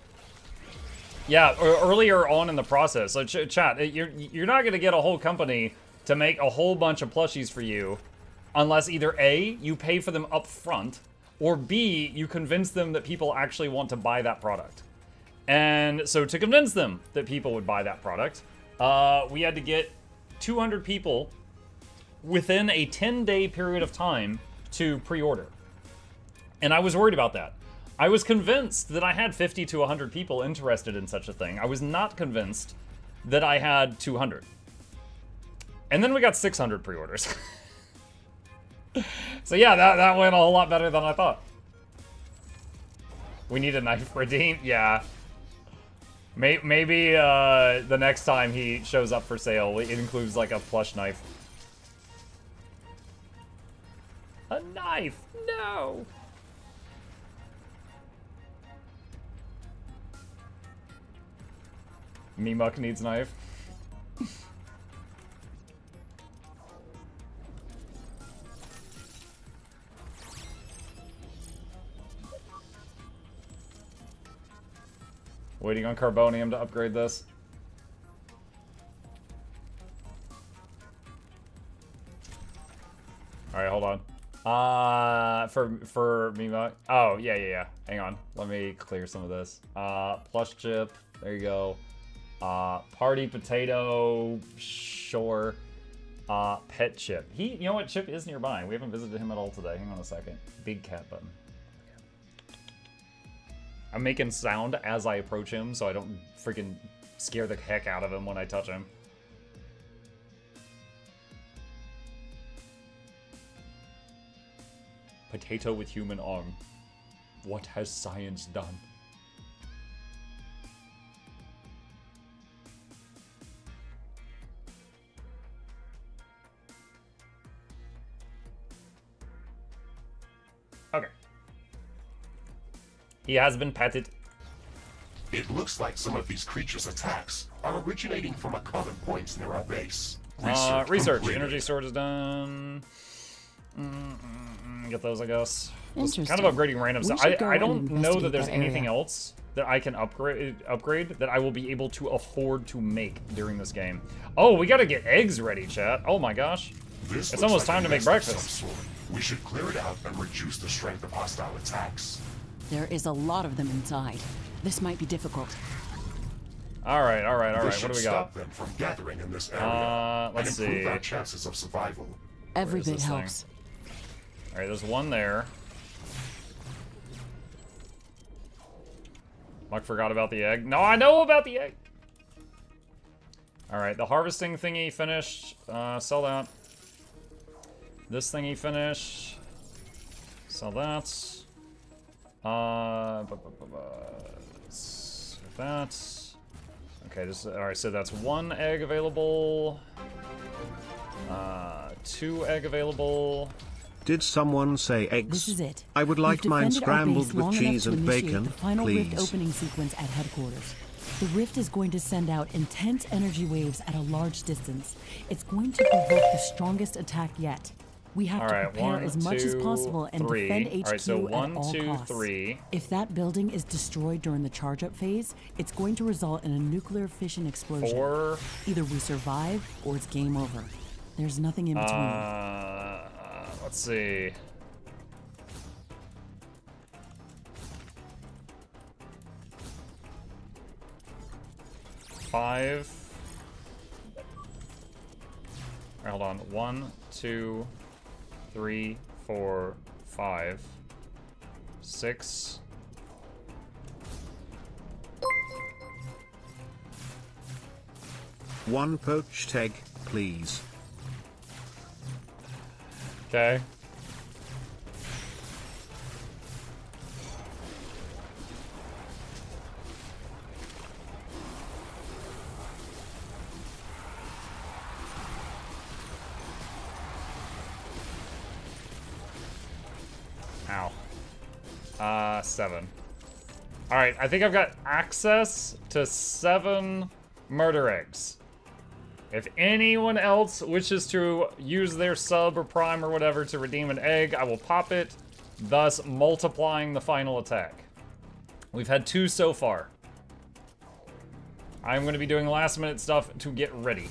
yeah, earlier on in the process, so chat, you're not going to get a whole company to make a whole bunch of plushies for you unless either A, you pay for them up front, or B, you convince them that people actually want to buy that product. And so to convince them that people would buy that product, we had to get 200 people within a 10-day period of time to pre-order. And I was worried about that. I was convinced that I had 50 to 100 people interested in such a thing. I was not convinced that I had 200. And then we got 600 pre-orders. So yeah, that went a whole lot better than I thought. We need a knife redeem? Yeah. Maybe the next time he shows up for sale, it includes like a plush knife. A knife! No! Muck needs knife. Waiting on Carbonium to upgrade this. Alright, hold on. For Muck. Oh, yeah. Hang on. Let me clear some of this. Plush chip. There you go. Party potato. Sure. Pet chip. You know what? Chip is nearby. We haven't visited him at all today. Hang on a second. Big cat button. I'm making sound as I approach him so I don't freaking scare the heck out of him when I touch him. Potato with human arm. What has science done? Okay. He has been petted. It looks like some of these creatures' attacks are originating from a common point near our base. Research. Completed. Energy sword is done. Get those, I guess. Interesting. Kind of upgrading random stuff. We should go I and don't know that investigate there's that anything area. else that I can upgrade that I will be able to afford to make during this game. Oh, we gotta get eggs ready, chat. Oh my gosh. This It's looks almost like time a to make nest of breakfast. some sort. We should clear it out and reduce the strength of hostile attacks. There is a lot of them inside. This might be difficult. Alright. This What should do we stop got? them from gathering in this area Let's and improve see. our chances of survival. Every is bit this thing? helps. Alright, there's one there. Muck forgot about the egg. No, I know about the egg! Alright, the harvesting thingy finished. Sell that. This thingy finished. Sell that. That. Okay, alright, so that's 1 egg available. 2 egg available. Did someone say eggs? This is it. I would like We've mine defended our scrambled base with long enough cheese to and initiate bacon, the final rift please. opening sequence at headquarters. The rift is going to send out intense energy waves at a large distance. It's going to provoke the strongest attack yet. We have to prepare as much as possible and defend HQ All right, so at one, all two, costs. three. If that building is destroyed during the charge-up phase, it's going to result in a nuclear fission explosion. 4. Either we survive or it's game over. There's nothing in between. Let's see. Five. All right, hold on. 1, 2, 3, 4, 5, 6. One poached egg, please. Okay. Ow. 7. Alright, I think I've got access to 7 murder eggs. If anyone else wishes to use their sub or prime or whatever to redeem an egg, I will pop it, thus multiplying the final attack. We've had 2 so far. I'm going to be doing last minute stuff to get ready.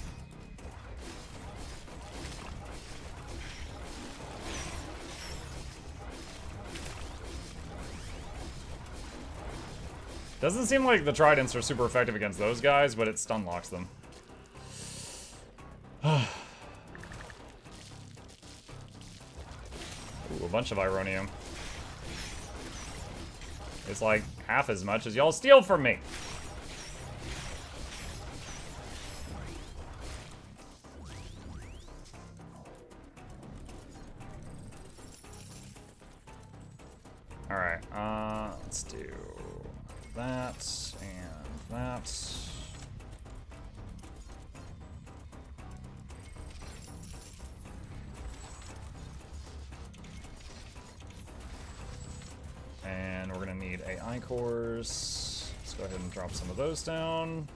Doesn't seem like the tridents are super effective against those guys, but it stun locks them. Ooh, a bunch of Ironium. It's like half as much as y'all steal from me. Alright, let's do that and that. And we're gonna need AI cores. Let's go ahead and drop some of those down.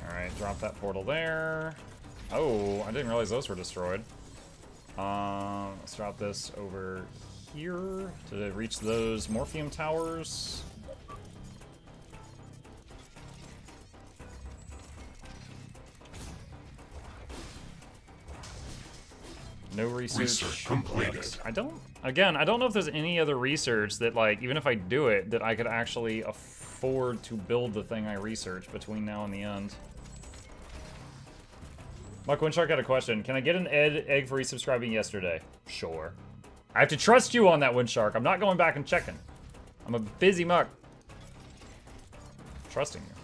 Alright, drop that portal there. Oh, I didn't realize those were destroyed. Let's drop this over here to reach those Morphium towers. No research completed. I don't know if there's any other research that, like, even if I do it, that I could actually afford to build the thing I research between now and the end. Muck Windshark had a question. Can I get an egg for resubscribing yesterday? Sure. I have to trust you on that, Windshark. I'm not going back and checking. I'm a busy muck. Trusting you.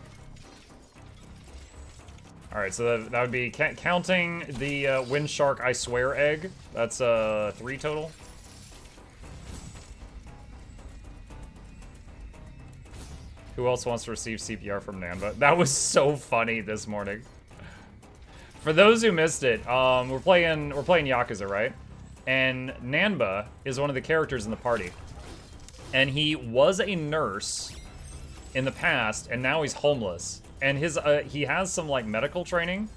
Alright, so that would be counting the Windshark I swear egg. That's 3 total. Who else wants to receive CPR from Nanba? That was so funny this morning. For those who missed it, we're playing Yakuza, right? And Nanba is one of the characters in the party. And he was a nurse in the past, and now he's homeless. And he has some, like, medical training,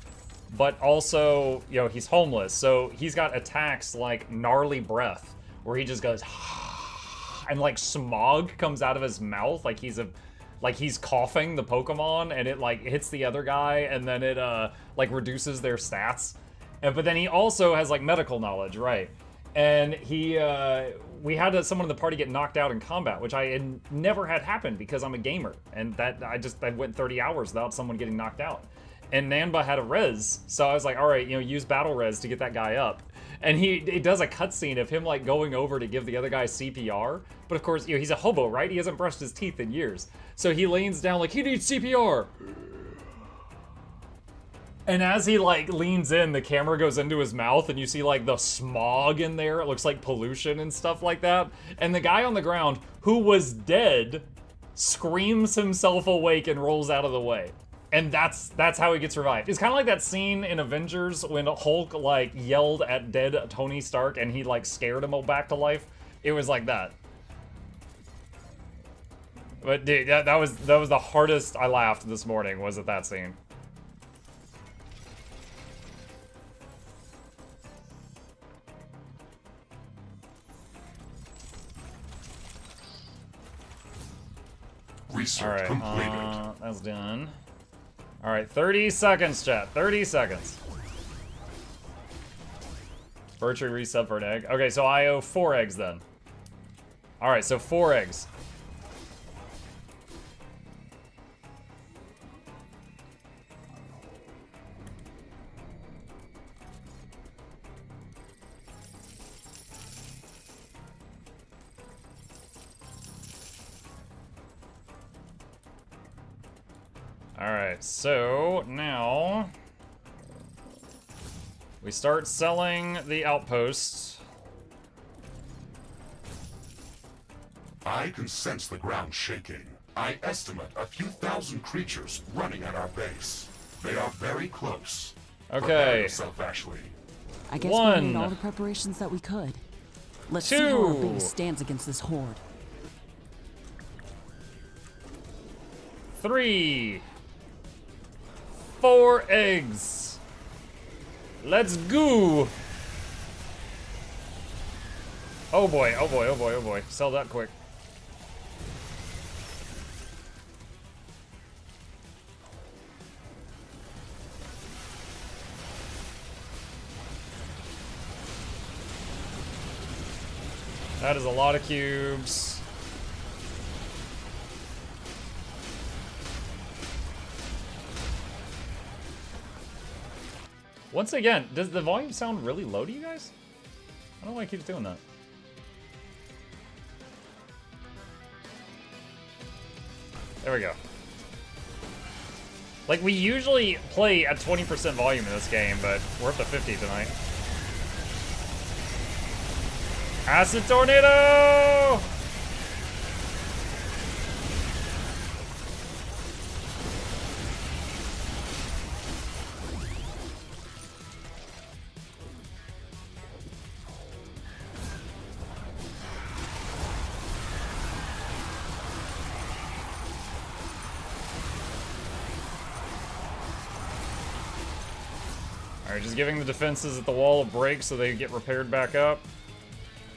but also, you know, he's homeless. So he's got attacks like gnarly breath, where he just goes, and, like, smog comes out of his mouth, like he's coughing the Pokemon, and it, like, hits the other guy, and then it, like, reduces their stats. But then he also has, like, medical knowledge, right? And we had someone in the party get knocked out in combat, which I had never had happen because I'm a gamer. And I went 30 hours without someone getting knocked out. And Nanba had a res, so I was like, all right, you know, use battle res to get that guy up. And it does a cutscene of him, like, going over to give the other guy CPR. But of course, you know, he's a hobo, right? He hasn't brushed his teeth in years. So he leans down like, he needs CPR. And as he, like, leans in, the camera goes into his mouth, and you see, like, the smog in there. It looks like pollution and stuff like that. And the guy on the ground, who was dead, screams himself awake and rolls out of the way. And that's how he gets revived. It's kind of like that scene in Avengers when Hulk like yelled at dead Tony Stark and he like scared him back to life. It was like that. But dude, that was the hardest I laughed this morning, was at that scene. Research completed. That's done. All right, 30 seconds, chat. 30 seconds. Virtually reset for an egg. Okay, so I owe 4 eggs then. All right, so 4 eggs. Alright, so now we start selling the outposts. I can sense the ground shaking. I estimate a few thousand creatures running at our base. They are very close. Okay. Prepare yourself, Ashley. I guess 1, we made all the preparations that we could. Let's 2, see how our base stands against this horde. 3, 4 eggs. Let's go. Oh boy, oh boy, oh boy, oh boy. Sell that quick. That is a lot of cubes. Once again, does the volume sound really low to you guys? I don't know why it keeps doing that. There we go. Like, we usually play at 20% volume in this game, but we're up to 50 tonight. Acid Tornado! Alright, just giving the defenses at the wall a break so they get repaired back up.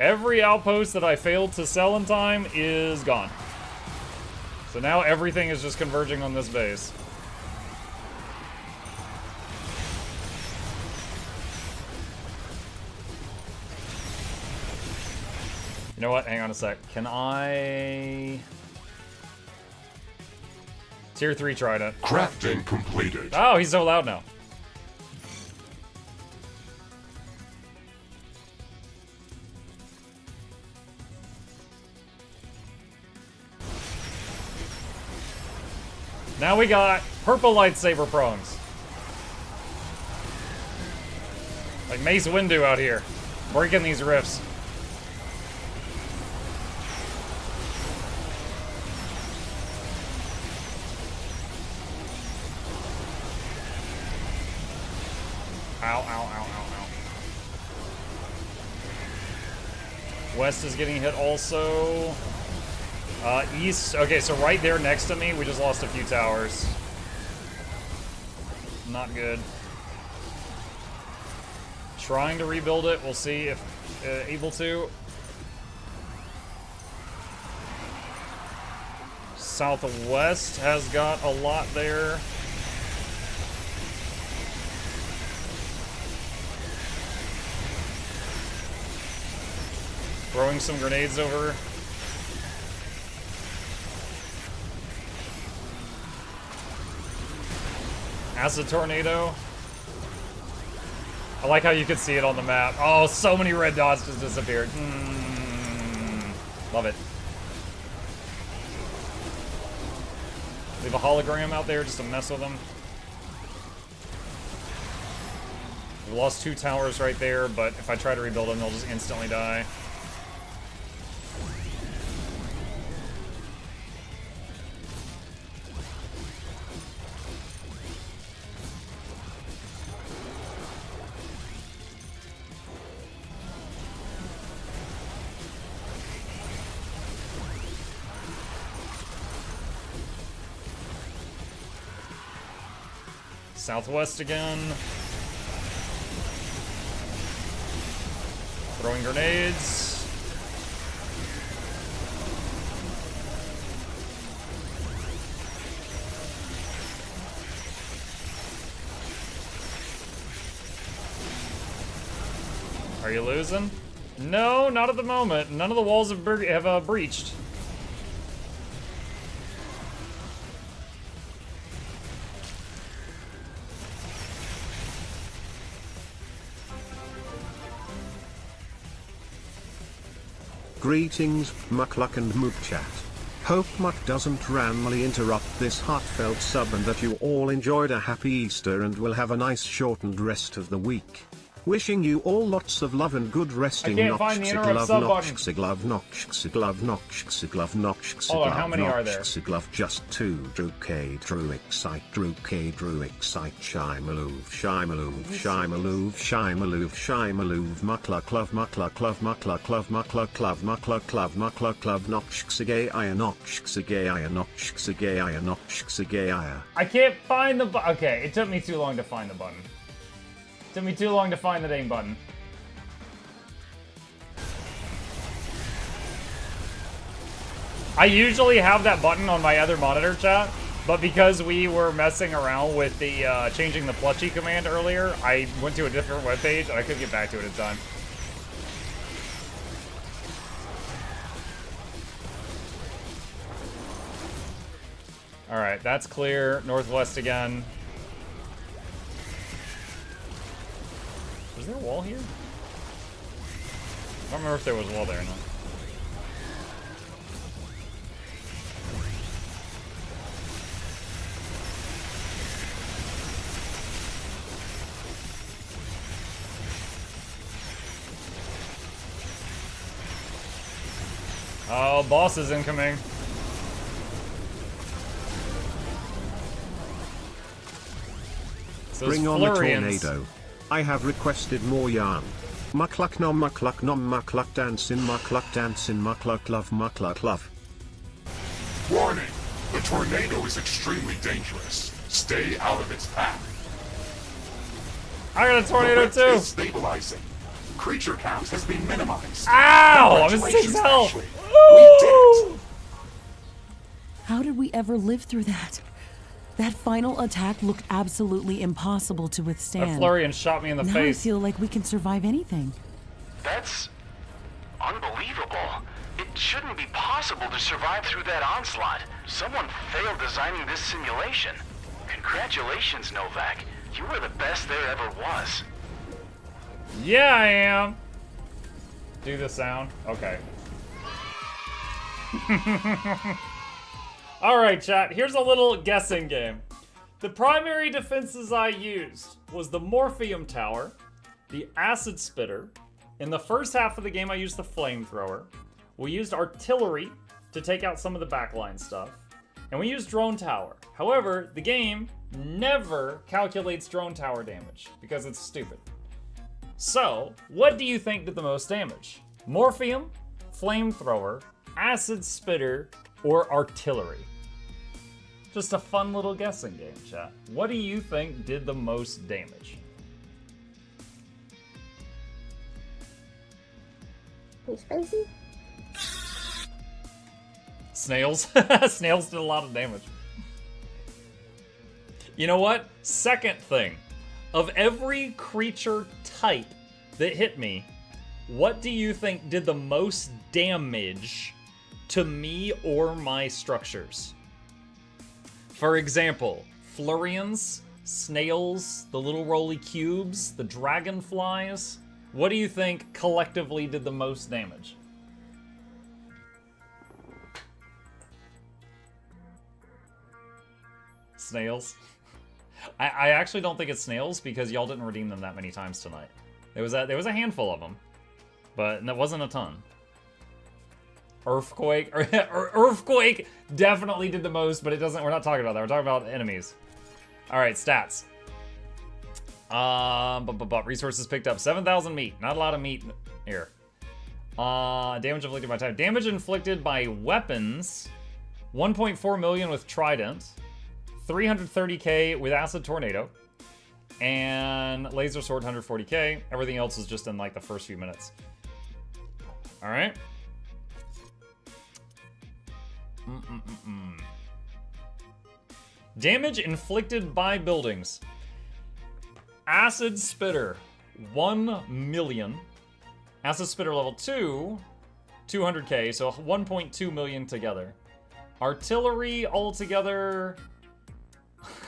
Every outpost that I failed to sell in time is gone. So now everything is just converging on this base. You know what? Hang on a sec. Can I... Tier 3 trident. Crafting completed. Oh, he's so loud now. Now we got purple lightsaber prongs. Like Mace Windu out here, breaking these rifts. Ow, ow, ow, ow, ow. West is getting hit also. East, okay, so right there next to me, we just lost a few towers. Not good. Trying to rebuild it, we'll see if able to. Southwest has got a lot there. Throwing some grenades over. Acid Tornado. I like how you can see it on the map. Oh, so many red dots just disappeared. Love it. Leave a hologram out there just to mess with them. We lost 2 towers right there, but if I try to rebuild them, they'll just instantly die. Southwest again. Throwing grenades. Are you losing? No, not at the moment. None of the walls have breached. Greetings, Mukluk and Mukchat. Hope Muk doesn't randomly interrupt this heartfelt sub and that you all enjoyed a happy Easter and will have a nice shortened rest of the week. Wishing you all lots of love and good resting. I can't find the interrupt sub button. Hold on, how many are there? Just 2. Drew K, Drew Excite, Drew K, Drew Excite, Shy Maloof, Shy Maloof, Shy Maloof, Shy Maloof, Shy Maloof, Mukluk Love, Mukluk Love, Mukluk Love, Mukluk Love, Mukluk Love, Mukluk Love, Noxxi, Noxxi. I can't find the button. Okay, it took me too long to find the button. Took me too long to find the dang button. I usually have that button on my other monitor, chat, but because we were messing around with the changing the plushie command earlier, I went to a different webpage and I couldn't get back to it in time. Alright, that's clear. Northwest again. Was there a wall here? I don't remember if there was a wall there or not. Oh, boss is incoming. Bring on the tornado. I have requested more yarn. Mukluk nom, mukluk dancing, mukluk love. Warning! The tornado is extremely dangerous. Stay out of its path. I got a tornado The rift too! is stabilizing. Creature count has been minimized. Ow! I'm at 6 Congratulations, health! Ashley. We did it! How did we ever live through that? That final attack looked absolutely impossible to That withstand. Florian shot me in the Now face. I feel like we can survive anything. That's unbelievable. It shouldn't be possible to survive through that onslaught. Someone failed designing this simulation. Congratulations, Novak. You were the best there ever was. Yeah, I am. Do the sound. Okay. Alright, chat. Here's a little guessing game. The primary defenses I used was the Morphium Tower, the Acid Spitter. In the first half of the game, I used the Flamethrower. We used Artillery to take out some of the backline stuff. And we used Drone Tower. However, the game never calculates Drone Tower damage because it's stupid. So, what do you think did the most damage? Morphium, Flamethrower, Acid Spitter, or Artillery? Just a fun little guessing game, chat. What do you think did the most damage? Spicy? Snails? Snails did a lot of damage. You know what? Second thing. Of every creature type that hit me, what do you think did the most damage to me or my structures? For example, Florians, snails, the little roly cubes, the dragonflies. What do you think collectively did the most damage? Snails? I actually don't think it's snails because y'all didn't redeem them that many times tonight. There was a handful of them, but it wasn't a ton. Earthquake, Earthquake definitely did the most, but it doesn't. We're not talking about that. We're talking about enemies. All right, stats. Resources picked up 7,000 meat. Not a lot of meat here. Damage inflicted by time. Damage inflicted by weapons. 1.4 million with Trident. 330k with Acid Tornado. And laser sword 140k. Everything else is just in like the first few minutes. All right. Damage inflicted by buildings. Acid Spitter, 1 million. Acid Spitter level 2, 200k, so 1.2 million together. Artillery altogether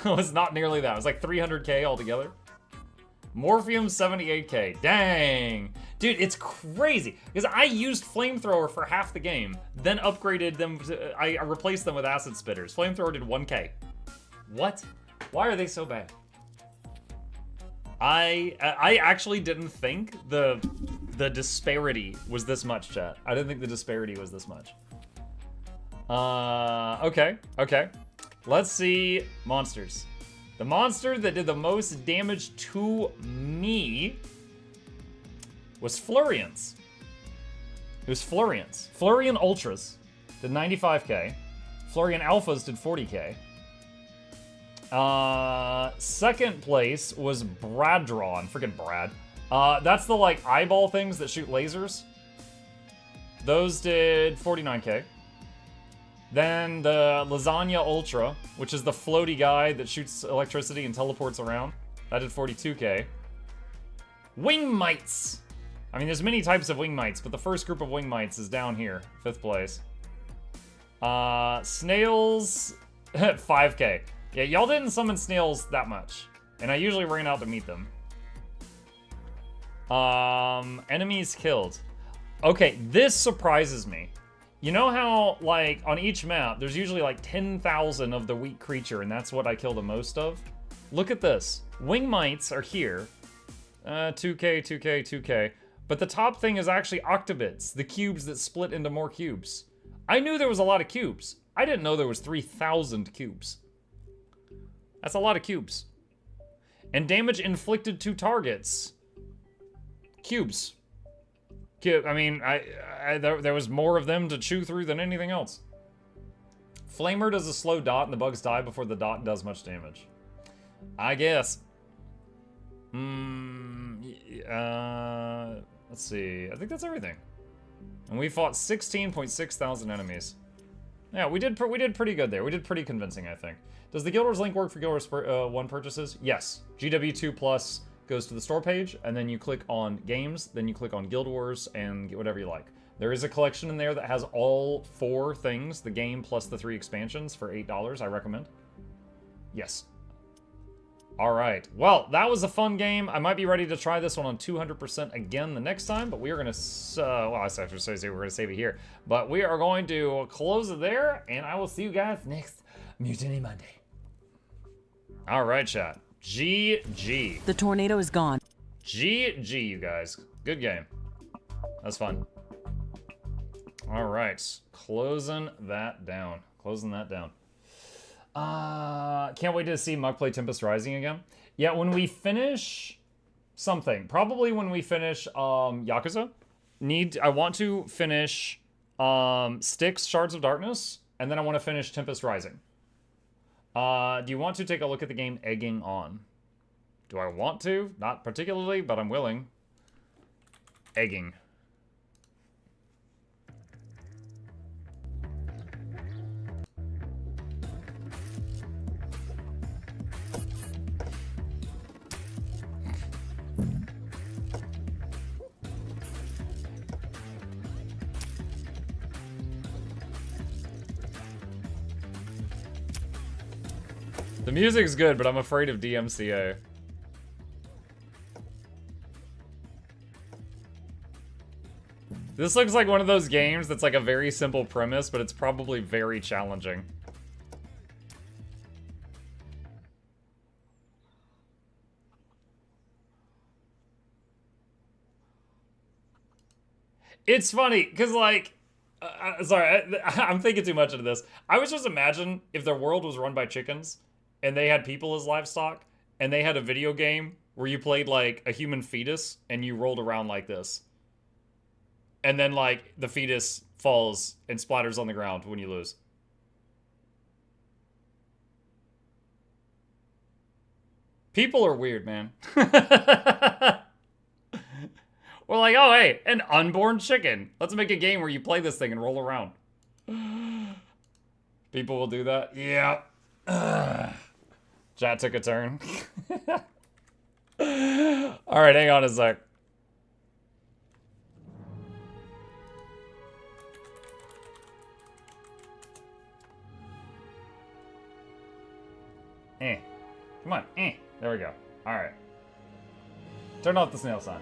was not nearly that. It was like 300k altogether. Morphium, 78k. Dang. Dude, it's crazy. Because I used Flamethrower for half the game, then upgraded them. I replaced them with Acid Spitters. Flamethrower did 1k. What? Why are they so bad? I actually didn't think the disparity was this much, chat. I didn't think the disparity was this much. Okay. Let's see monsters. The monster that did the most damage to me was Florians. It was Florians. Florian Ultras did 95k. Florian Alphas did 40k. Second place was Bradron. Freaking Brad. That's the, like, eyeball things that shoot lasers. Those did 49k. Then the Lasagna Ultra, which is the floaty guy that shoots electricity and teleports around. That did 42k. Wing Mites. I mean, there's many types of Wing Mites, but the first group of Wing Mites is down here. 5th place. Snails, 5k. Yeah, y'all didn't summon snails that much. And I usually ran out to meet them. Enemies killed. Okay, this surprises me. You know how, like, on each map, there's usually like 10,000 of the weak creature, and that's what I kill the most of? Look at this. Wing Mites are here. 2k, 2k, 2k. But the top thing is actually octobits, the cubes that split into more cubes. I knew there was a lot of cubes. I didn't know there was 3,000 cubes. That's a lot of cubes. And damage inflicted to targets. Cubes. I mean, there was more of them to chew through than anything else. Flamer does a slow dot and the bugs die before the dot does much damage. I guess. Let's see. I think that's everything. And we fought 16.6 thousand enemies. Yeah, we did pretty good there. We did pretty convincing, I think. Does the Guild Wars link work for Guild Wars 1 purchases? Yes. GW2 Plus goes to the store page, and then you click on games, then you click on Guild Wars, and get whatever you like. There is a collection in there that has all 4 things, the game plus the 3 expansions for $8, I recommend. Yes. Alright, well, that was a fun game. I might be ready to try this one on 200% again the next time, but we are going to, well, I have to say we're going to save it here. But we are going to close it there, and I will see you guys next Mutiny Monday. Alright, chat. GG. The tornado is gone. GG, you guys. Good game. That's fun. All right. Closing that down. Can't wait to see Muck play Tempest Rising again. Yeah, when we finish something. Probably when we finish Yakuza. I want to finish Styx, Shards of Darkness, and then I want to finish Tempest Rising. Do you want to take a look at the game Egging On? Do I want to? Not particularly, but I'm willing. Egging. The music's good, but I'm afraid of DMCA. This looks like one of those games that's like a very simple premise, but it's probably very challenging. It's funny, because like, sorry, I'm thinking too much into this. I was just imagine if their world was run by chickens, and they had people as livestock, and they had a video game where you played like a human fetus, and you rolled around like this. And then like the fetus falls and splatters on the ground when you lose. People are weird, man. We're like, oh, hey, an unborn chicken. Let's make a game where you play this thing and roll around. People will do that? Yeah. Chat took a turn. Alright, hang on a sec. Come on, There we go. Alright. Turn off the snail sign.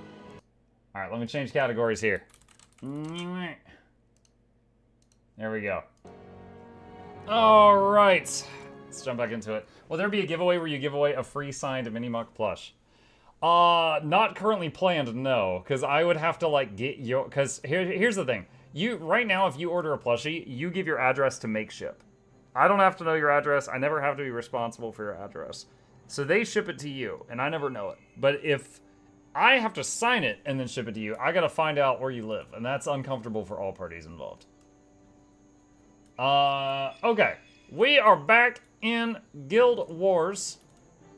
Alright, let me change categories here. There we go. Alright. Let's jump back into it. Will there be a giveaway where you give away a free signed Mini Muck plush? Not currently planned, no. Because I would have to, like, get your... Because here's the thing. Right now, if you order a plushie, you give your address to make ship. I don't have to know your address. I never have to be responsible for your address. So they ship it to you, and I never know it. But if I have to sign it and then ship it to you, I gotta find out where you live, and that's uncomfortable for all parties involved. Okay. We are back in Guild Wars,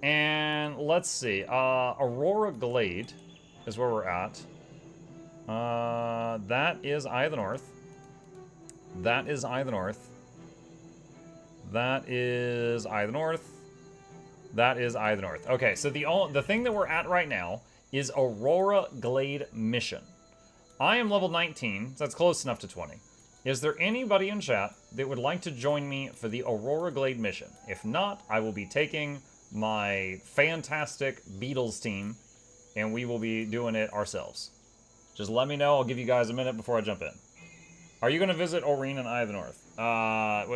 and let's see. Aurora Glade is where we're at. That is Eye of the North. That is Eye of the North. That is Eye of the North. That is Eye of the North. Okay, so the thing that we're at right now is Aurora Glade Mission. I am level 19, so that's close enough to 20. Is there anybody in chat that would like to join me for the Aurora Glade mission? If not, I will be taking my fantastic Beatles team, and we will be doing it ourselves. Just let me know. I'll give you guys a minute before I jump in. Are you going to visit Aurene and Eye of the North?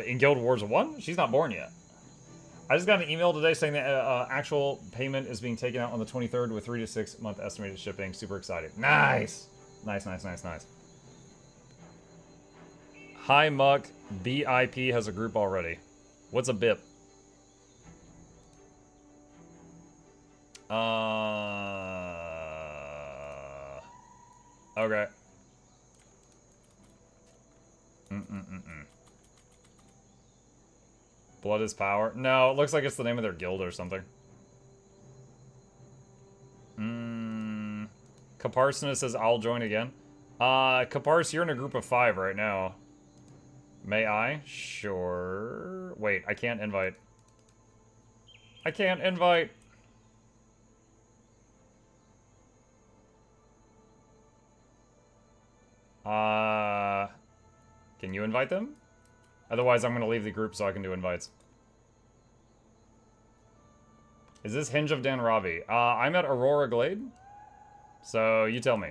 In Guild Wars 1? She's not born yet. I just got an email today saying that actual payment is being taken out on the 23rd with 3 to 6 month estimated shipping. Super excited. Nice! Nice, nice, nice, nice. Hi, Muck. BIP has a group already. What's a BIP? Okay. Blood is power. No, it looks like it's the name of their guild or something. Caparsonus says, I'll join again. Capars, you're in a group of 5 right now. May I? Sure. Wait, I can't invite. I can't invite. Can you invite them? Otherwise, I'm going to leave the group so I can do invites. Is this Hinge of Dan Ravi? I'm at Aurora Glade. So, you tell me.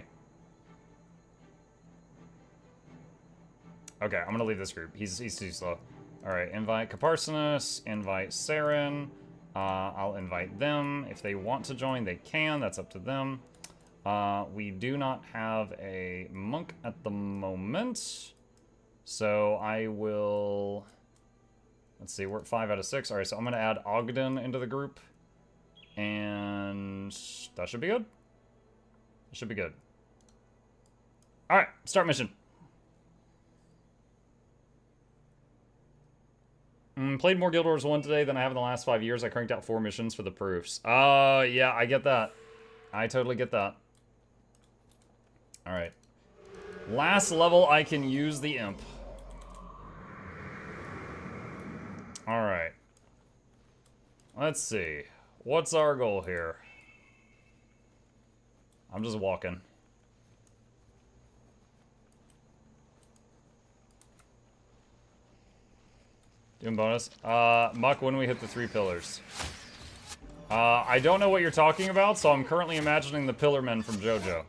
Okay, I'm going to leave this group. He's too slow. Alright, invite Caparsonus. Invite Saren. I'll invite them. If they want to join, they can. That's up to them. We do not have a monk at the moment. So I will... Let's see, we're at 5 out of 6. Alright, so I'm going to add Ogden into the group. And that should be good. It should be good. Alright, start mission. Played more Guild Wars 1 today than I have in the last 5 years. I cranked out 4 missions for the proofs. Yeah, I get that. I totally get that. Alright. Last level, I can use the imp. Alright. Let's see. What's our goal here? I'm just walking. Doing bonus. Muck, when we hit the 3 pillars. I don't know what you're talking about, so I'm currently imagining the Pillar Men from JoJo.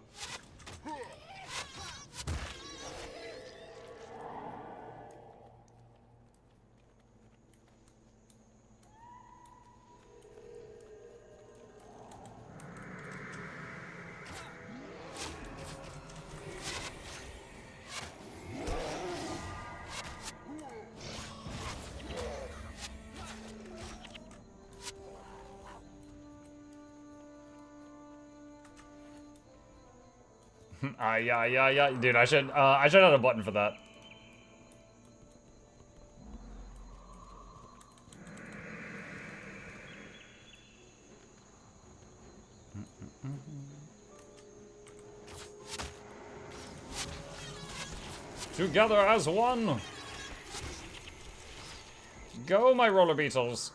Yeah. Dude, I should have a button for that. Together as one. Go, my roller beetles.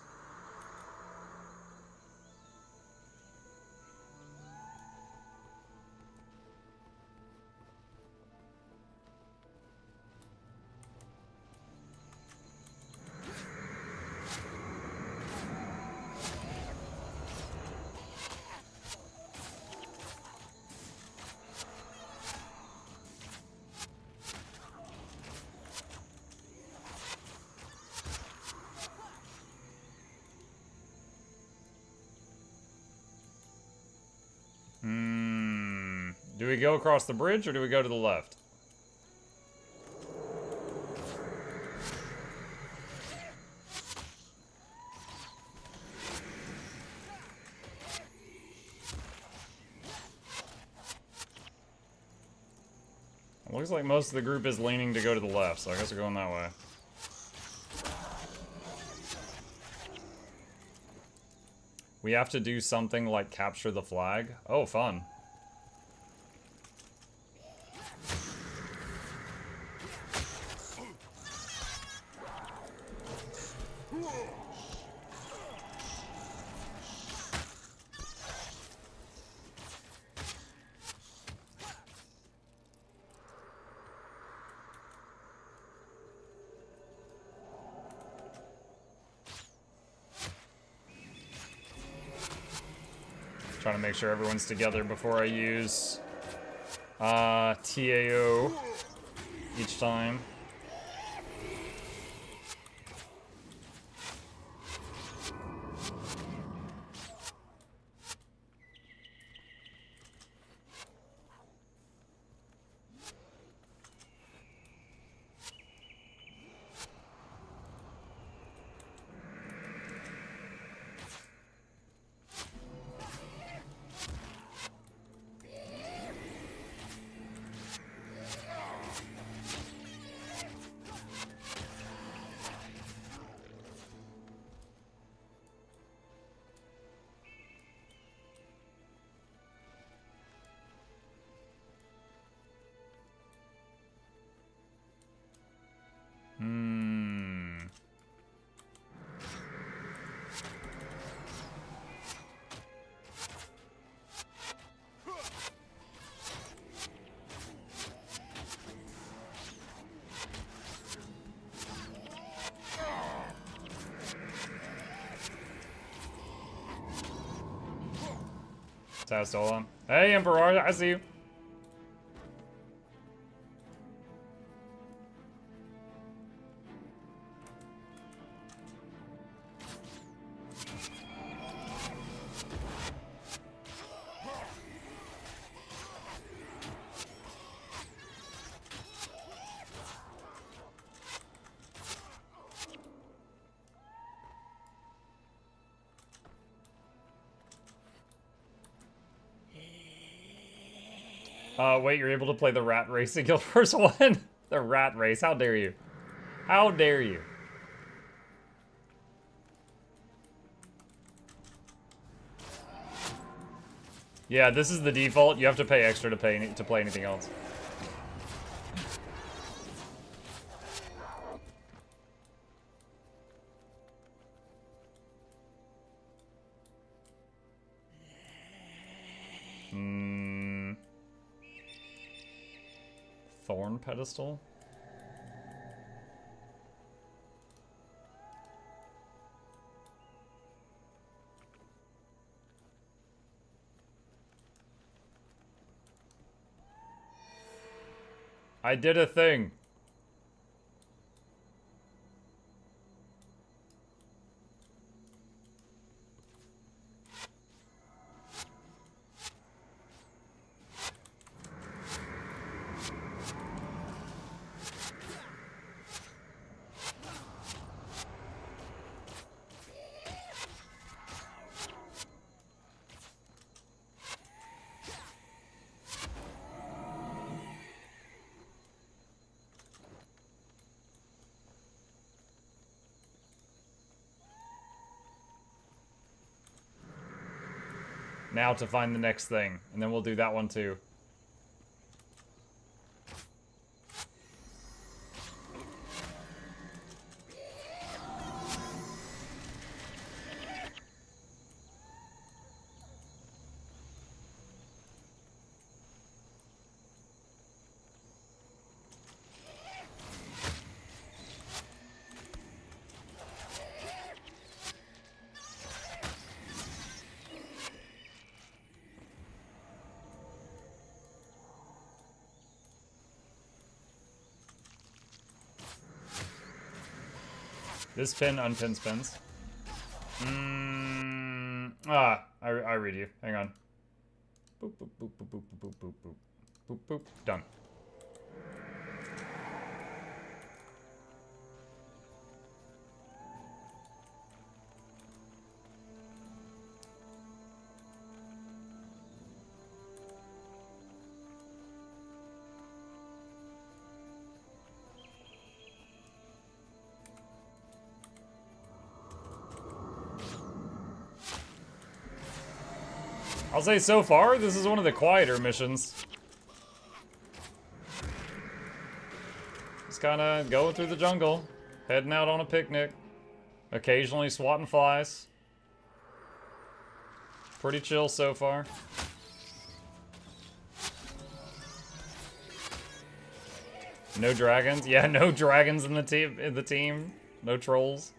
Do we go across the bridge or do we go to the left? It looks like most of the group is leaning to go to the left, so I guess we're going that way. We have to do something like capture the flag. Oh, fun. Trying to make sure everyone's together before I use TAO each time. Stolen. Hey, Emperor, I see you. Wait, you're able to play the rat race in Guild Wars 1? The rat race, how dare you? How dare you? Yeah, this is the default. You have to pay extra to play anything else. Thorn pedestal? I did a thing. Now to find the next thing, and then we'll do that one too. This pin unpin spins. I read you. Hang on. Boop, boop, boop, boop, boop, boop, boop, boop. Boop, boop. Done. I'll say so far, this is one of the quieter missions. Just kinda going through the jungle, heading out on a picnic, occasionally swatting flies. Pretty chill so far. No dragons? Yeah, no dragons in the team. No trolls.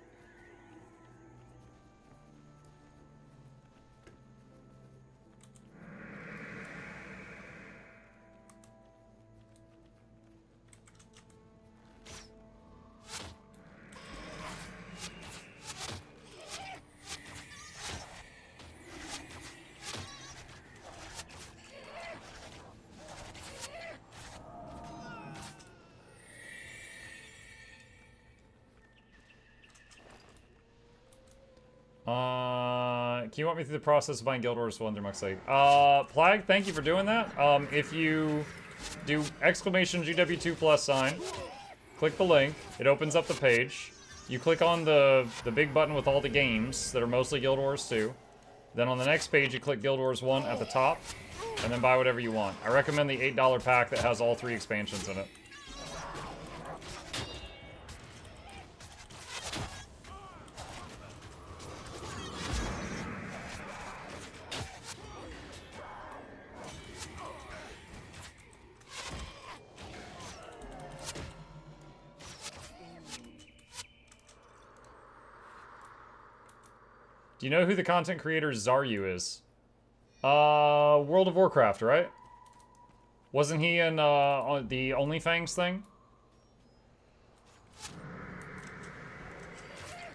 Can you walk me through the process of buying Guild Wars 1 through Mukluk? Plague, thank you for doing that. If you do exclamation GW2 plus sign, click the link, it opens up the page. You click on the big button with all the games that are mostly Guild Wars 2. Then on the next page, you click Guild Wars 1 at the top, and then buy whatever you want. I recommend the $8 pack that has all 3 expansions in it. Do you know who the content creator Zaryu is? World of Warcraft, right? Wasn't he in on the OnlyFans thing?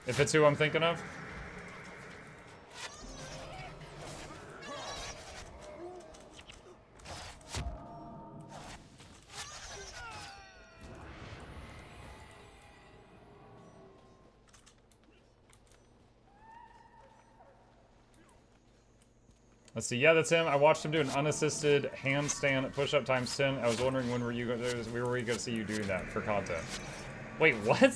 If it's who I'm thinking of. Let's see. Yeah, that's him. I watched him do an unassisted handstand push-up times 10. I was wondering when were you going to see you doing that for content. Wait, what?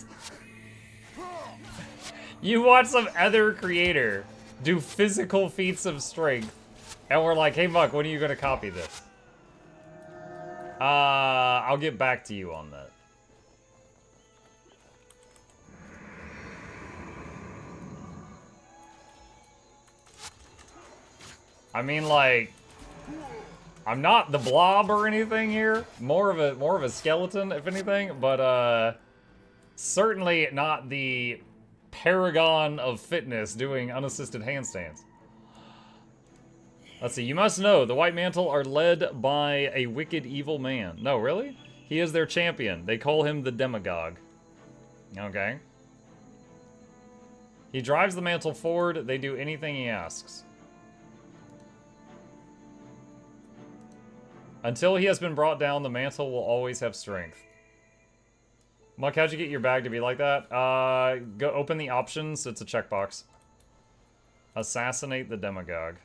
You watch some other creator do physical feats of strength, and we're like, hey, Muck, when are you going to copy this? I'll get back to you on that. I mean, like, I'm not the blob or anything here. More of a skeleton, if anything, but certainly not the paragon of fitness doing unassisted handstands. Let's see. You must know the White Mantle are led by a wicked evil man. No, really? He is their champion. They call him the Demagogue. Okay. He drives the mantle forward. They do anything he asks. Until he has been brought down, the mantle will always have strength. Muck, how'd you get your bag to be like that? Go open the options. It's a checkbox. Assassinate the Demagogue.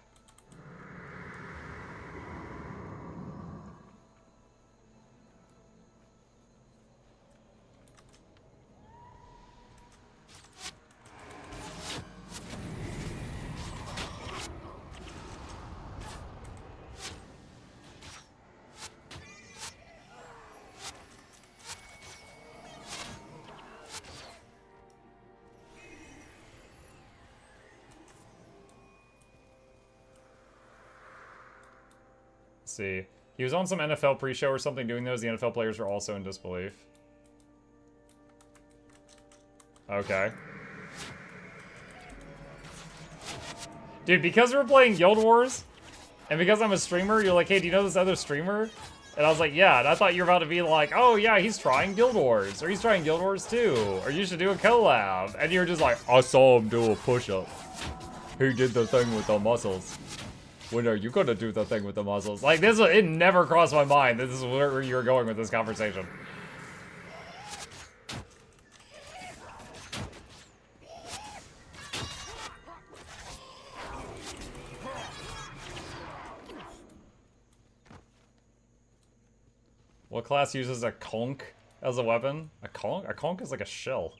See. He was on some NFL pre-show or something doing those. The NFL players were also in disbelief. Okay. Dude, because we're playing Guild Wars, and because I'm a streamer, you're like, hey, do you know this other streamer? And I was like, yeah, and I thought you were about to be like, oh yeah, he's trying Guild Wars, or he's trying Guild Wars 2, or you should do a collab. And you were just like, I saw him do a push-up. He did the thing with the muscles. When are you gonna do the thing with the muscles? Like, this, it never crossed my mind that this is where you were going with this conversation. What class uses a conch as a weapon? A conch? A conch is like a shell.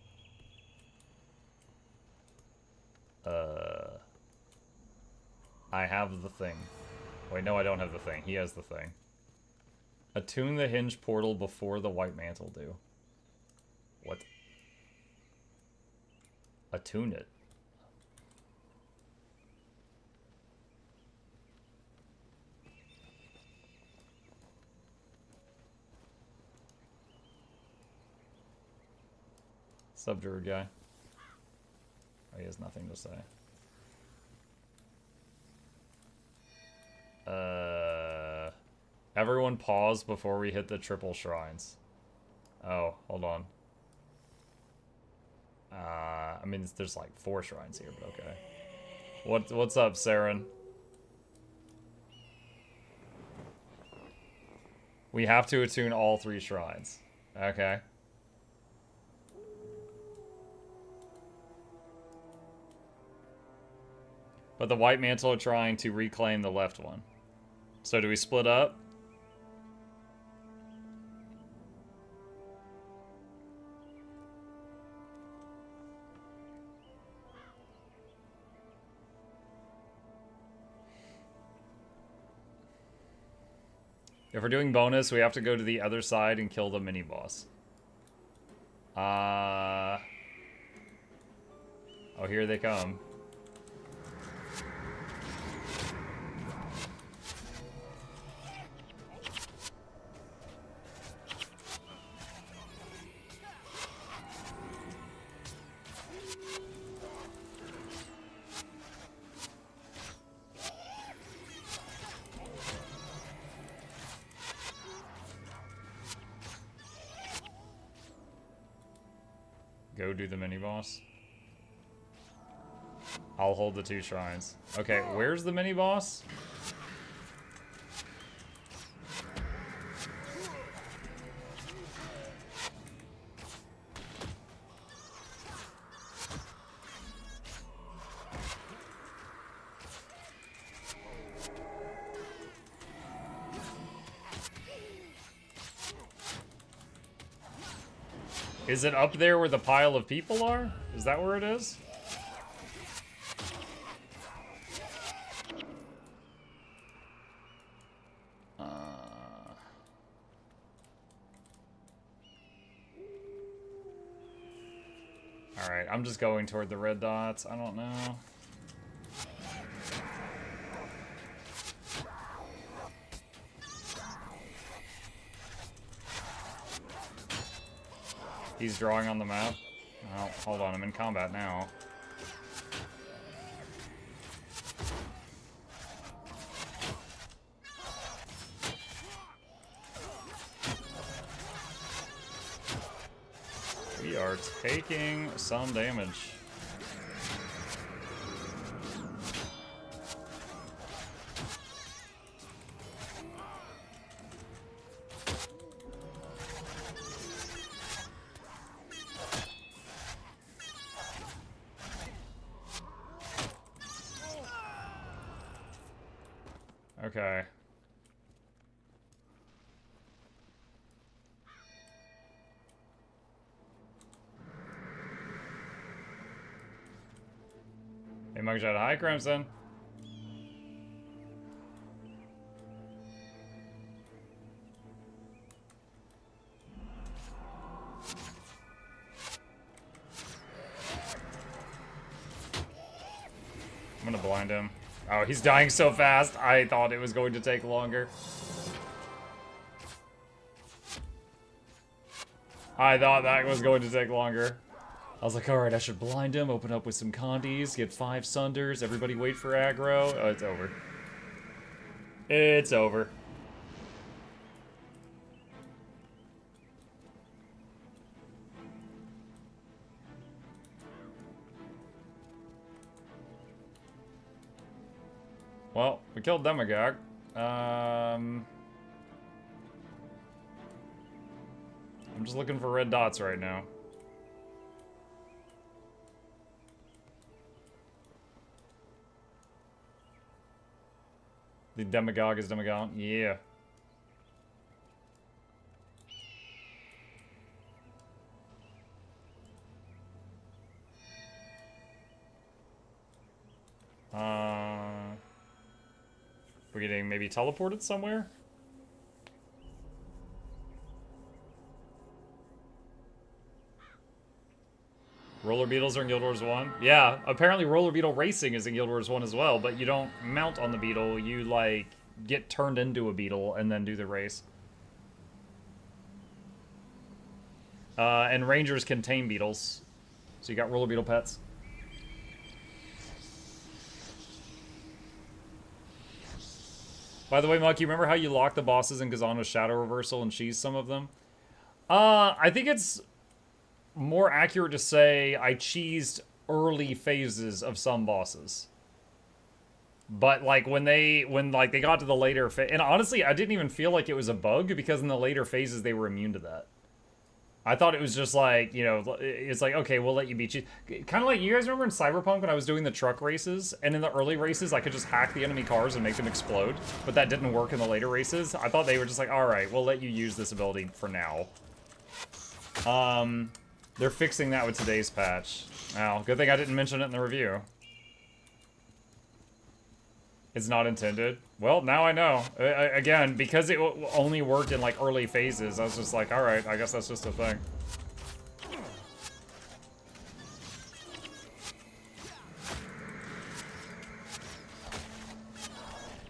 I have the thing. Wait, no, I don't have the thing. He has the thing. Attune the hinge portal before the white mantle do. What? Attune it. Sub-druid guy. Oh, he has nothing to say. Everyone pause before we hit the triple shrines. Oh, hold on. I mean, there's like 4 shrines here, but okay. What's up, Saren? We have to attune all 3 shrines. Okay. But the white mantle are trying to reclaim the left one. So do we split up? If we're doing bonus, we have to go to the other side and kill the mini-boss. Oh, here they come. Go do the mini-boss. I'll hold the 2 shrines. Okay, where's the mini-boss? Is it up there where the pile of people are? Is that where it is? Alright, I'm just going toward the red dots. I don't know. He's drawing on the map. Oh, hold on, I'm in combat now. We are taking some damage. Okay. Hey, Mugshot. Hi, Crimson. I'm gonna blind him. Oh, he's dying so fast. I thought it was going to take longer. I thought that was going to take longer. I was like, alright, I should blind him, open up with some condies, get 5 sunders, everybody wait for aggro. Oh, it's over. It's over. Well, we killed Demogorg. I'm just looking for red dots right now. The Demogorg is Demogorg. Yeah. We're getting maybe teleported somewhere? Roller Beetles are in Guild Wars 1? Yeah, apparently Roller Beetle Racing is in Guild Wars 1 as well, but you don't mount on the beetle, you, like, get turned into a beetle and then do the race. And Rangers can tame beetles. So you got Roller Beetle pets. By the way, Muck, you remember how you lock the bosses in Kazan with Shadow Reversal and cheese some of them? I think it's more accurate to say I cheesed early phases of some bosses. But like when they got to the later phase, and honestly, I didn't even feel like it was a bug because in the later phases they were immune to that. I thought it was just like, you know, it's like, okay, we'll let you be cheese. Kind of like, you guys remember in Cyberpunk when I was doing the truck races, and in the early races I could just hack the enemy cars and make them explode, but that didn't work in the later races. I thought they were just like, alright, we'll let you use this ability for now. They're fixing that with today's patch. Wow, good thing I didn't mention it in the review. It's not intended. Well, now I know. Again, because it only worked in like early phases, I was just like, alright, I guess that's just a thing.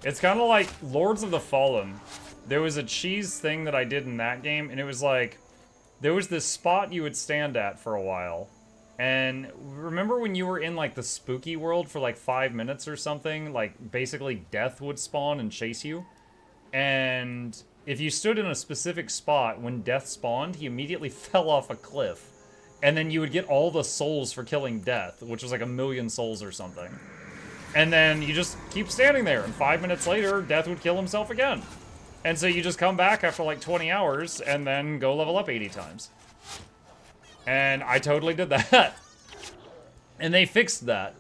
It's kind of like Lords of the Fallen. There was a cheese thing that I did in that game, and it was like, there was this spot you would stand at for a while. And remember when you were in, like, the spooky world for, like, 5 minutes or something? Like, basically death would spawn and chase you. And if you stood in a specific spot when death spawned, he immediately fell off a cliff. And then you would get all the souls for killing death, which was like 1,000,000 souls or something. And then you just keep standing there, and 5 minutes later, death would kill himself again. And so you just come back after, like, 20 hours, and then go level up 80 times. And I totally did that. And they fixed that.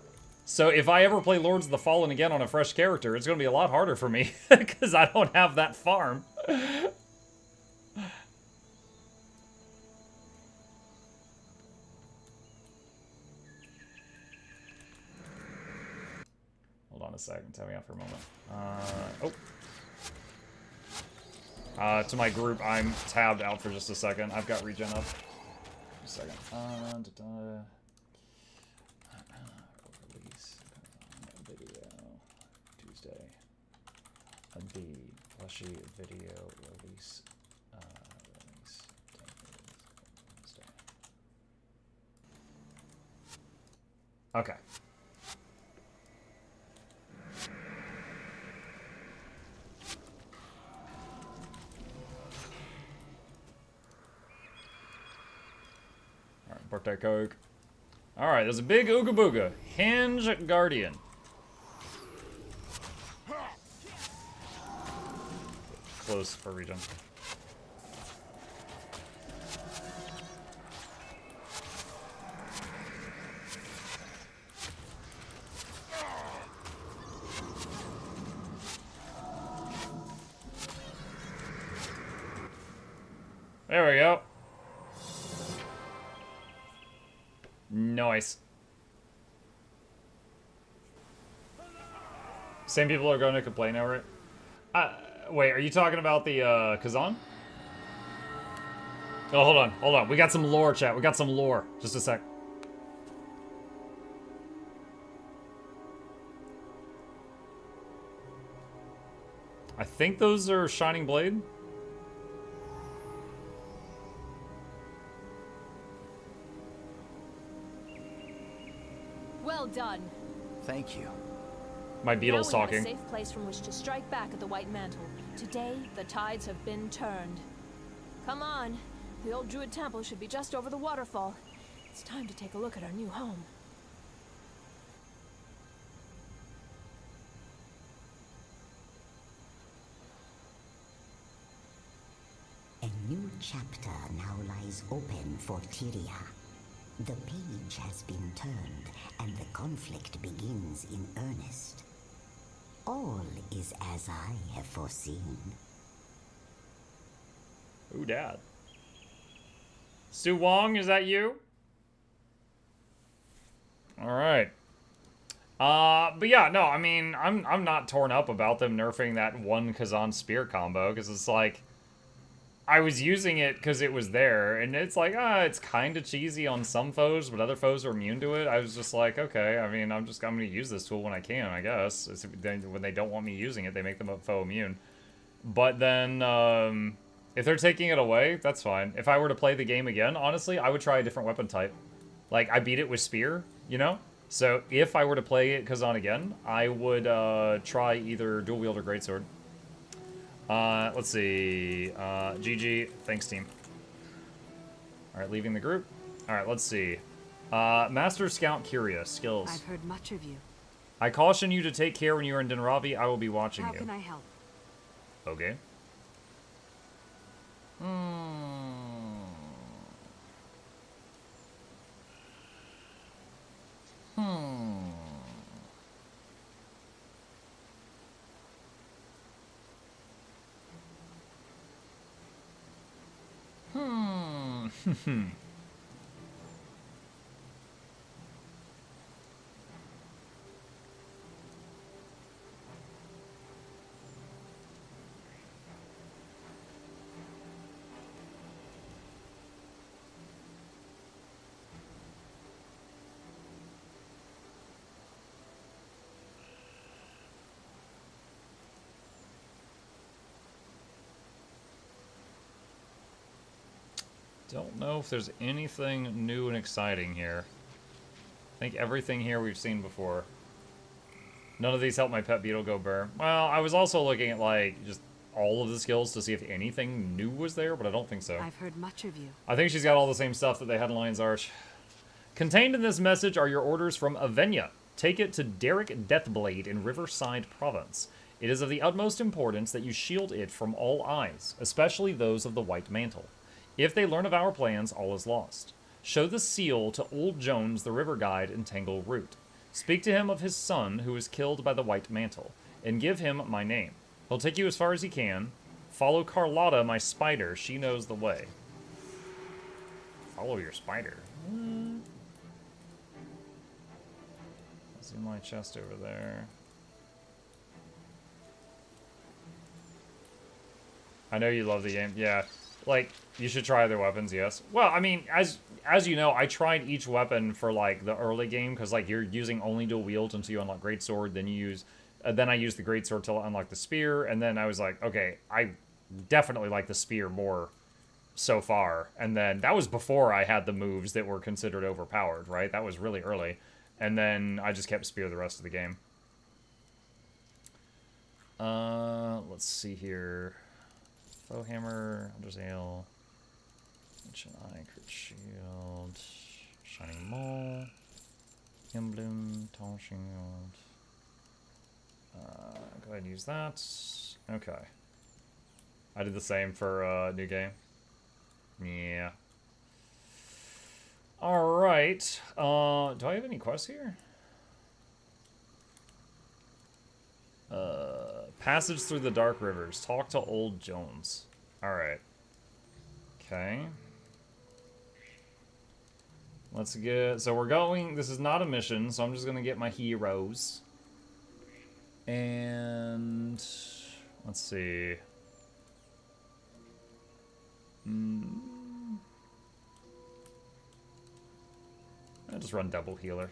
So if I ever play Lords of the Fallen again on a fresh character, it's going to be a lot harder for me. Because I don't have that farm. Hold on a second. Tell me out for a moment. To my group, I'm tabbed out for just a second. I've got regen up. Just a second. Release video Tuesday. The plushy video release Wednesday. Okay. Birthday Coke. Alright, there's a big Ooga Booga. Hinge Guardian. Close for regen. There we go. Nice. Same people are going to complain over it. Wait, are you talking about the Kazan? Oh, hold on, hold on. We got some lore, chat. We got some lore. Just a sec. I think those are Shining Blade. Well done. Thank you. My beetle's now we talking. Have a safe place from which to strike back at the White Mantle. Today, the tides have been turned. Come on. The old Druid Temple should be just over the waterfall. It's time to take a look at our new home. chapter now lies open for Tyria. The page has been turned, and the conflict begins in earnest. All is as I have foreseen. Ooh, Dad. Su Wong, is that you? All right. But yeah, no, I mean, I'm not torn up about them nerfing that one Kazan spear combo, because it's like, I was using it because it was there, and it's like, it's kind of cheesy on some foes, but other foes are immune to it. I was just like, okay, I mean, I'm going to use this tool when I can, I guess. When they don't want me using it, they make them foe immune. But then, if they're taking it away, that's fine. If I were to play the game again, honestly, I would try a different weapon type. Like, I beat it with spear, you know? So, if I were to play it Kazan again, I would try either dual wield or greatsword. Let's see. GG. Thanks, team. Alright, leaving the group. Alright, let's see. Master Scout Curious. Skills. I've heard much of you. I caution you to take care when you are in Denravi. I will be watching you. How can I help? Okay. Don't know if there's anything new and exciting here. I think everything here we've seen before. None of these help my pet beetle go burr. Well, I was also looking at, like, just all of the skills to see if anything new was there, but I don't think so. I've heard much of you. I think she's got all the same stuff that they had in Lion's Arch. Contained in this message are your orders from Avenya. Take it to Derek Deathblade in Riverside Province. It is of the utmost importance that you shield it from all eyes, especially those of the White Mantle. If they learn of our plans, all is lost. Show the seal to Old Jones, the river guide in Tangle Root. Speak to him of his son, who was killed by the White Mantle, and give him my name. He'll take you as far as he can. Follow Carlotta, my spider. She knows the way. Follow your spider. What's in my chest over there? I know you love the game. Yeah. Like, you should try other weapons, yes. Well, I mean, as you know, I tried each weapon for, like, the early game, because, like, you're using only dual wields until you unlock Greatsword, then you use... then I used the Greatsword to unlock the Spear, and then I was like, okay, I definitely like the Spear more so far. And then, that was before I had the moves that were considered overpowered, right? That was really early. And then, I just kept Spear the rest of the game. Let's see here... Foe Hammer, Hunter's Ale, Ancient Eye, Crit Shield, Shining Maul, Emblem, Tall Shield. Go ahead and use that. Okay. I did the same for New Game. Yeah. Alright. Do I have any quests here? Passage through the Dark Rivers. Talk to Old Jones. Alright. Okay. Let's get... So we're going... This is not a mission, so I'm just gonna get my heroes. And... Let's see. I'll just run double healer.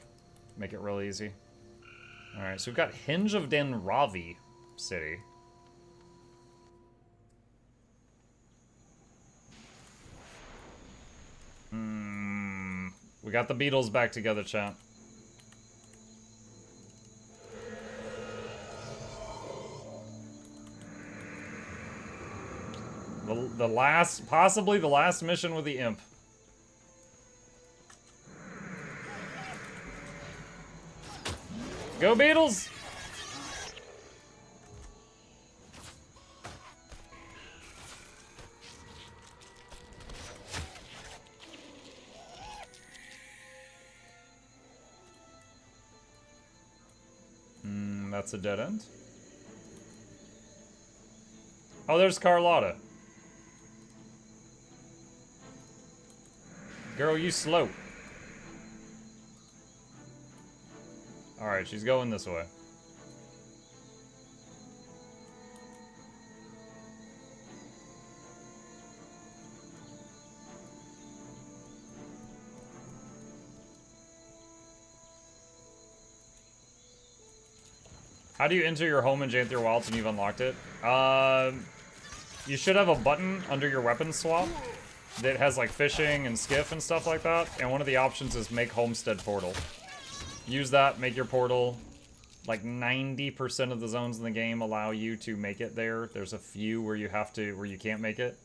Make it real easy. Alright, so we've got Hinge of Denravi City. We got the Beatles back together, chat. The last, possibly the last mission with the imp. Go Beatles! that's a dead end. Oh, there's Carlotta. Girl, you slow. Alright, she's going this way. How do you enter your home in Janthier Wilds when you've unlocked it? You should have a button under your weapon swap that has like fishing and skiff and stuff like that. And one of the options is make homestead portal. Use that, make your portal. Like 90% of the zones in the game allow you to make it there. There's a few where you have to, where you can't make it.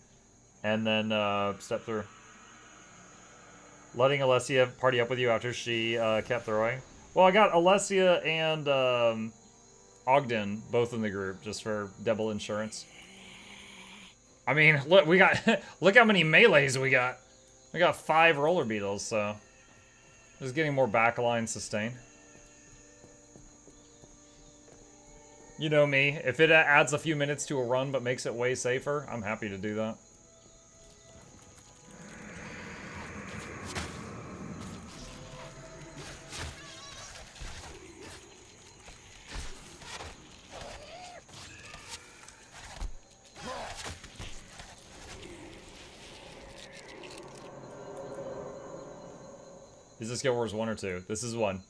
And then step through. Letting Alessia party up with you after she kept throwing. Well, I got Alessia and Ogden both in the group just for double insurance. I mean, look, we got look how many melees we got. We got 5 roller beetles, so just getting more backline sustain. You know me, if it adds a few minutes to a run but makes it way safer, I'm happy to do that. Is this Guild Wars 1 or 2? This is 1.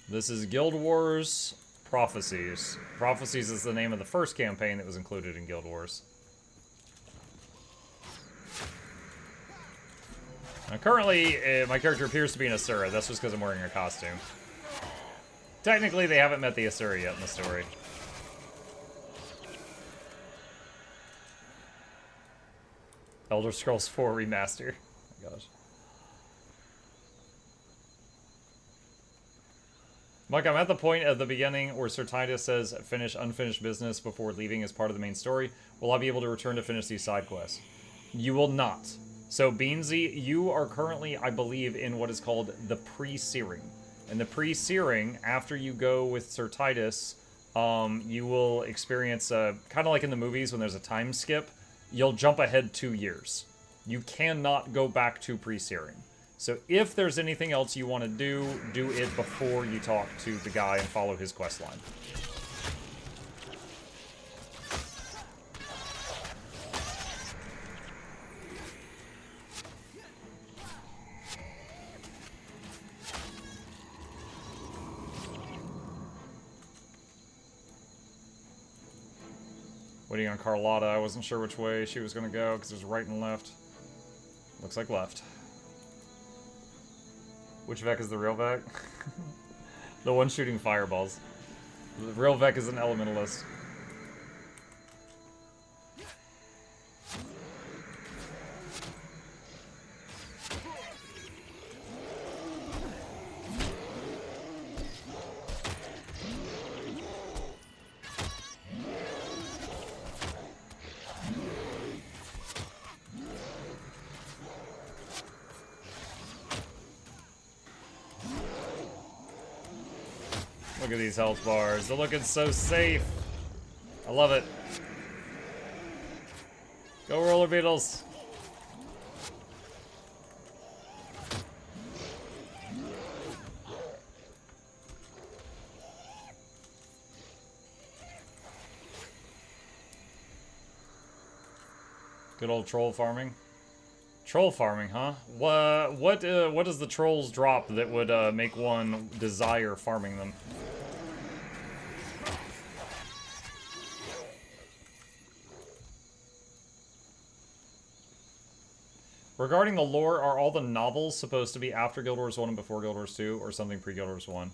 This is Guild Wars Prophecies. Prophecies is the name of the first campaign that was included in Guild Wars. Now currently, my character appears to be an Asura. That's just because I'm wearing a costume. Technically, they haven't met the Asura yet in the story. Elder Scrolls 4 Remaster. Oh my gosh. Mike, I'm at the point at the beginning where Sir Titus says finish unfinished business before leaving as part of the main story. Will I be able to return to finish these side quests? You will not. So, Beansy, you are currently, I believe, in what is called the pre-searing. And the pre-searing, after you go with Sir Titus, you will experience, kind of like in the movies when there's a time skip, you'll jump ahead 2 years. You cannot go back to pre-searing. So if there's anything else you want to do it before you talk to the guy and follow his quest line. Waiting on Carlotta. I wasn't sure which way she was going to go because there's right and left. Looks like left. Which Vec is the real Vec? The one shooting fireballs. The real Vec is an elementalist. Look at these health bars. They're looking so safe. I love it. Go roller beetles. Good old troll farming. Troll farming, huh? What does the trolls drop that would make one desire farming them? Regarding the lore, are all the novels supposed to be after Guild Wars 1 and before Guild Wars 2, or something pre-Guild Wars 1?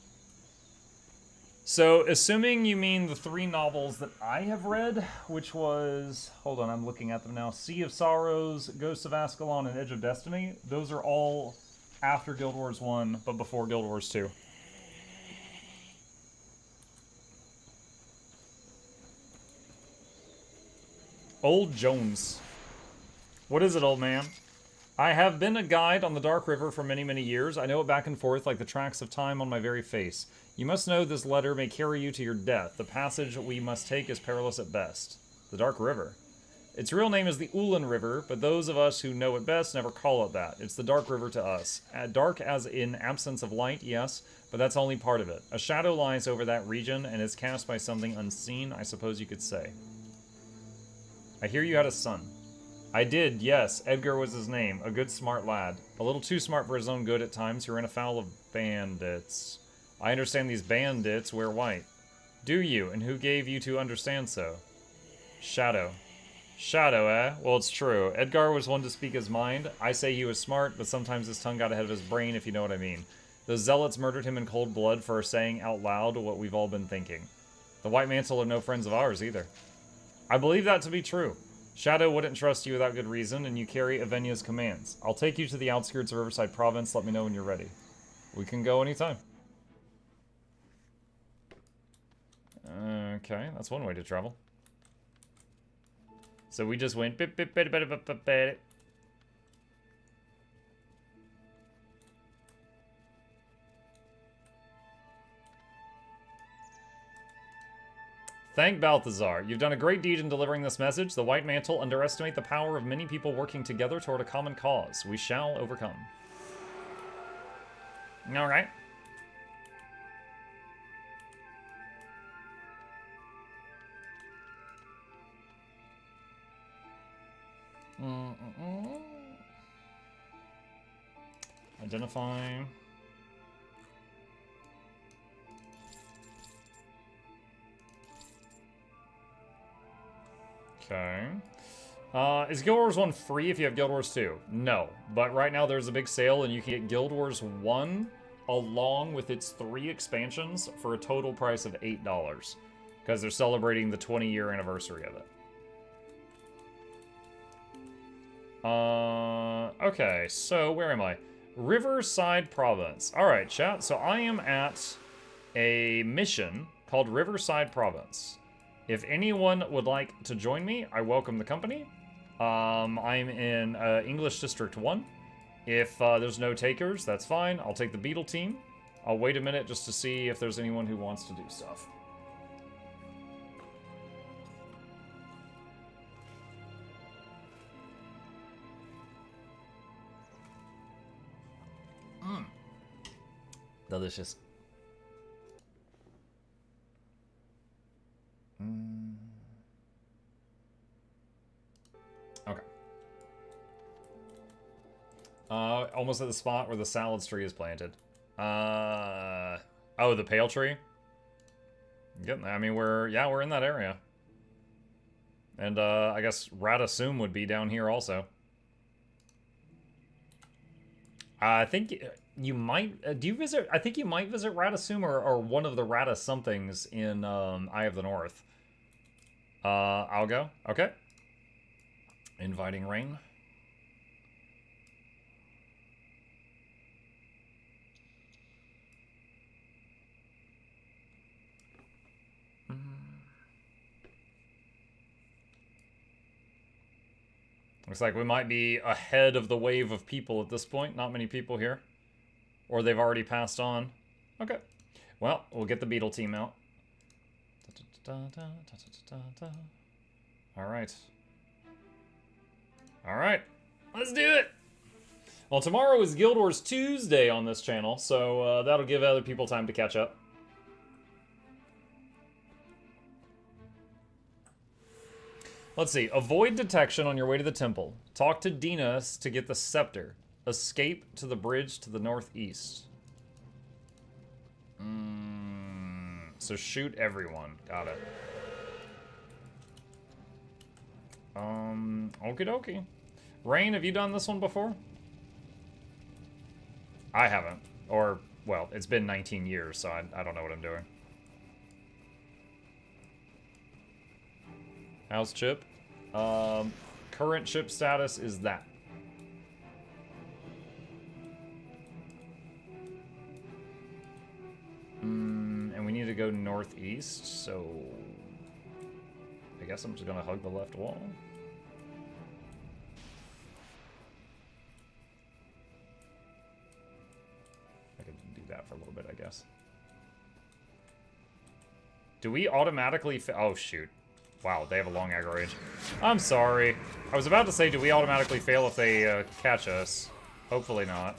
So, assuming you mean the 3 novels that I have read, which was... Hold on, I'm looking at them now. Sea of Sorrows, Ghosts of Ascalon, and Edge of Destiny. Those are all after Guild Wars 1, but before Guild Wars 2. Old Jones. What is it, old man? I have been a guide on the Dark River for many, many years. I know it back and forth like the tracks of time on my very face. You must know this letter may carry you to your death. The passage we must take is perilous at best. The Dark River. Its real name is the Ulan River, but those of us who know it best never call it that. It's the Dark River to us. Dark as in absence of light, yes, but that's only part of it. A shadow lies over that region and is cast by something unseen, I suppose you could say. I hear you had a son. I did, yes. Edgar was his name. A good, smart lad. A little too smart for his own good at times. He ran afoul of bandits. I understand these bandits wear white. Do you? And who gave you to understand so? Shadow. Shadow, eh? Well, it's true. Edgar was one to speak his mind. I say he was smart, but sometimes his tongue got ahead of his brain, if you know what I mean. Those zealots murdered him in cold blood for saying out loud what we've all been thinking. The White Mantle are no friends of ours, either. I believe that to be true. Shadow wouldn't trust you without good reason, and you carry Avenia's commands. I'll take you to the outskirts of Riverside Province. Let me know when you're ready. We can go anytime. Okay, that's one way to travel. So we just went... Thank Balthazar. You've done a great deed in delivering this message. The White Mantle underestimate the power of many people working together toward a common cause. We shall overcome. Alright. Identify. Okay. Is Guild Wars 1 free if you have Guild Wars 2? No. But right now there's a big sale and you can get Guild Wars 1 along with its 3 expansions for a total price of $8. Because they're celebrating the 20-year anniversary of it. Okay, so where am I? Riverside Province. Alright, chat. So I am at a mission called Riverside Province. If anyone would like to join me, I welcome the company. I'm in English District 1. If there's no takers, that's fine. I'll take the Beetle team. I'll wait a minute just to see if there's anyone who wants to do stuff. Delicious. Okay. Almost at the spot where the salad tree is planted. Oh, the pale tree? Yep, I mean, we're in that area. And, I guess Radasum would be down here also. I think you might, do you visit, I think you might visit Radasum or one of the Rada somethings in, Eye of the North. I'll go. Okay. Inviting rain. Looks like we might be ahead of the wave of people at this point. Not many people here. Or they've already passed on. Okay. Well, we'll get the Beetle team out. Alright. Alright. Let's do it! Well, tomorrow is Guild Wars Tuesday on this channel, so that'll give other people time to catch up. Let's see. Avoid detection on your way to the temple. Talk to Dinas to get the scepter. Escape to the bridge to the northeast. So shoot everyone. Got it. Okie dokie. Rain, have you done this one before? I haven't. Or, well, it's been 19 years, so I don't know what I'm doing. How's Chip? Current Chip status is that. And we need to go northeast, so I guess I'm just gonna hug the left wall. that for a little bit, I guess. Do we automatically oh, shoot. Wow, they have a long aggro range. I'm sorry. I was about to say, do we automatically fail if they catch us? Hopefully not.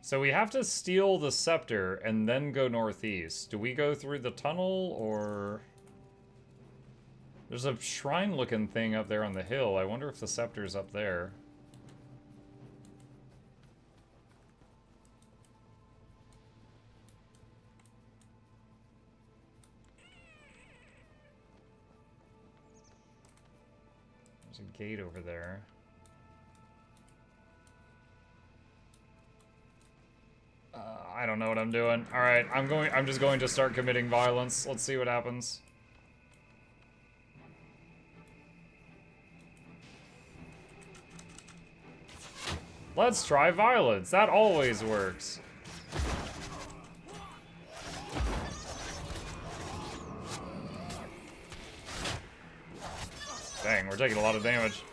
So we have to steal the scepter and then go northeast. Do we go through the tunnel, or... There's a shrine-looking thing up there on the hill. I wonder if the scepter's up there. There's a gate over there. I don't know what I'm doing. All right, I'm just going to start committing violence. Let's see what happens. Let's try violence. That always works. Dang, we're taking a lot of damage.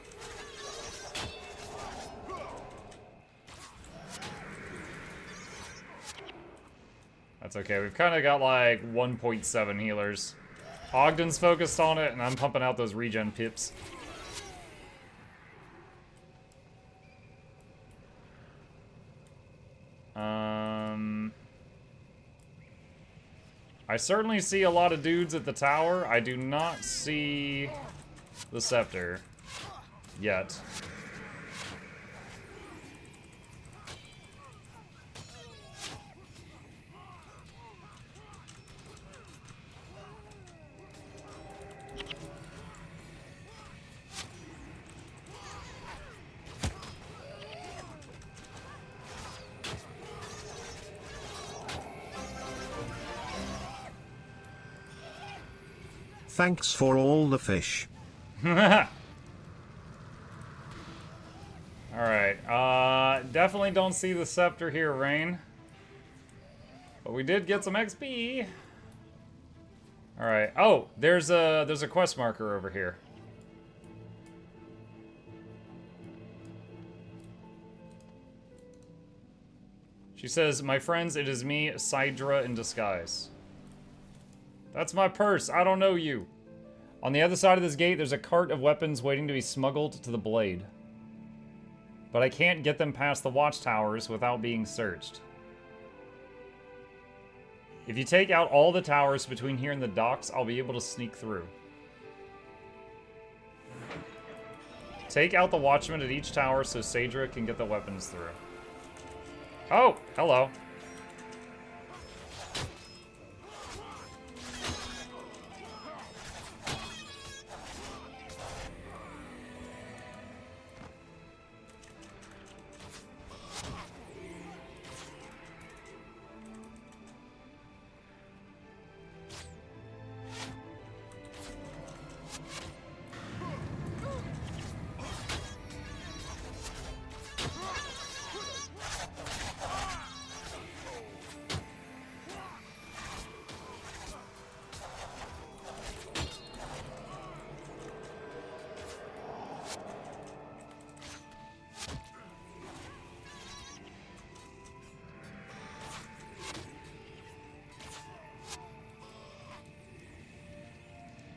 That's okay. We've kind of got like 1.7 healers. Ogden's focused on it, and I'm pumping out those regen pips. I certainly see a lot of dudes at the tower. I do not see the scepter yet. Thanks for all the fish. Alright, definitely don't see the scepter here, Rain. But we did get some XP. Alright, oh, there's a quest marker over here. She says, "My friends, it is me, Sidra in disguise." That's my purse. I don't know you. On the other side of this gate, there's a cart of weapons waiting to be smuggled to the blade. But I can't get them past the watchtowers without being searched. If you take out all the towers between here and the docks, I'll be able to sneak through. Take out the watchman at each tower so Sadra can get the weapons through. Oh, hello.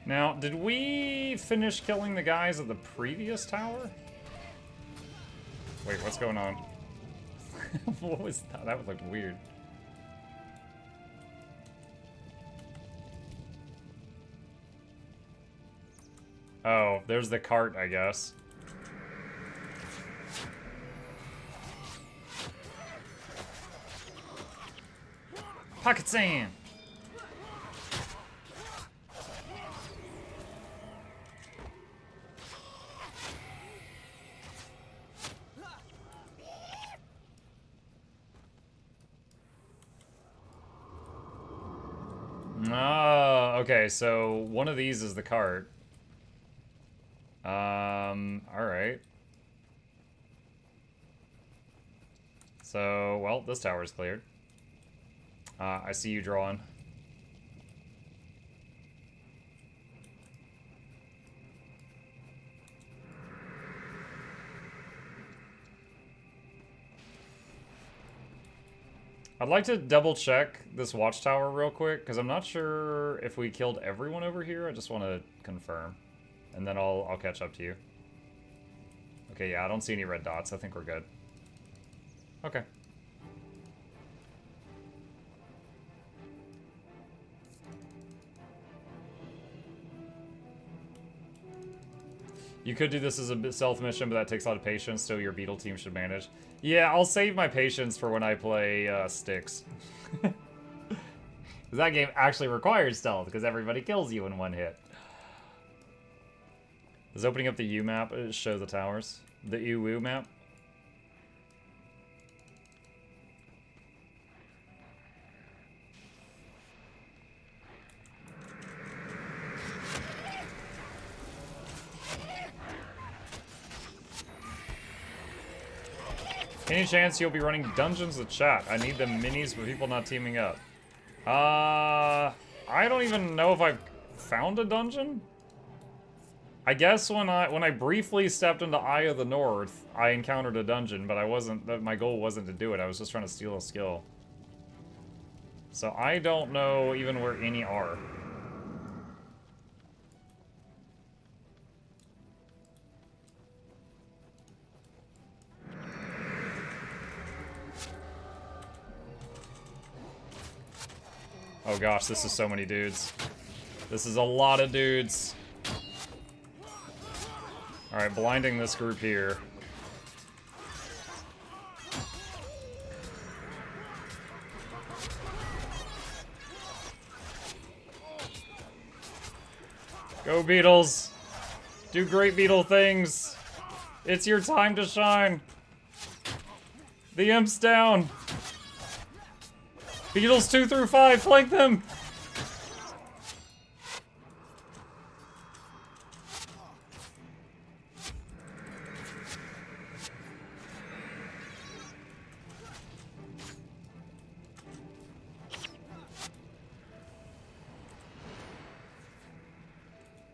Now, did we finish killing the guys at the previous tower? Wait, what's going on? What was that? That looked weird. Oh, there's the cart, I guess. Pocket sand! Okay, so one of these is the cart. Alright. So, well, this tower's cleared. I see you drawing. I'd like to double check this watchtower real quick, because I'm not sure if we killed everyone over here. I just want to confirm. And then I'll catch up to you. Okay, yeah, I don't see any red dots. I think we're good. Okay. You could do this as a stealth mission, but that takes a lot of patience, so your beetle team should manage. Yeah, I'll save my patience for when I play Styx. Because that game actually requires stealth, because everybody kills you in one hit. Does opening up the U map show the towers? The EU map? Any chance you'll be running dungeons with chat? I need the minis for people not teaming up. I don't even know if I've found a dungeon. I guess when I briefly stepped into Eye of the North, I encountered a dungeon, but I wasn't. My goal wasn't to do it. I was just trying to steal a skill. So I don't know even where any are. Oh gosh, this is so many dudes. This is a lot of dudes. Alright, blinding this group here. Go Beetles! Do great beetle things! It's your time to shine! The imp's down! Beetles 2 through 5, flank them!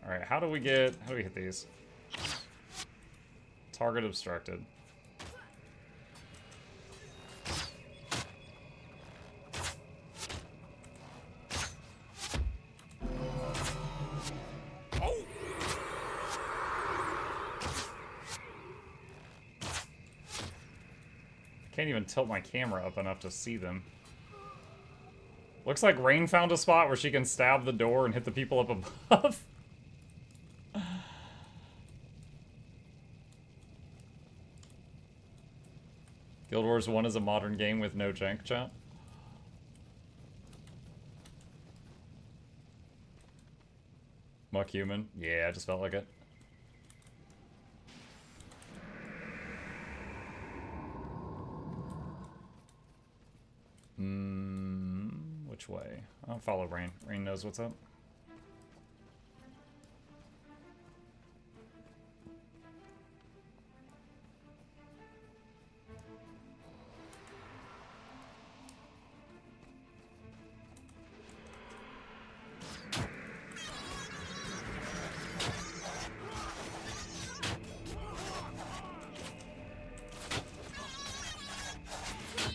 Alright, how do we hit these? Target obstructed. Can't even tilt my camera up enough to see them. Looks like Rain found a spot where she can stab the door and hit the people up above. Guild Wars 1 is a modern game with no jank chat. Muck human. Yeah, I just felt like it. Which way? I'll follow Rain. Rain knows what's up.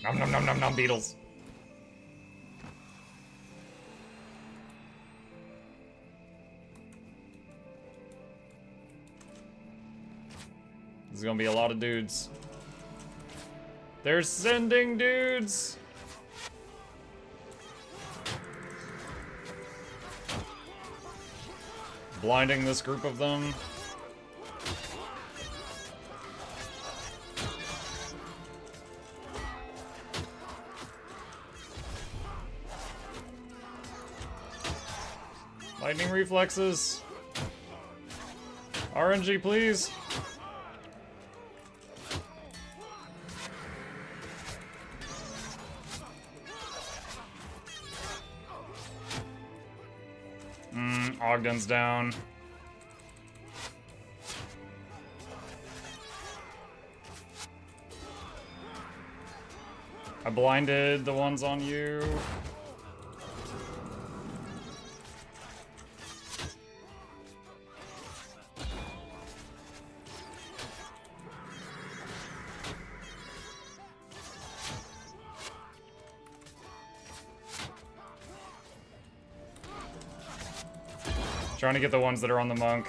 Nom nom nom nom nom beetles. There's gonna be a lot of dudes. They're sending dudes! Blinding this group of them. Lightning reflexes. RNG, please. Ogden's down. I blinded the ones on you. Trying to get the ones that are on the monk.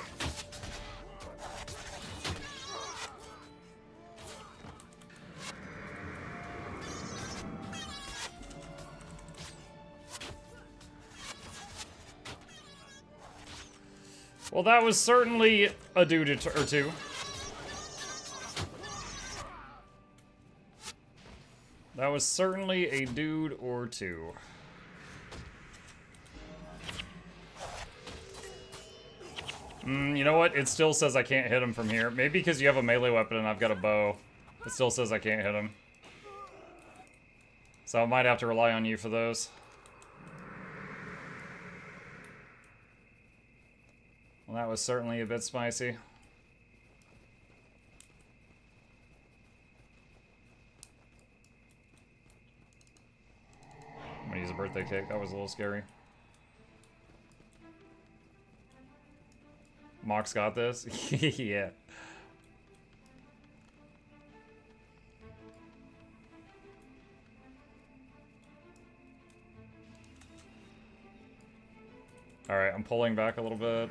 Well, that was certainly a dude or two. That was certainly a dude or two. You know what? It still says I can't hit him from here. Maybe because you have a melee weapon and I've got a bow. It still says I can't hit him. So I might have to rely on you for those. Well, that was certainly a bit spicy. I'm gonna use a birthday cake. That was a little scary. Mox got this? Yeah. Alright, I'm pulling back a little bit.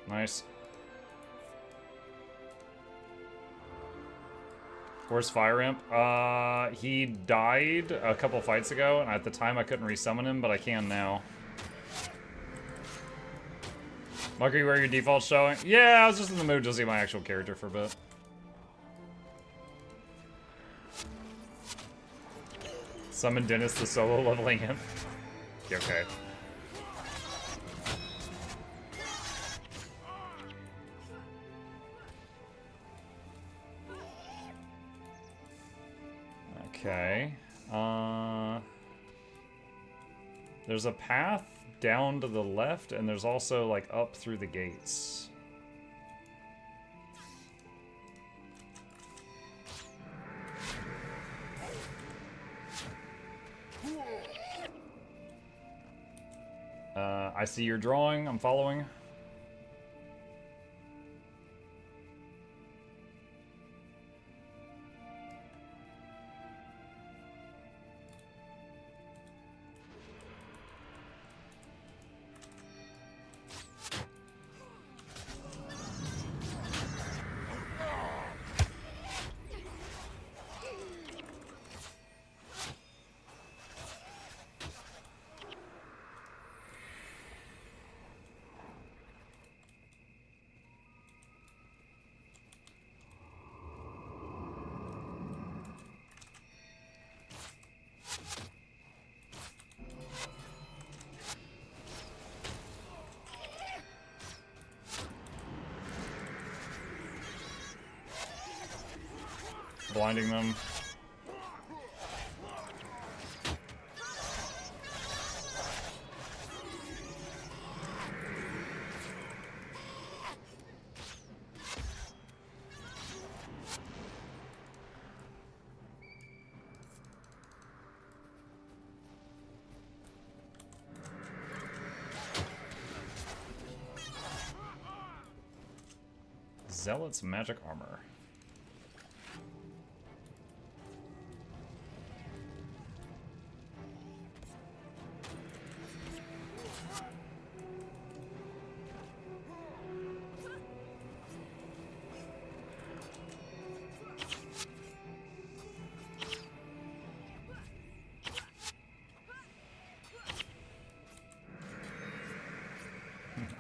Nice. Where's Fire Imp? He died a couple fights ago, and at the time I couldn't resummon him, but I can now. Monkey, where your default's showing? Yeah, I was just in the mood to see my actual character for a bit. Summon Dennis the solo leveling him. Okay. Okay. There's a path down to the left, and there's also, like, up through the gates. I see your drawing. I'm following. Blinding them. Zealot's magic armor.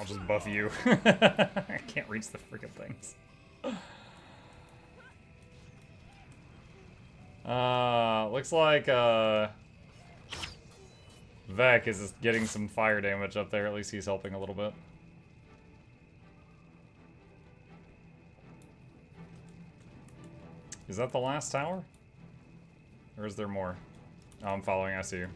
I'll just buff you. I can't reach the freaking things. Looks like, Vec is getting some fire damage up there. At least he's helping a little bit. Is that the last tower? Or is there more? Oh, I'm following, I see you.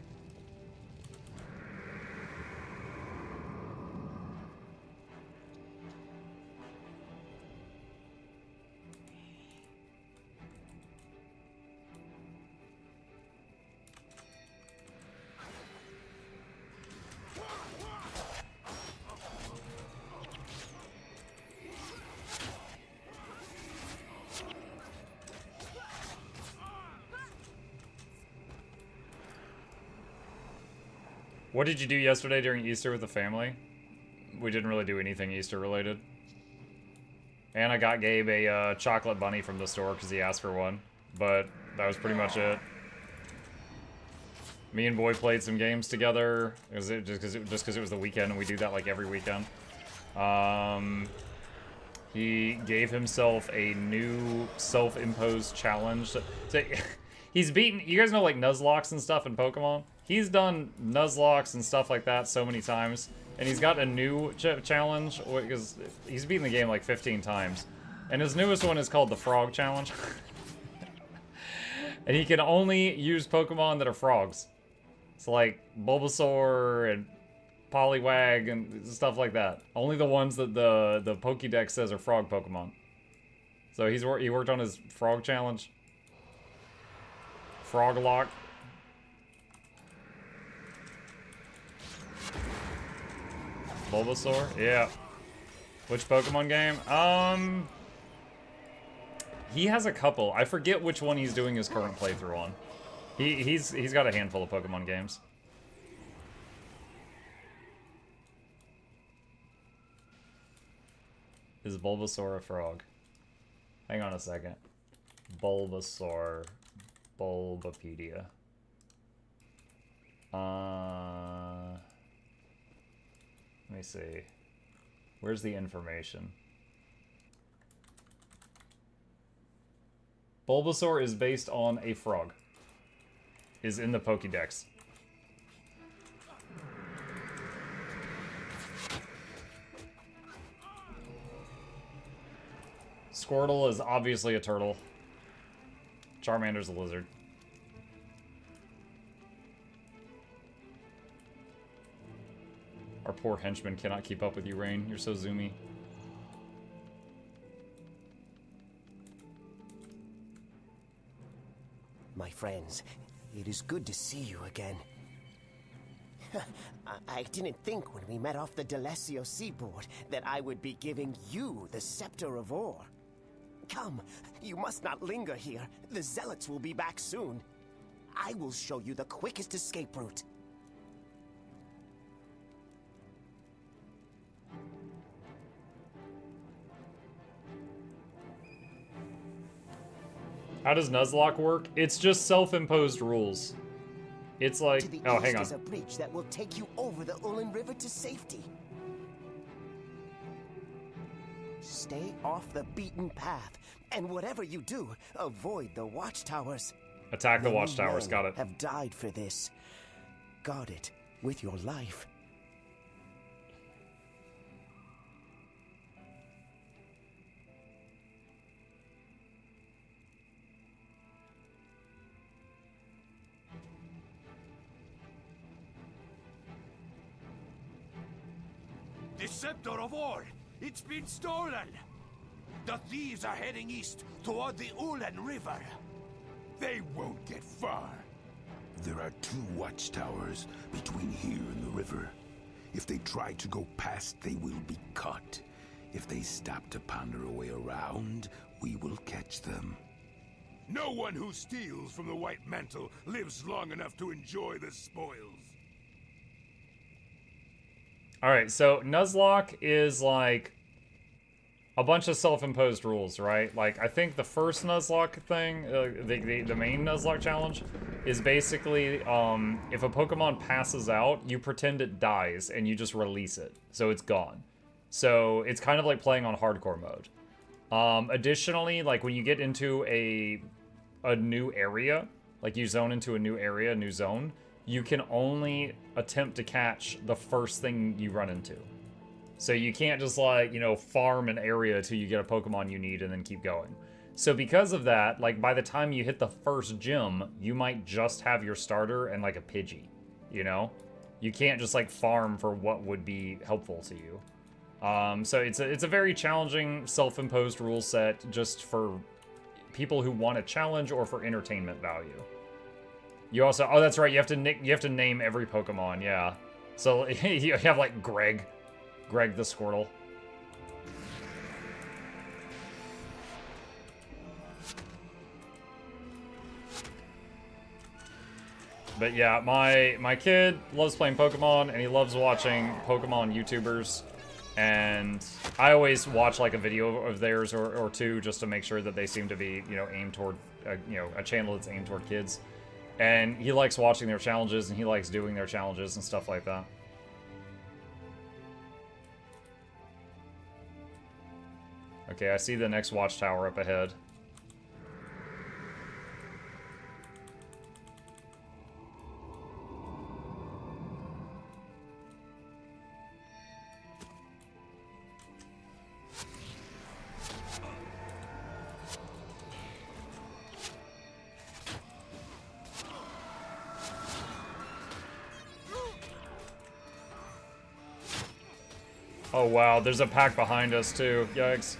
What did you do yesterday during Easter with the family? We didn't really do anything Easter related. And I got Gabe a chocolate bunny from the store because he asked for one. But that was pretty much it. Me and Boy played some games together. Just because it was the weekend, and we do that like every weekend. He gave himself a new self-imposed challenge. So, he's beaten... You guys know like Nuzlockes and stuff in Pokemon? He's done Nuzlockes and stuff like that so many times, and he's got a new challenge, because he's beaten the game like 15 times. And his newest one is called the Frog Challenge. And he can only use Pokemon that are frogs. It's like Bulbasaur and Poliwag and stuff like that. Only the ones that the Pokédex says are frog Pokemon. So he worked on his Frog Challenge. Frog Lock. Bulbasaur? Yeah. Which Pokemon game? He has a couple. I forget which one he's doing his current playthrough on. He's got a handful of Pokemon games. Is Bulbasaur a frog? Hang on a second. Bulbasaur. Bulbapedia. Let me see. Where's the information? Bulbasaur is based on a frog. Is in the Pokédex. Squirtle is obviously a turtle. Charmander's a lizard. Our poor henchman cannot keep up with you, Rain. You're so zoomy. My friends, it is good to see you again. I didn't think when we met off the Delesio seaboard that I would be giving you the Scepter of Ore. Come, you must not linger here. The Zealots will be back soon. I will show you the quickest escape route. How does Nuzlocke work? It's just self-imposed rules. It's like... Oh, hang on. To the east is a bridge that will take you over the Ullin River to safety. Stay off the beaten path, and whatever you do, avoid the watchtowers. Attack the watchtowers, got it. Have died for this. Guard it with your life. The Scepter of Ore! It's been stolen! The thieves are heading east toward the Ullin River. They won't get far. There are 2 watchtowers between here and the river. If they try to go past, they will be caught. If they stop to ponder a way around, we will catch them. No one who steals from the White Mantle lives long enough to enjoy the spoils. Alright, so Nuzlocke is like a bunch of self-imposed rules, right? Like, I think the first Nuzlocke thing, the main Nuzlocke challenge, is basically, if a Pokemon passes out, you pretend it dies, and you just release it, so it's gone. So it's kind of like playing on hardcore mode. Additionally, like when you get into a new area, like you zone into a new area, a new zone, you can only attempt to catch the first thing you run into. So you can't just like, you know, farm an area till you get a Pokemon you need and then keep going. So because of that, like by the time you hit the first gym, you might just have your starter and like a Pidgey, you know? You can't just like farm for what would be helpful to you. So it's a very challenging self-imposed rule set just for people who want a challenge or for entertainment value. You also, oh that's right, you have to name every Pokemon, yeah. So you have like Greg the Squirtle. But yeah, my kid loves playing Pokemon, and he loves watching Pokemon YouTubers. And I always watch like a video of theirs or two just to make sure that they seem to be, you know, aimed toward, you know, a channel that's aimed toward kids. And he likes watching their challenges, and he likes doing their challenges and stuff like that. Okay, I see the next watchtower up ahead. Oh wow, there's a pack behind us too. Yikes.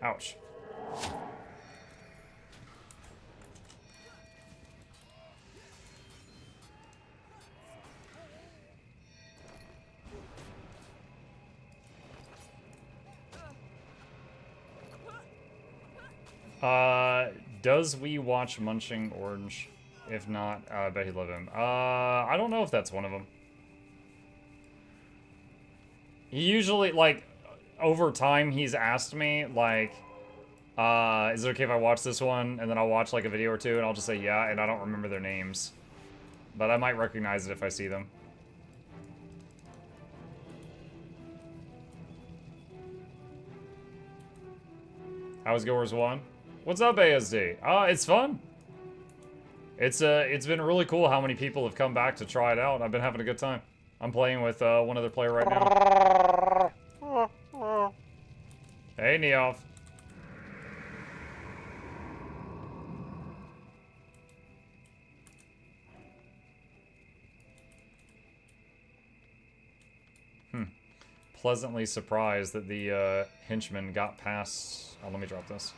Ouch. Does we watch Munching Orange? If not, I bet he'd love him. I don't know if that's one of them. He usually, like, over time, he's asked me, like, is it okay if I watch this one? And then I'll watch, like, a video or two, and I'll just say yeah, and I don't remember their names. But I might recognize it if I see them. How's Goers 1? What's up, ASD? It's fun. It's been really cool how many people have come back to try it out. I've been having a good time. I'm playing with one other player right now. Hey, Neoff. Pleasantly surprised that the henchman got past... Oh, let me drop this.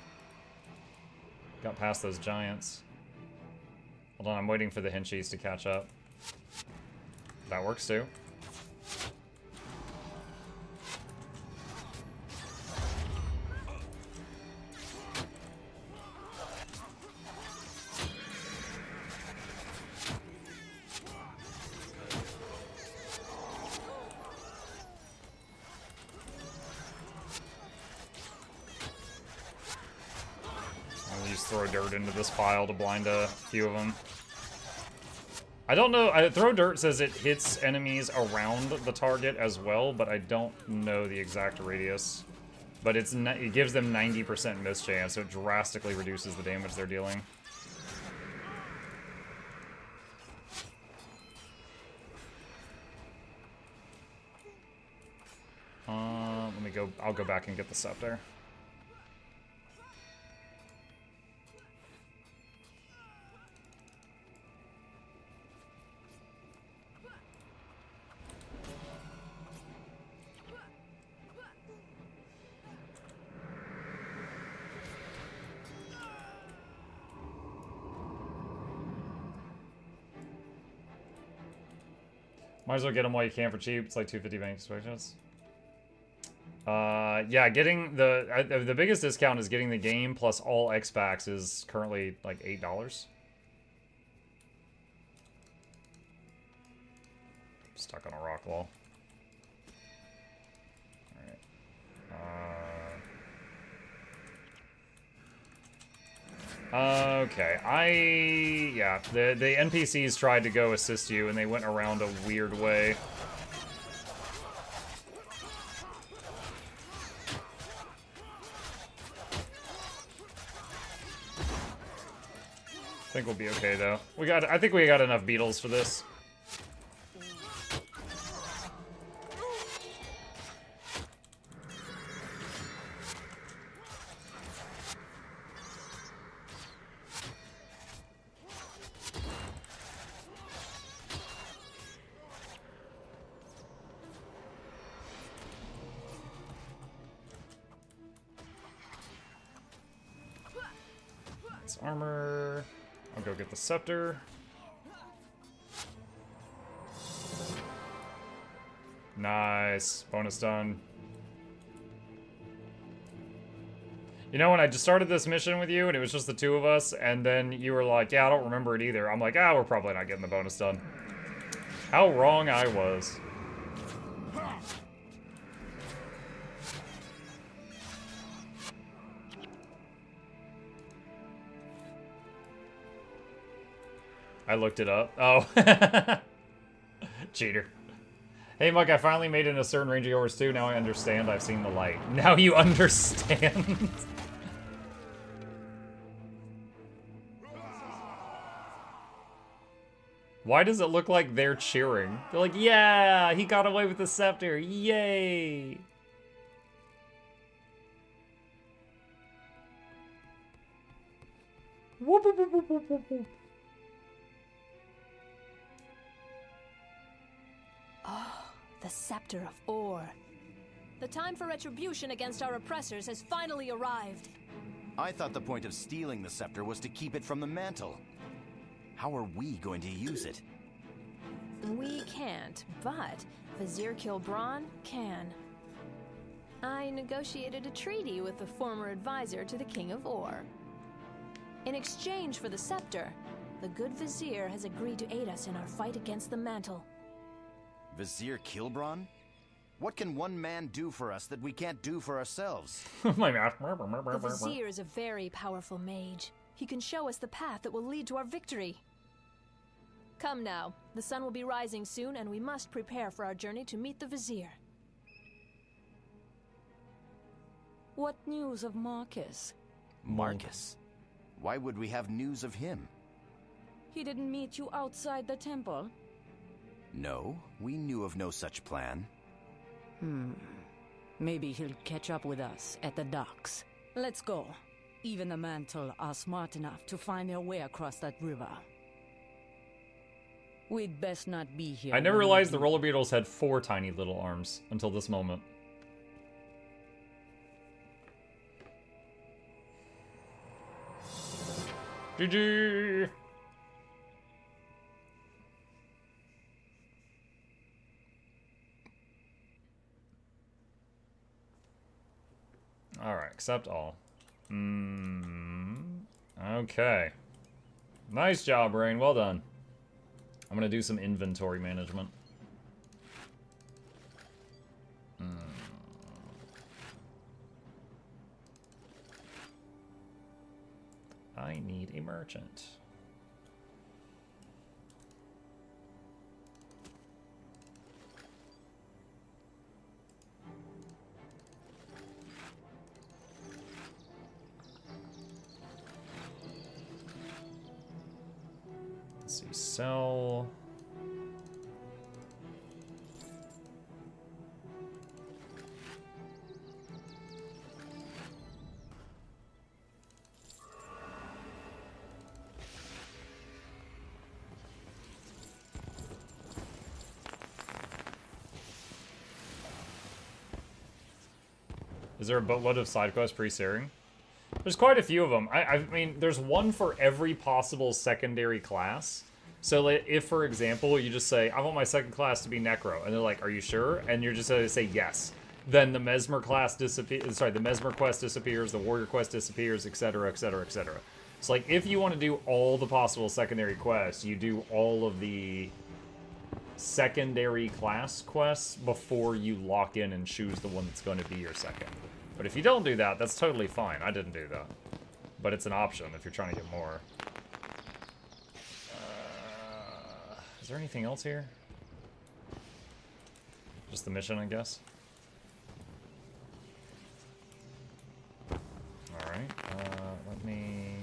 Got past those giants. Hold on, I'm waiting for the henchies to catch up. That works too. Throw dirt into this pile to blind a few of them. I don't know. Throw dirt says it hits enemies around the target as well, but I don't know the exact radius. But it gives them 90% miss chance, so it drastically reduces the damage they're dealing. Let me go. I'll go back and get the scepter. Might as well get them while you can for cheap. It's like 250 bank inspections. Yeah, getting the biggest discount is getting the game plus all X packs is currently like $8. Stuck on a rock wall. Okay, yeah, the NPCs tried to go assist you and they went around a weird way. I think we'll be okay though. I think we got enough beetles for this. Armor. I'll go get the scepter. Nice. Bonus done. You know, when I just started this mission with you and it was just the two of us, and then you were like, yeah, I don't remember it either. I'm like, we're probably not getting the bonus done. How wrong I was. I looked it up. Oh. Cheater. Hey, Mug, I finally made it in a certain range of yours, too. Now I understand. I've seen the light. Now you understand. Why does it look like they're cheering? They're like, yeah, he got away with the scepter. Yay. Whoop, whoop, whoop, whoop, whoop, whoop. Oh, the Scepter of Ore. The time for retribution against our oppressors has finally arrived. I thought the point of stealing the scepter was to keep it from the mantle. How are we going to use it? We can't, but Vizier Kilbron can. I negotiated a treaty with the former advisor to the King of Ore. In exchange for the scepter, the good Vizier has agreed to aid us in our fight against the mantle. Vizier Kilbron? What can one man do for us that we can't do for ourselves? The Vizier is a very powerful mage. He can show us the path that will lead to our victory. Come now, the sun will be rising soon and we must prepare for our journey to meet the Vizier. What news of Marcus? Marcus? Why would we have news of him? He didn't meet you outside the temple? No, we knew of no such plan. Maybe he'll catch up with us at the docks. Let's go. Even the mantle are smart enough to find their way across that river. We'd best not be here. I never realized the roller beetles had 4 tiny little arms until this moment. GG! Alright, accept all. Okay. Nice job, Rain. Well done. I'm gonna do some inventory management. I need a merchant. Let's see, sell. Is there a boatload of side quests pre-searing? There's quite a few of them. I mean, there's one for every possible secondary class. So like, if, for example, you just say, I want my second class to be Necro, and they're like, are you sure? And you're just going to say yes. Then the Mesmer class disappears, sorry, the Mesmer quest disappears, the Warrior quest disappears, etc., etc., etc. So like, if you want to do all the possible secondary quests, you do all of the secondary class quests before you lock in and choose the one that's going to be your second. But if you don't do that, that's totally fine. I didn't do that. But it's an option if you're trying to get more. Is there anything else here? Just the mission, I guess. Alright, let me...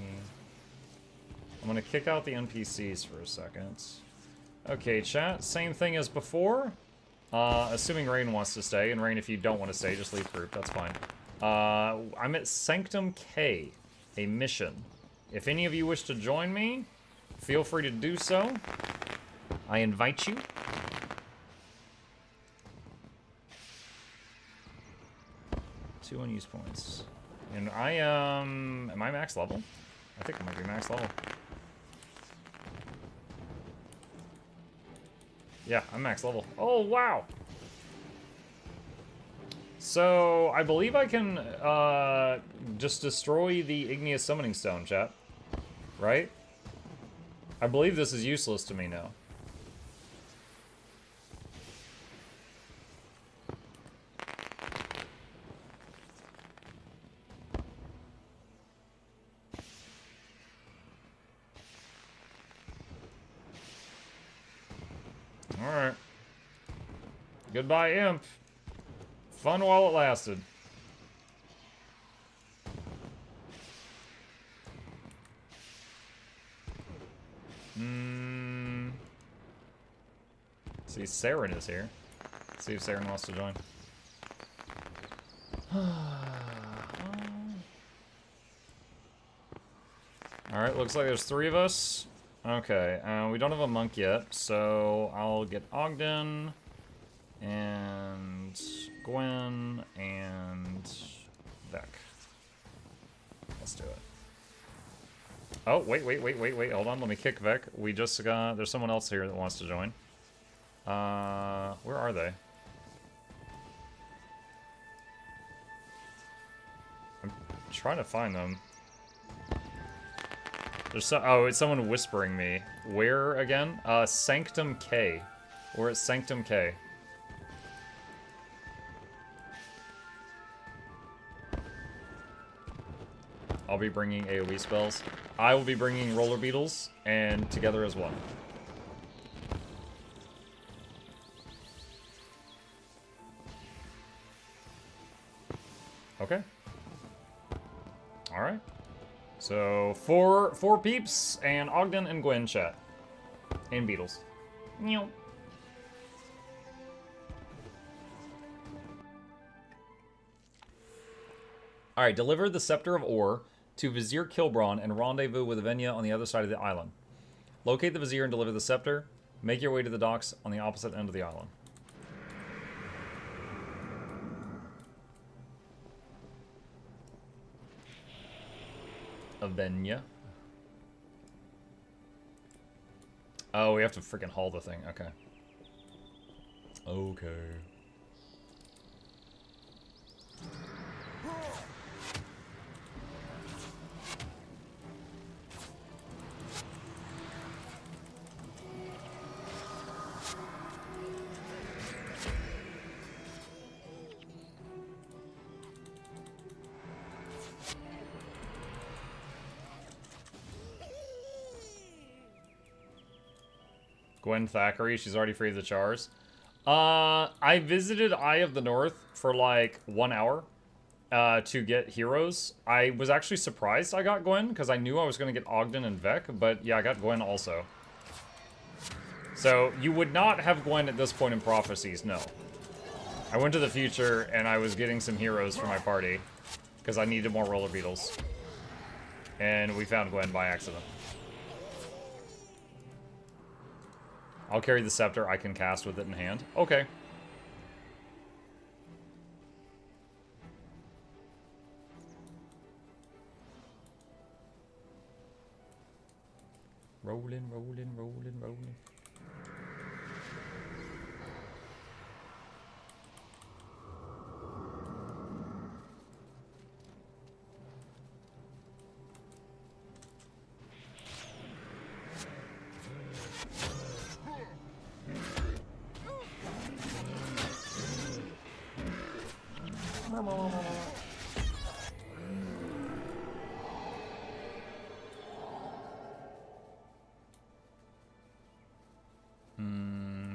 I'm gonna kick out the NPCs for a second. Okay, chat, same thing as before. Assuming Rain wants to stay, and Rain, if you don't want to stay, just leave group, that's fine. I'm at Sanctum K, a mission. If any of you wish to join me, feel free to do so. I invite you. 2 unused points. And I am I max level? I think I might be max level. Yeah, I'm max level. Oh, wow! So, I believe I can, just destroy the Igneous Summoning Stone, chat. Right? I believe this is useless to me now. Alright. Goodbye, Imp. Fun while it lasted. See, Saren is here. Let's see if Saren wants to join. Alright, looks like there's 3 of us. Okay, we don't have a monk yet, so I'll get Ogden, and Gwen, and Vec. Let's do it. Oh, wait, hold on, let me kick Vec. We just got, there's someone else here that wants to join. Where are they? I'm trying to find them. There's oh, it's someone whispering me. Where again? Sanctum K. We're at Sanctum K. I'll be bringing AoE spells. I will be bringing roller beetles, and together as one. Okay. All right. So, four peeps, and Ogden and Gwen chat. And beetles. Meow. Alright, deliver the Scepter of Ore to Vizier Kilbron and rendezvous with Avenya on the other side of the island. Locate the Vizier and deliver the Scepter. Make your way to the docks on the opposite end of the island. Avenya. Oh, we have to freaking haul the thing. Okay. Okay. Gwen Thackeray, she's already free of the chars. I visited Eye of the North for like 1 hour to get heroes. I was actually surprised I got Gwen, because I knew I was going to get Ogden and Vec, but yeah, I got Gwen also. So, you would not have Gwen at this point in Prophecies, no. I went to the future, and I was getting some heroes for my party, because I needed more roller beetles. And we found Gwen by accident. I'll carry the scepter. I can cast with it in hand. Okay. Rolling, rolling, rolling, rolling.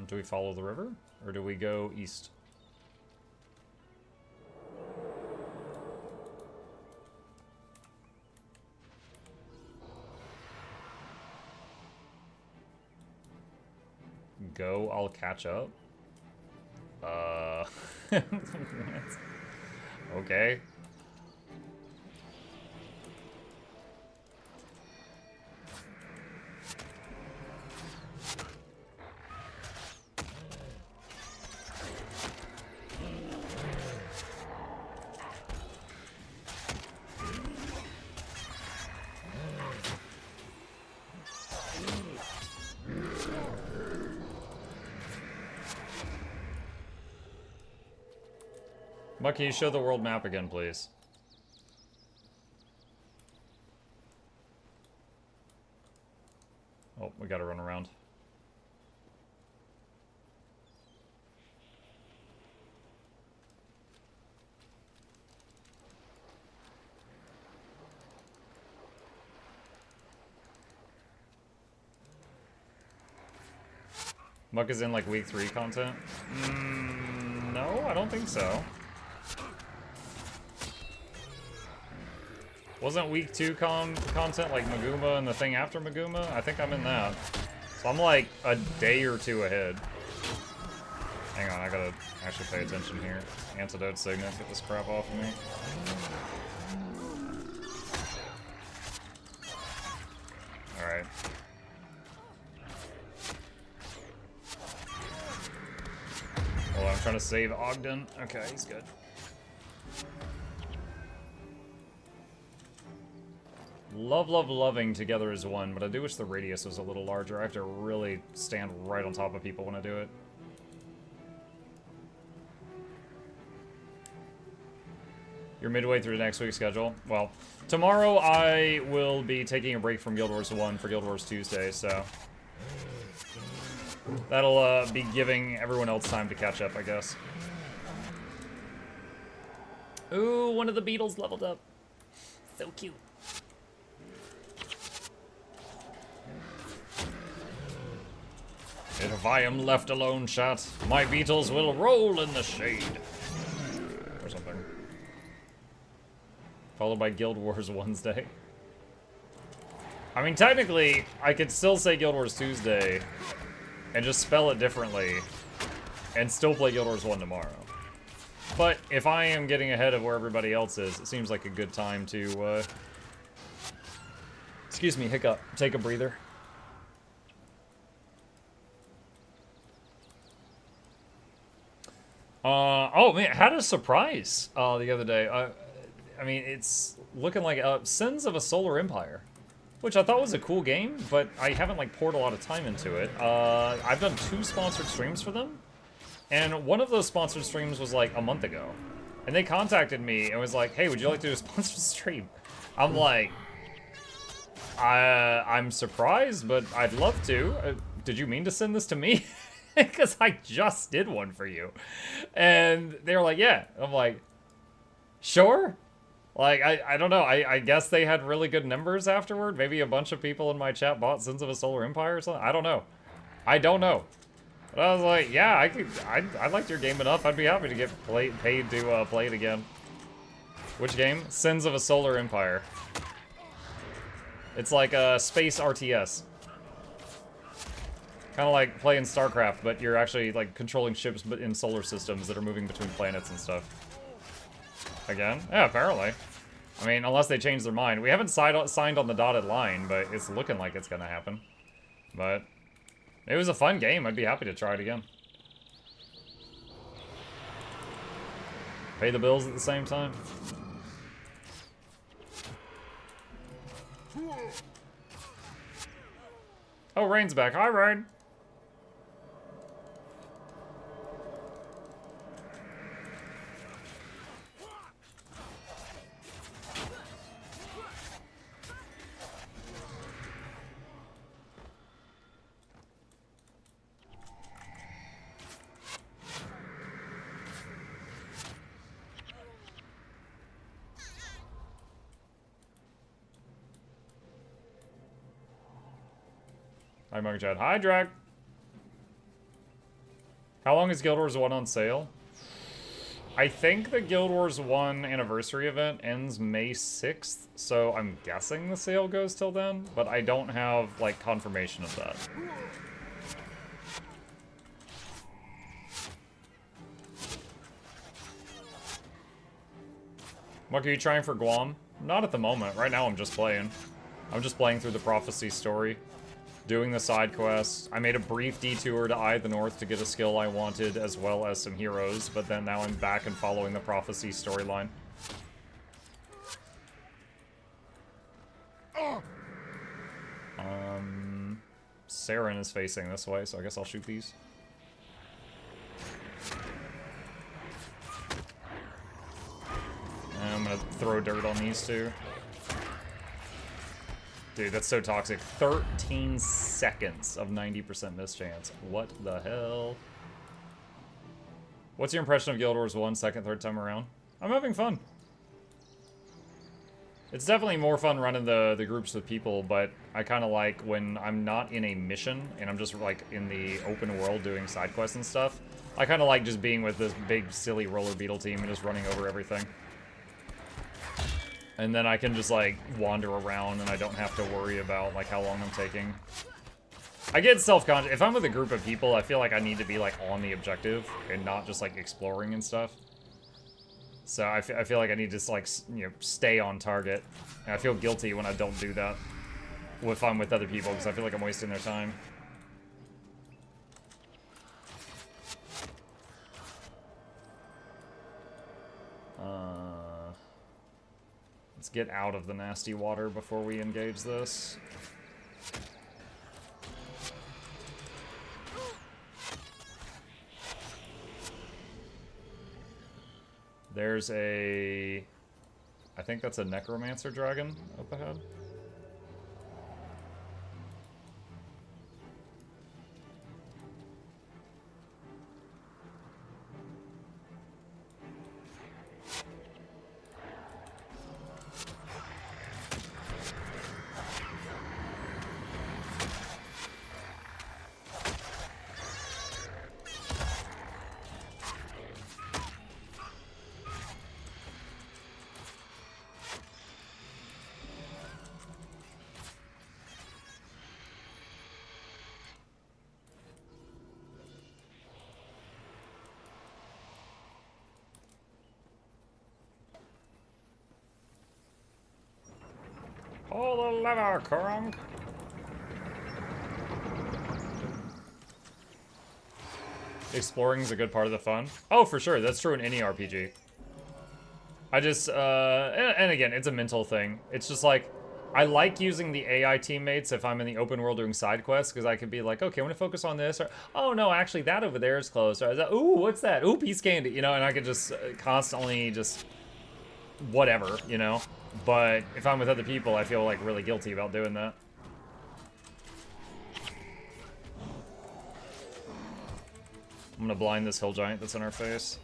Do we follow the river, or do we go east? Go, I'll catch up. Okay. Muck, can you show the world map again, please? Oh, we gotta run around. Muck is in like week 3 content? No, I don't think so. Wasn't week 2 content like Maguma and the thing after Maguma? I think I'm in that. So I'm like a day or 2 ahead. Hang on, I gotta actually pay attention here. Antidote Signet, get this crap off of me. Alright. Well, I'm trying to save Ogden. Okay, he's good. Loving together as one, but I do wish the radius was a little larger. I have to really stand right on top of people when I do it. You're midway through next week's schedule? Well, tomorrow I will be taking a break from Guild Wars 1 for Guild Wars Tuesday, so... that'll be giving everyone else time to catch up, I guess. Ooh, one of the beetles leveled up. So cute. If I am left alone, chat, my beetles will roll in the shade. Or something. Followed by Guild Wars Wednesday. I mean, technically, I could still say Guild Wars Tuesday and just spell it differently and still play Guild Wars 1 tomorrow. But if I am getting ahead of where everybody else is, it seems like a good time to, excuse me, hiccup, take a breather. Oh man, I had a surprise the other day. I mean, it's looking like Sins of a Solar Empire, which I thought was a cool game, but I haven't like poured a lot of time into it. I've done 2 sponsored streams for them, and one of those sponsored streams was like a month ago, and they contacted me and was like, "Hey, would you like to do a sponsored stream?" I'm like, I'm surprised, but I'd love to. Did you mean to send this to me? Because I just did one for you. And they were like, yeah. I'm like, sure? Like, I don't know. I guess they had really good numbers afterward. Maybe a bunch of people in my chat bought Sins of a Solar Empire or something. I don't know. I don't know. But I was like, yeah, I liked your game enough. I'd be happy to get paid to play it again. Which game? Sins of a Solar Empire. It's like a space RTS. Kind of like playing StarCraft, but you're actually like controlling ships but in solar systems that are moving between planets and stuff. Again? Yeah, apparently. I mean, unless they change their mind. We haven't signed on the dotted line, but it's looking like it's gonna happen. But it was a fun game. I'd be happy to try it again. Pay the bills at the same time. Oh, Rain's back. Hi, Rain. Hi, Mug Chat. Hi, Drag. How long is Guild Wars 1 on sale? I think the Guild Wars 1 anniversary event ends May 6th, so I'm guessing the sale goes till then, but I don't have, like, confirmation of that. Mug, are you trying for Guam? Not at the moment. Right now I'm just playing. I'm just playing through the Prophecy story. Doing the side quests. I made a brief detour to Eye of the North to get a skill I wanted, as well as some heroes, but then now I'm back and following the Prophecy storyline. Saren is facing this way, so I guess I'll shoot these. And I'm gonna throw dirt on these two. Dude, that's so toxic. 13 seconds of 90% miss chance. What the hell? What's your impression of Guild Wars 1 second, third time around? I'm having fun. It's definitely more fun running the groups with people, but I kind of like when I'm not in a mission and I'm just like in the open world doing side quests and stuff. I kind of like just being with this big, silly roller beetle team and just running over everything. And then I can just, like, wander around and I don't have to worry about, like, how long I'm taking. I get self-conscious. If I'm with a group of people, I feel like I need to be, like, on the objective and not just, like, exploring and stuff. So I feel like I need to, like, you know, stay on target. And I feel guilty when I don't do that if I'm with other people because I feel like I'm wasting their time. Let's get out of the nasty water before we engage this. There's a... I think that's a Necromancer dragon up ahead. Pull the lever, Kurunk. Exploring is a good part of the fun. Oh, for sure. That's true in any RPG. I just, and again, it's a mental thing. It's just like, I like using the AI teammates if I'm in the open world doing side quests, because I could be like, okay, I'm going to focus on this, or, oh no, actually that over there is close, or, ooh, what's that? Ooh, piece candy, you know, and I could just constantly just, whatever, you know? But if I'm with other people, I feel like really guilty about doing that. I'm gonna blind this hill giant that's in our face.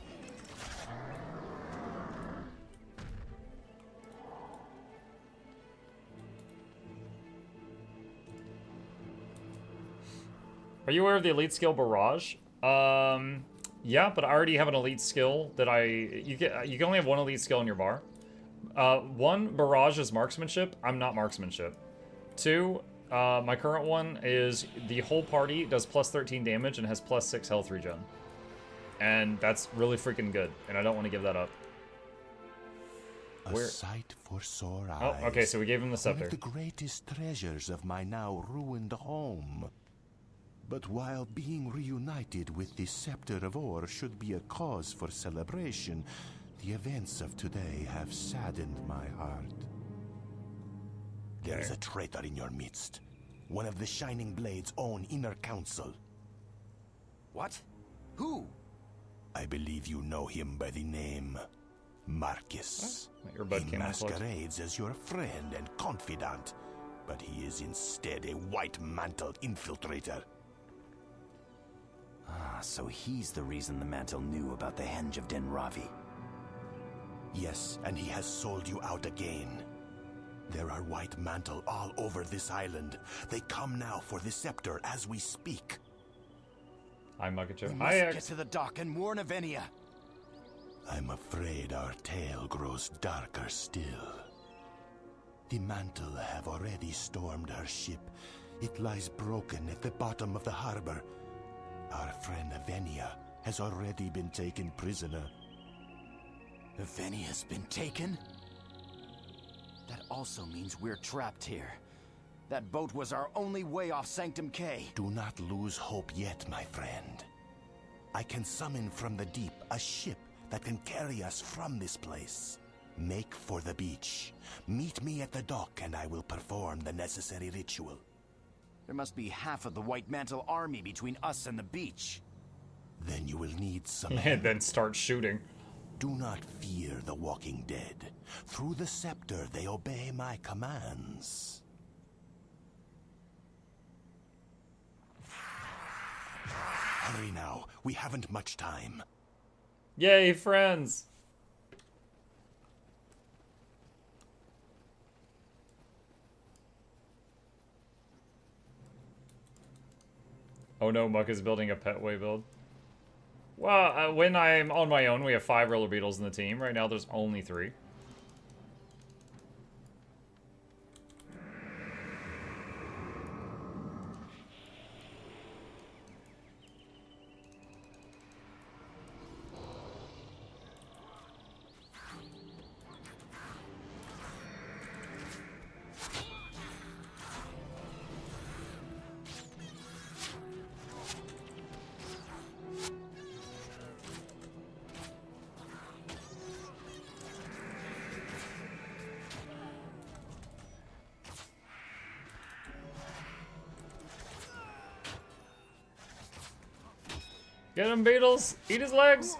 Are you aware of the elite skill Barrage? Yeah, but I already have an elite skill that you can only have one elite skill in your bar. One, Barrage is marksmanship. I'm not marksmanship. Two, my current one is the whole party does plus 13 damage and has plus 6 health regen. And that's really freaking good, and I don't want to give that up. A sight for sore eyes. Oh, okay, so we gave him the scepter. One of the greatest treasures of my now ruined home. But while being reunited with the Scepter of Ore should be a cause for celebration, the events of today have saddened my heart. There is a traitor in your midst. one of the Shining Blade's own inner council. What? Who? I believe you know him by the name Marcus. He masquerades as your friend and confidant, but he is instead a white-mantled infiltrator. Ah, so he's the reason the Mantle knew about the Henge of Den Ravi. Yes, and he has sold you out again. There are White Mantle all over this island. They come now for the scepter as we speak. I'm Mukluk. We must get to the dock and warn Avenia. I'm afraid our tale grows darker still. The Mantle have already stormed our ship. It lies broken at the bottom of the harbor. Our friend Avenia has already been taken prisoner. Avenia's been taken? That also means we're trapped here. That boat was our only way off Sanctum K. Do not lose hope yet, my friend. I can summon from the deep a ship that can carry us from this place. Make for the beach. Meet me at the dock and I will perform the necessary ritual. There must be half of the White Mantle army between us and the beach. Then you will need some and then start shooting. Do not fear the walking dead. Through the scepter they obey my commands. Hurry now, we haven't much time. Yay, friends! Oh no, Muck is building a Petway build. Well, when I'm on my own, we have 5 roller beetles in the team. Right now, there's only 3. Get him, Beetles! Eat his legs!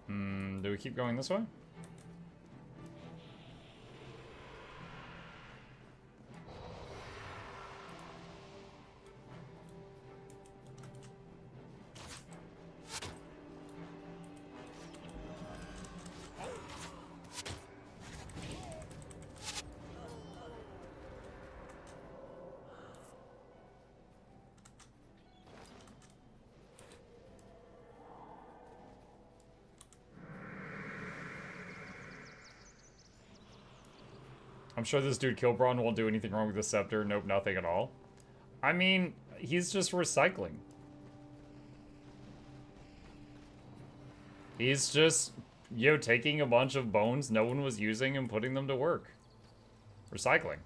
Do we keep going this way? I'm sure this dude Kilbron won't do anything wrong with the scepter. Nope, nothing at all. I mean, he's just recycling. He's just, you know, taking a bunch of bones no one was using and putting them to work. Recycling.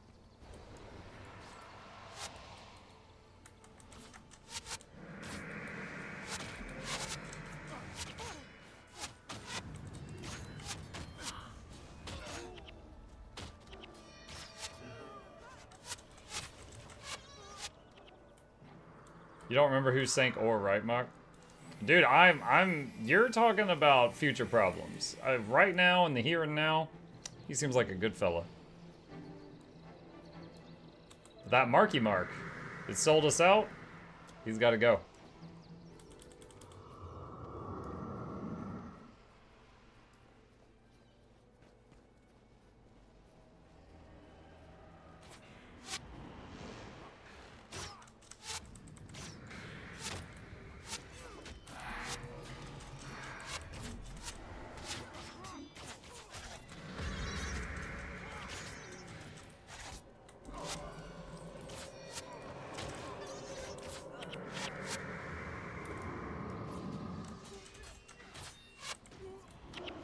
You don't remember who sank ore, right, Mark? Dude, you're talking about future problems. Right now, in the here and now, he seems like a good fella. That Marky Mark, it sold us out. He's got to go.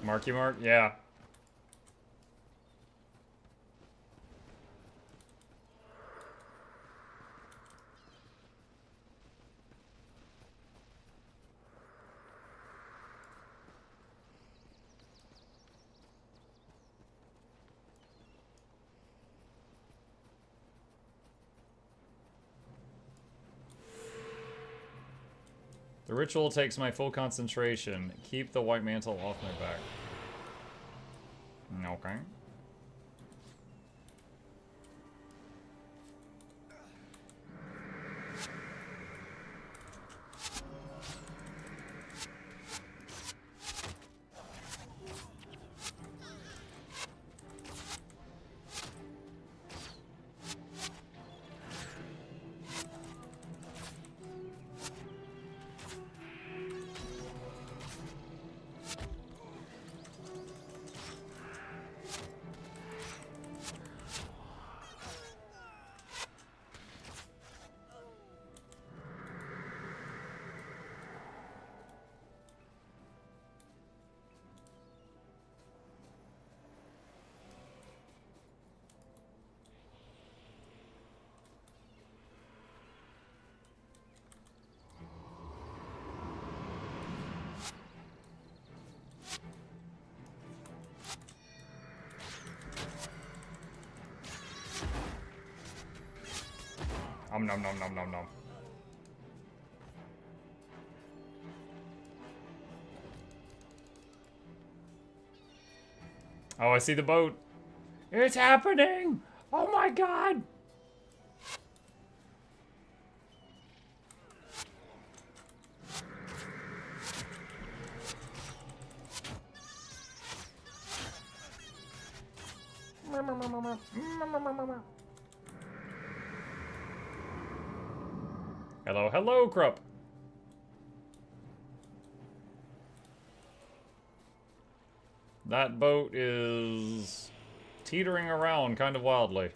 Marky Mark? Yeah. The ritual takes my full concentration. Keep the white mantle off my back. Okay. Nom nom nom nom nom. Oh, I see the boat. It's happening! Oh my god! Hello, hello, Krupp. That boat is teetering around kind of wildly.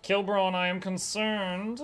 Kilbron, I am concerned.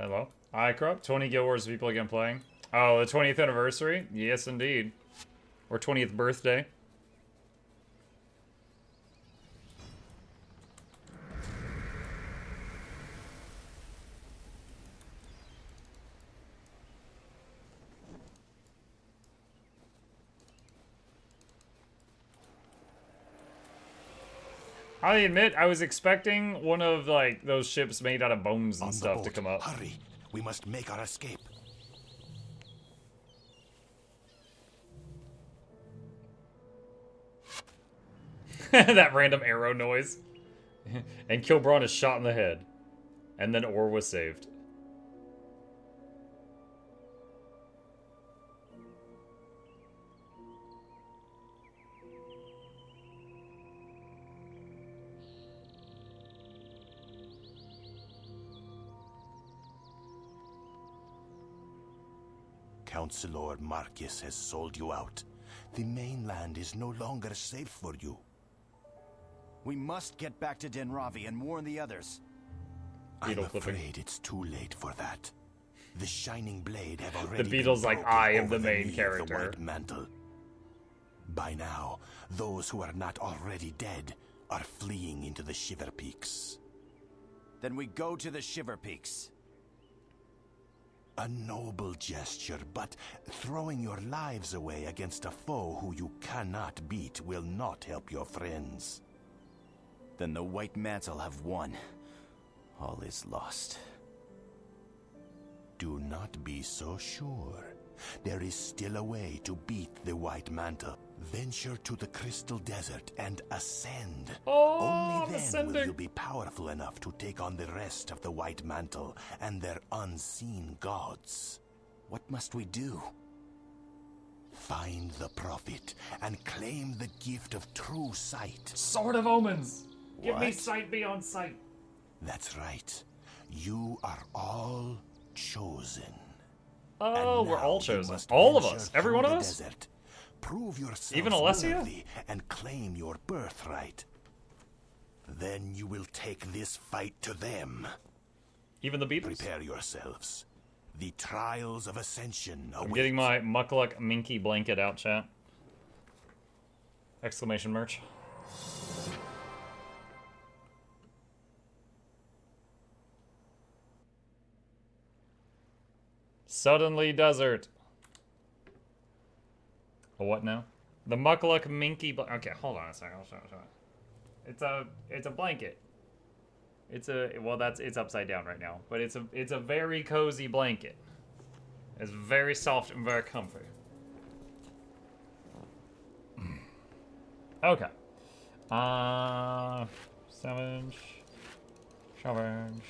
Hello. Hi, Krupp. 20 Guild Wars people again playing. Oh, the 20th anniversary? Yes, indeed. Or 20th birthday. I admit, I was expecting one of, like, those ships made out of bones and stuff to come up. Hurry! We must make our escape. That random arrow noise. And Kilbron is shot in the head. And then Orr was saved. Councilor Marcus has sold you out. The mainland is no longer safe for you. We must get back to Denravi and warn the others. I'm afraid it's too late for that. The Shining Blade have already The Beetle's like, I am the main character. The White Mantle. By now, those who are not already dead are fleeing into the Shiver Peaks. Then we go to the Shiver Peaks. A noble gesture, but throwing your lives away against a foe who you cannot beat will not help your friends. Then the White Mantle have won. All is lost. Do not be so sure. There is still a way to beat the White Mantle. Venture to the Crystal Desert and ascend. Oh, Only then will you be powerful enough to take on the rest of the White Mantle and their unseen gods. What must we do? Find the Prophet and claim the gift of true sight. Sword of Omens! Give me sight beyond sight. That's right. You are all chosen. Oh, we're all chosen. All of us. Every one of us? Desert. Prove yourself even Alessia? worthy and claim your birthright. Then you will take this fight to them. Even the Beatles? Prepare yourselves. The trials of ascension await. I'm getting my Mukluk Minky blanket out, chat. Exclamation merch. Suddenly desert. A what now? The Mukluk Minky okay, hold on a second. I'll show it. It's a blanket. It's upside down right now, but it's a very cozy blanket. It's very soft and very comfy. Okay. Savage. Savage.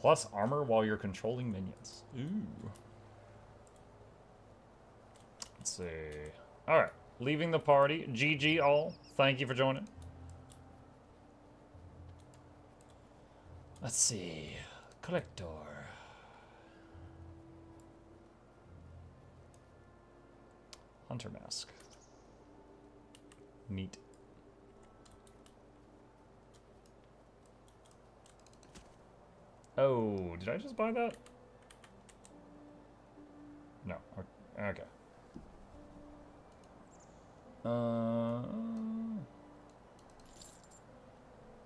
Plus armor while you're controlling minions. Ooh. Let's see. Alright. Leaving the party. GG all. Thank you for joining. Let's see. Collector. Hunter mask. Neat. Oh, did I just buy that? No. Okay.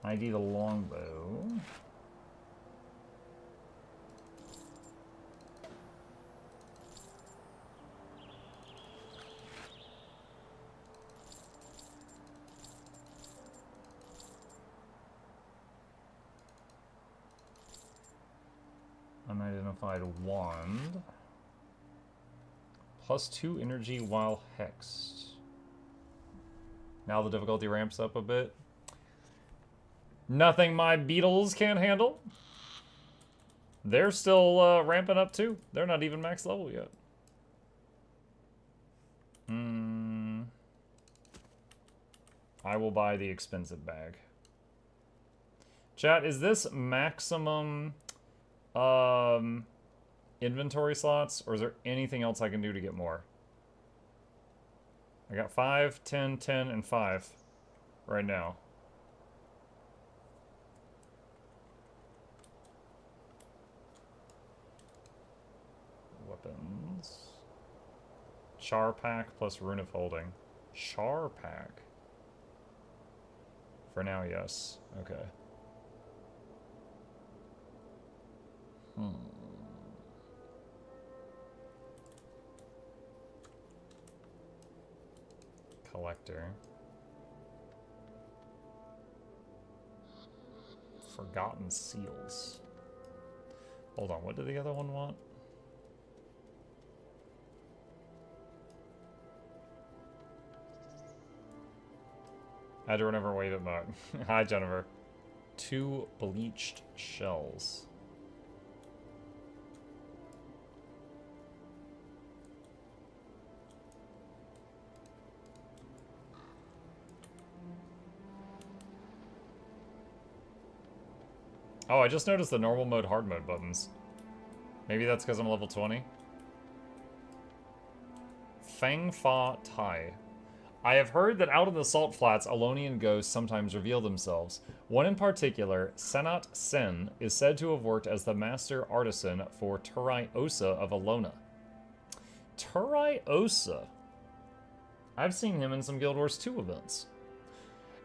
ID the longbow. Unidentified wand. +2 energy while hexed. Now the difficulty ramps up a bit. Nothing my beetles can't handle. They're still ramping up too. They're not even max level yet. I will buy the expensive bag. Chat, is this maximum inventory slots, or is there anything else I can do to get more? I got 5, 10, 10, and 5 right now. Weapons. Char pack plus rune of holding. Char pack. For now, yes. Okay. Collector. Forgotten seals. Hold on, what did the other one want? I had to remember wave it mode. Hi, Jennifer. 2 bleached shells. Oh, I just noticed the normal mode, hard mode buttons. Maybe that's because I'm level 20. Fang Fa Tai. I have heard that out in the salt flats, Alonian ghosts sometimes reveal themselves. One in particular, Senat Sen, is said to have worked as the master artisan for Turai Osa of Alona. Turai Osa. I've seen him in some Guild Wars 2 events.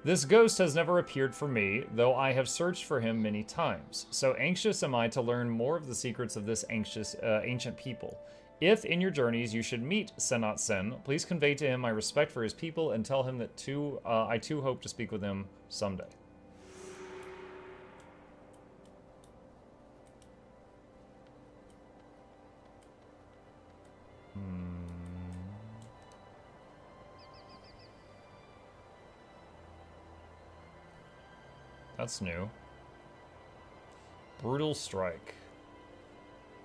This ghost has never appeared for me, though I have searched for him many times. So anxious am I to learn more of the secrets of this ancient people. If, in your journeys, you should meet Senat Sen, please convey to him my respect for his people and tell him that I too hope to speak with him someday. That's new. Brutal Strike.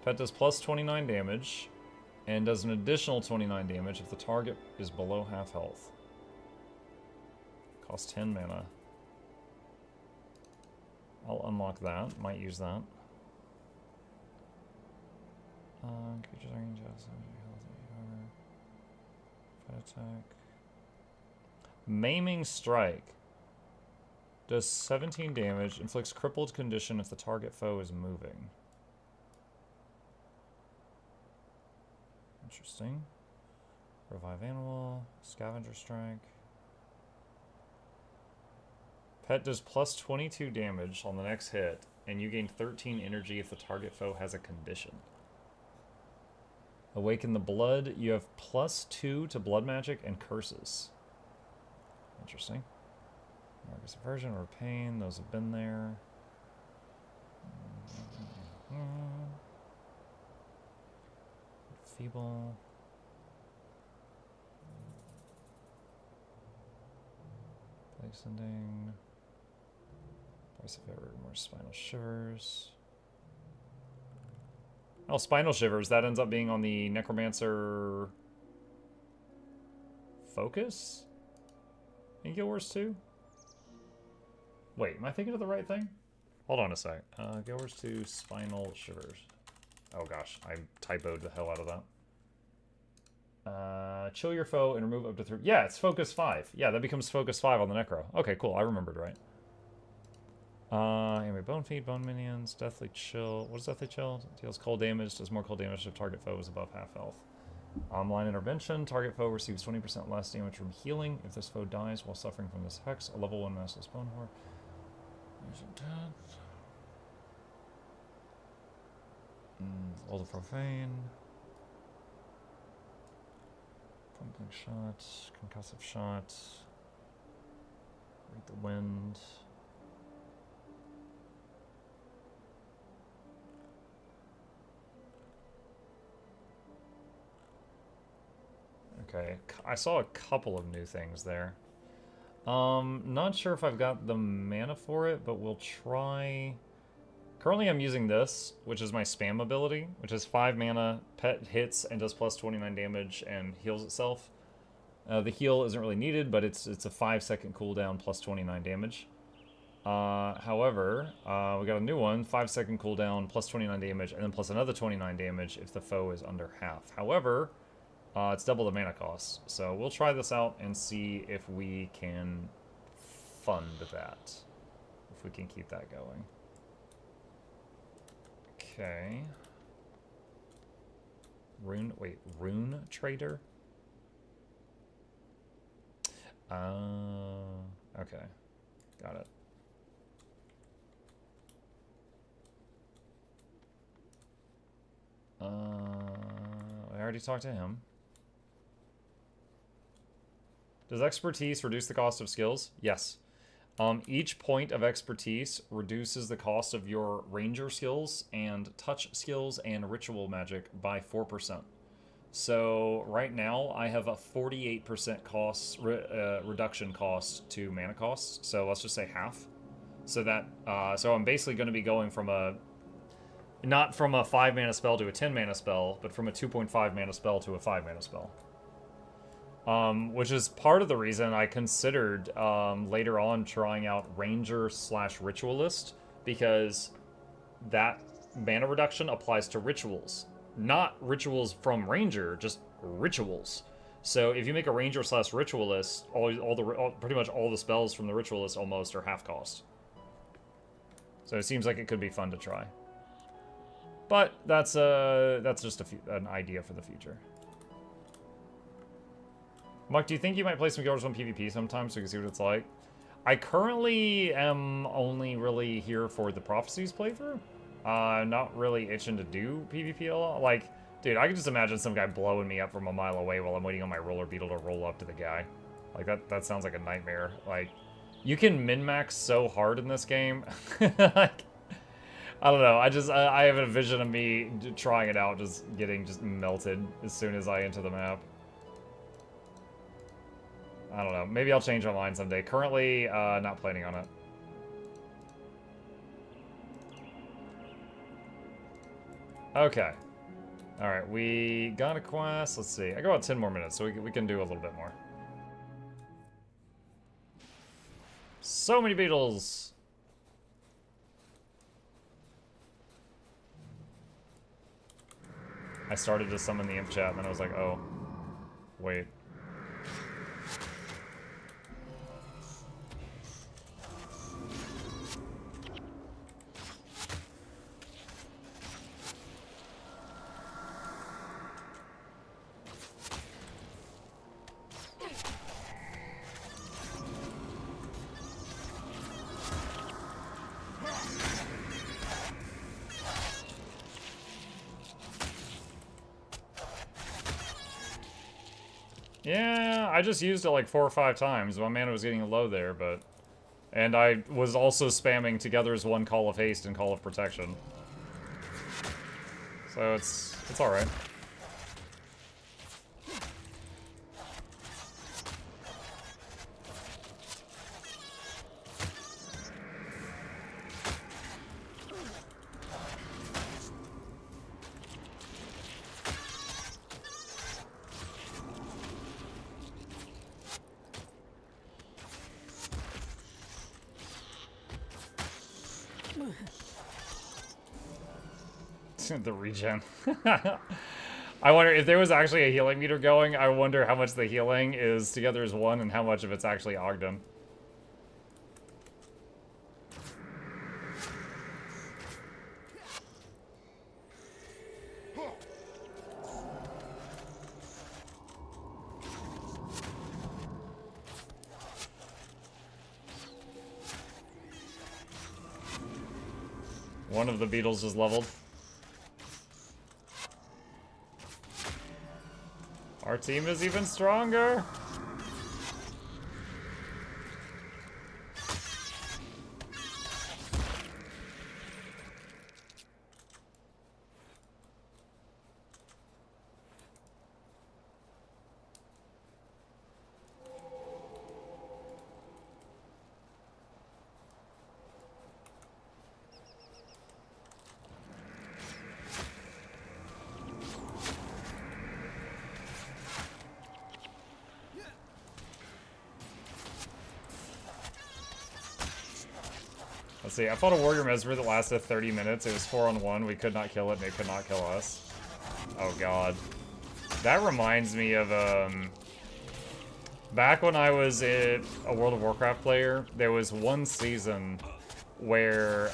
Pet does plus 29 damage, and does an additional 29 damage if the target is below half health. Costs 10 mana. I'll unlock that. Might use that. Creatures are in just fight attack. Maiming Strike. Does 17 damage, inflicts crippled condition if the target foe is moving. Interesting. Revive Animal, Scavenger Strike. Pet does plus 22 damage on the next hit, and you gain 13 energy if the target foe has a condition. Awaken the Blood, you have plus 2 to Blood Magic and Curses. Interesting. Marcus Aversion or Pain, those have been there. Feeble. Place Ending. Price of Error, more Spinal Shivers. Oh, Spinal Shivers, that ends up being on the Necromancer Focus? In Guild Wars 2? Wait, am I thinking of the right thing? Hold on a sec. Guild Wars 2 Spinal Shivers. Oh gosh, I typoed the hell out of that. Chill your foe and remove up to 3. Yeah, it's Focus 5. Yeah, that becomes Focus 5 on the Necro. Okay, cool. I remembered right. Anyway, Bone Feed, Bone Minions, Deathly Chill. What is Deathly Chill? Deals cold damage, does more cold damage if target foe is above half health. Line Intervention, target foe receives 20% less damage from healing if this foe dies while suffering from this hex. A level 1 Massless Bone Whore. There's a death. All the Profane. Pumping Shot, Concussive Shot. Read the Wind. Okay, I saw a couple of new things there. Not sure if I've got the mana for it, but we'll try. Currently I'm using this, which is my spam ability, which is 5 mana, pet hits and does plus 29 damage and heals itself. The heal isn't really needed, but it's a 5-second cooldown plus 29 damage. However, we got a new one, 5-second cooldown plus 29 damage, and then plus another 29 damage if the foe is under half. However, it's double the mana cost, so we'll try this out and see if we can fund that. If we can keep that going. Okay. Rune Trader? Okay. Got it. I already talked to him. Does expertise reduce the cost of skills? Yes. Each point of expertise reduces the cost of your ranger skills and touch skills and ritual magic by 4%. So right now I have a 48% cost reduction cost to mana costs. So let's just say half. So that so I'm basically going to be going from not from a 5 mana spell to a 10 mana spell, but from a 2.5 mana spell to a 5 mana spell. Which is part of the reason I considered later on trying out Ranger / Ritualist, because that mana reduction applies to rituals. Not rituals from Ranger, just rituals. So if you make a Ranger / Ritualist, pretty much all the spells from the Ritualist almost are half cost. So it seems like it could be fun to try. But that's just an idea for the future. Muck, do you think you might play some Guild Wars 1 PvP sometime so you can see what it's like? I currently am only really here for the Prophecies playthrough. Not really itching to do PvP a lot. Like, dude, I can just imagine some guy blowing me up from a mile away while I'm waiting on my roller beetle to roll up to the guy. Like, that sounds like a nightmare. Like, you can min-max so hard in this game. Like, I don't know. I have a vision of me trying it out, just getting melted as soon as I enter the map. I don't know. Maybe I'll change my mind someday. Currently, not planning on it. Okay. Alright, we got a quest. Let's see. I got about 10 more minutes, so we can do a little bit more. So many beetles! I started to summon the imp chat, and then I was like, oh, wait. Yeah, I just used it like 4 or 5 times. My mana was getting low there, but... And I was also spamming Together's one Call of Haste and Call of Protection. So it's alright. The regen. I wonder if there was actually a healing meter going. I wonder how much the healing is Together as one and how much of it's actually Ogden. One of the beetles is leveled. Our team is even stronger. Let's see, I fought a Warrior Mesmer that lasted 30 minutes. It was 4-on-1. We could not kill it, and it could not kill us. Oh, God. That reminds me of, back when I was a World of Warcraft player, there was one season where,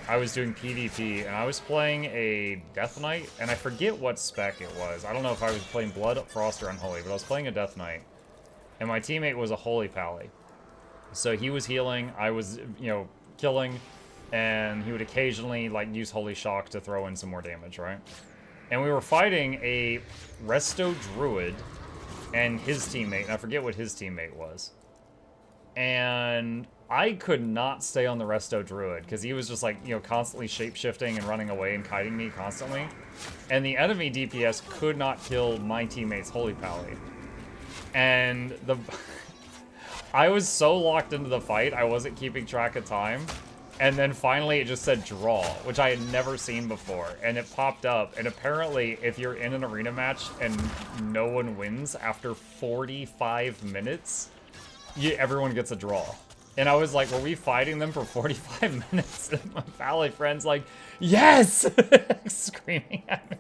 I was doing PvP, and I was playing a Death Knight, and I forget what spec it was. I don't know if I was playing Blood, Frost, or Unholy, but I was playing a Death Knight. And my teammate was a Holy Pally. So he was healing, I was, you know, killing, and he would occasionally, like, use Holy Shock to throw in some more damage, right? And we were fighting a Resto Druid and his teammate, and I forget what his teammate was. And I could not stay on the Resto Druid, because he was just, like, you know, constantly shape-shifting and running away and kiting me constantly. And the enemy DPS could not kill my teammate's Holy Pally. And the... I was so locked into the fight, I wasn't keeping track of time. And then finally it just said draw, which I had never seen before. And it popped up, and apparently if you're in an arena match and no one wins after 45 minutes, everyone gets a draw. And I was like, were we fighting them for 45 minutes? And my Valley friend's like, yes! Screaming at me.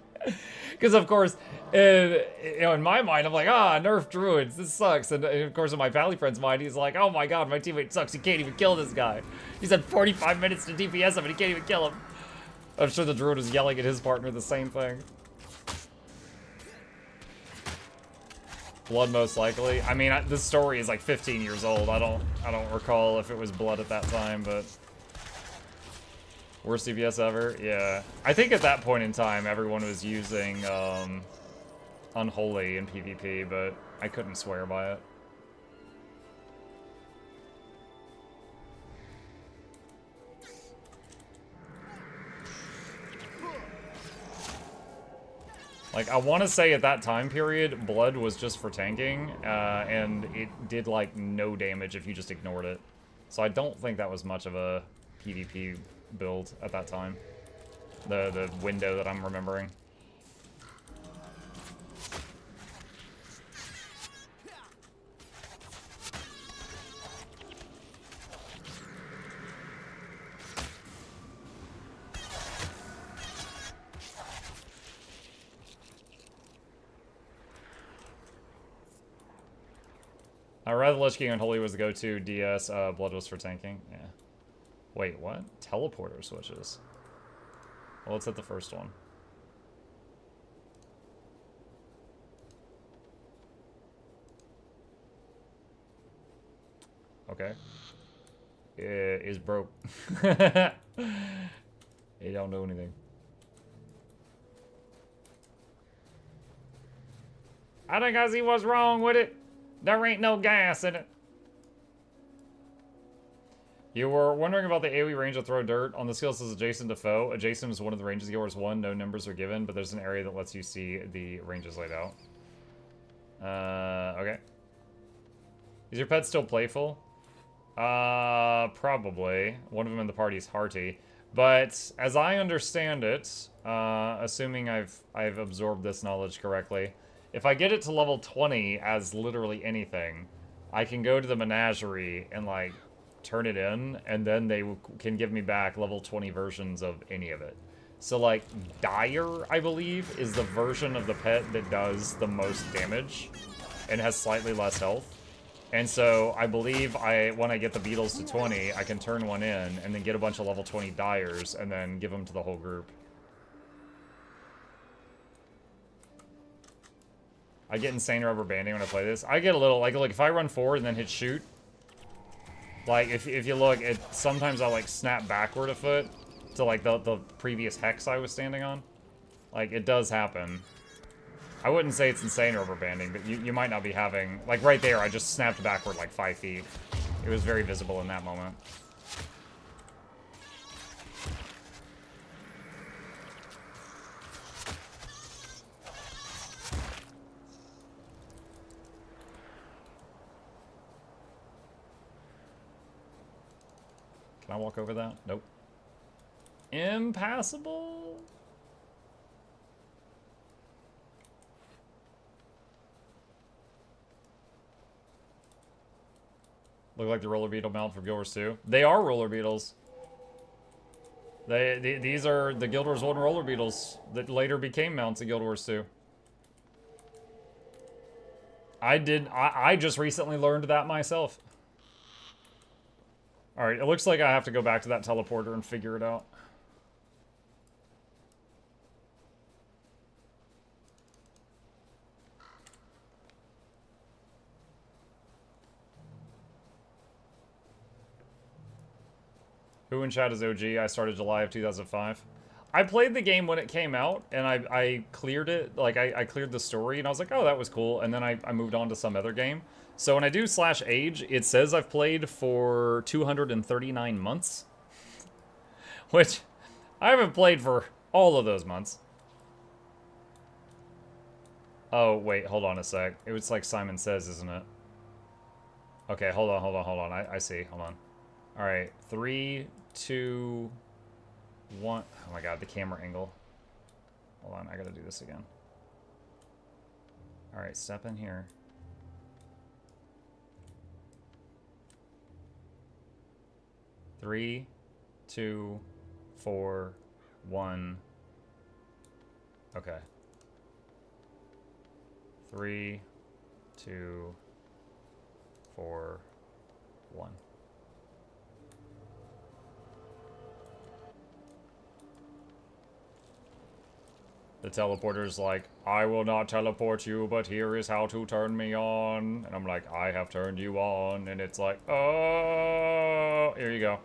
Because, of course, you know, in my mind, I'm like, nerf druids, this sucks. And, of course, in my Valley friend's mind, he's like, oh my god, my teammate sucks, he can't even kill this guy. He's had 45 minutes to DPS him, and he can't even kill him. I'm sure the druid was yelling at his partner the same thing. Blood, most likely. I mean, this story is like 15 years old. I don't recall if it was Blood at that time, but... Worst DPS ever? Yeah. I think at that point in time, everyone was using Unholy in PvP, but I couldn't swear by it. Like, I want to say at that time period, Blood was just for tanking, and it did, like, no damage if you just ignored it. So I don't think that was much of a PvP build at that time. The window that I'm remembering. Rather Lich King Unholy was the go-to. DS, Blood was for tanking. Yeah. Wait, what? Teleporter switches. Well, let's hit the first one. Okay. It is broke. It don't do anything. I think I see what's wrong with it. There ain't no gas in it. You were wondering about the AoE range of throw dirt. On the skill says adjacent to foe. Adjacent is one of the ranges Guild Wars 1. No numbers are given, but there's an area that lets you see the ranges laid out. Okay. Is your pet still playful? Probably. One of them in the party is Hearty. But as I understand it, assuming I've absorbed this knowledge correctly, if I get it to level 20 as literally anything, I can go to the menagerie and, like, turn it in, and then they can give me back level 20 versions of any of it. So, like, Dire, I believe, is the version of the pet that does the most damage and has slightly less health. And so I believe when I get the beetles to 20, I can turn one in and then get a bunch of level 20 Dires and then give them to the whole group. I get insane rubber banding when I play this. I get a little, like if I run forward and then hit shoot, like if you look, sometimes I like snap backward a foot to like the previous hex I was standing on. Like it does happen. I wouldn't say it's insane rubber banding, but you might not be having, like right there, I just snapped backward like 5 feet. It was very visible in that moment. Can I walk over that? Nope. Impassable? Look like the roller beetle mount from Guild Wars 2. They are roller beetles. These are the Guild Wars 1 roller beetles that later became mounts in Guild Wars 2. I just recently learned that myself. Alright, it looks like I have to go back to that teleporter and figure it out. Who in chat is OG? I started July of 2005. I played the game when it came out, and I cleared it. Like, I cleared the story, and I was like, oh, that was cool. And then I moved on to some other game. So when I do /age, it says I've played for 239 months. Which, I haven't played for all of those months. Oh, wait, hold on a sec. It was like Simon Says, isn't it? Okay, hold on. I see, hold on. Alright, 3, 2, 1. Oh my god, the camera angle. Hold on, I gotta do this again. Alright, step in here. Three, 2, 4, 1. Okay. 3, 2, 4, 1. The teleporter's like, I will not teleport you, but here is how to turn me on. And I'm like, I have turned you on. And it's like, oh, here you go.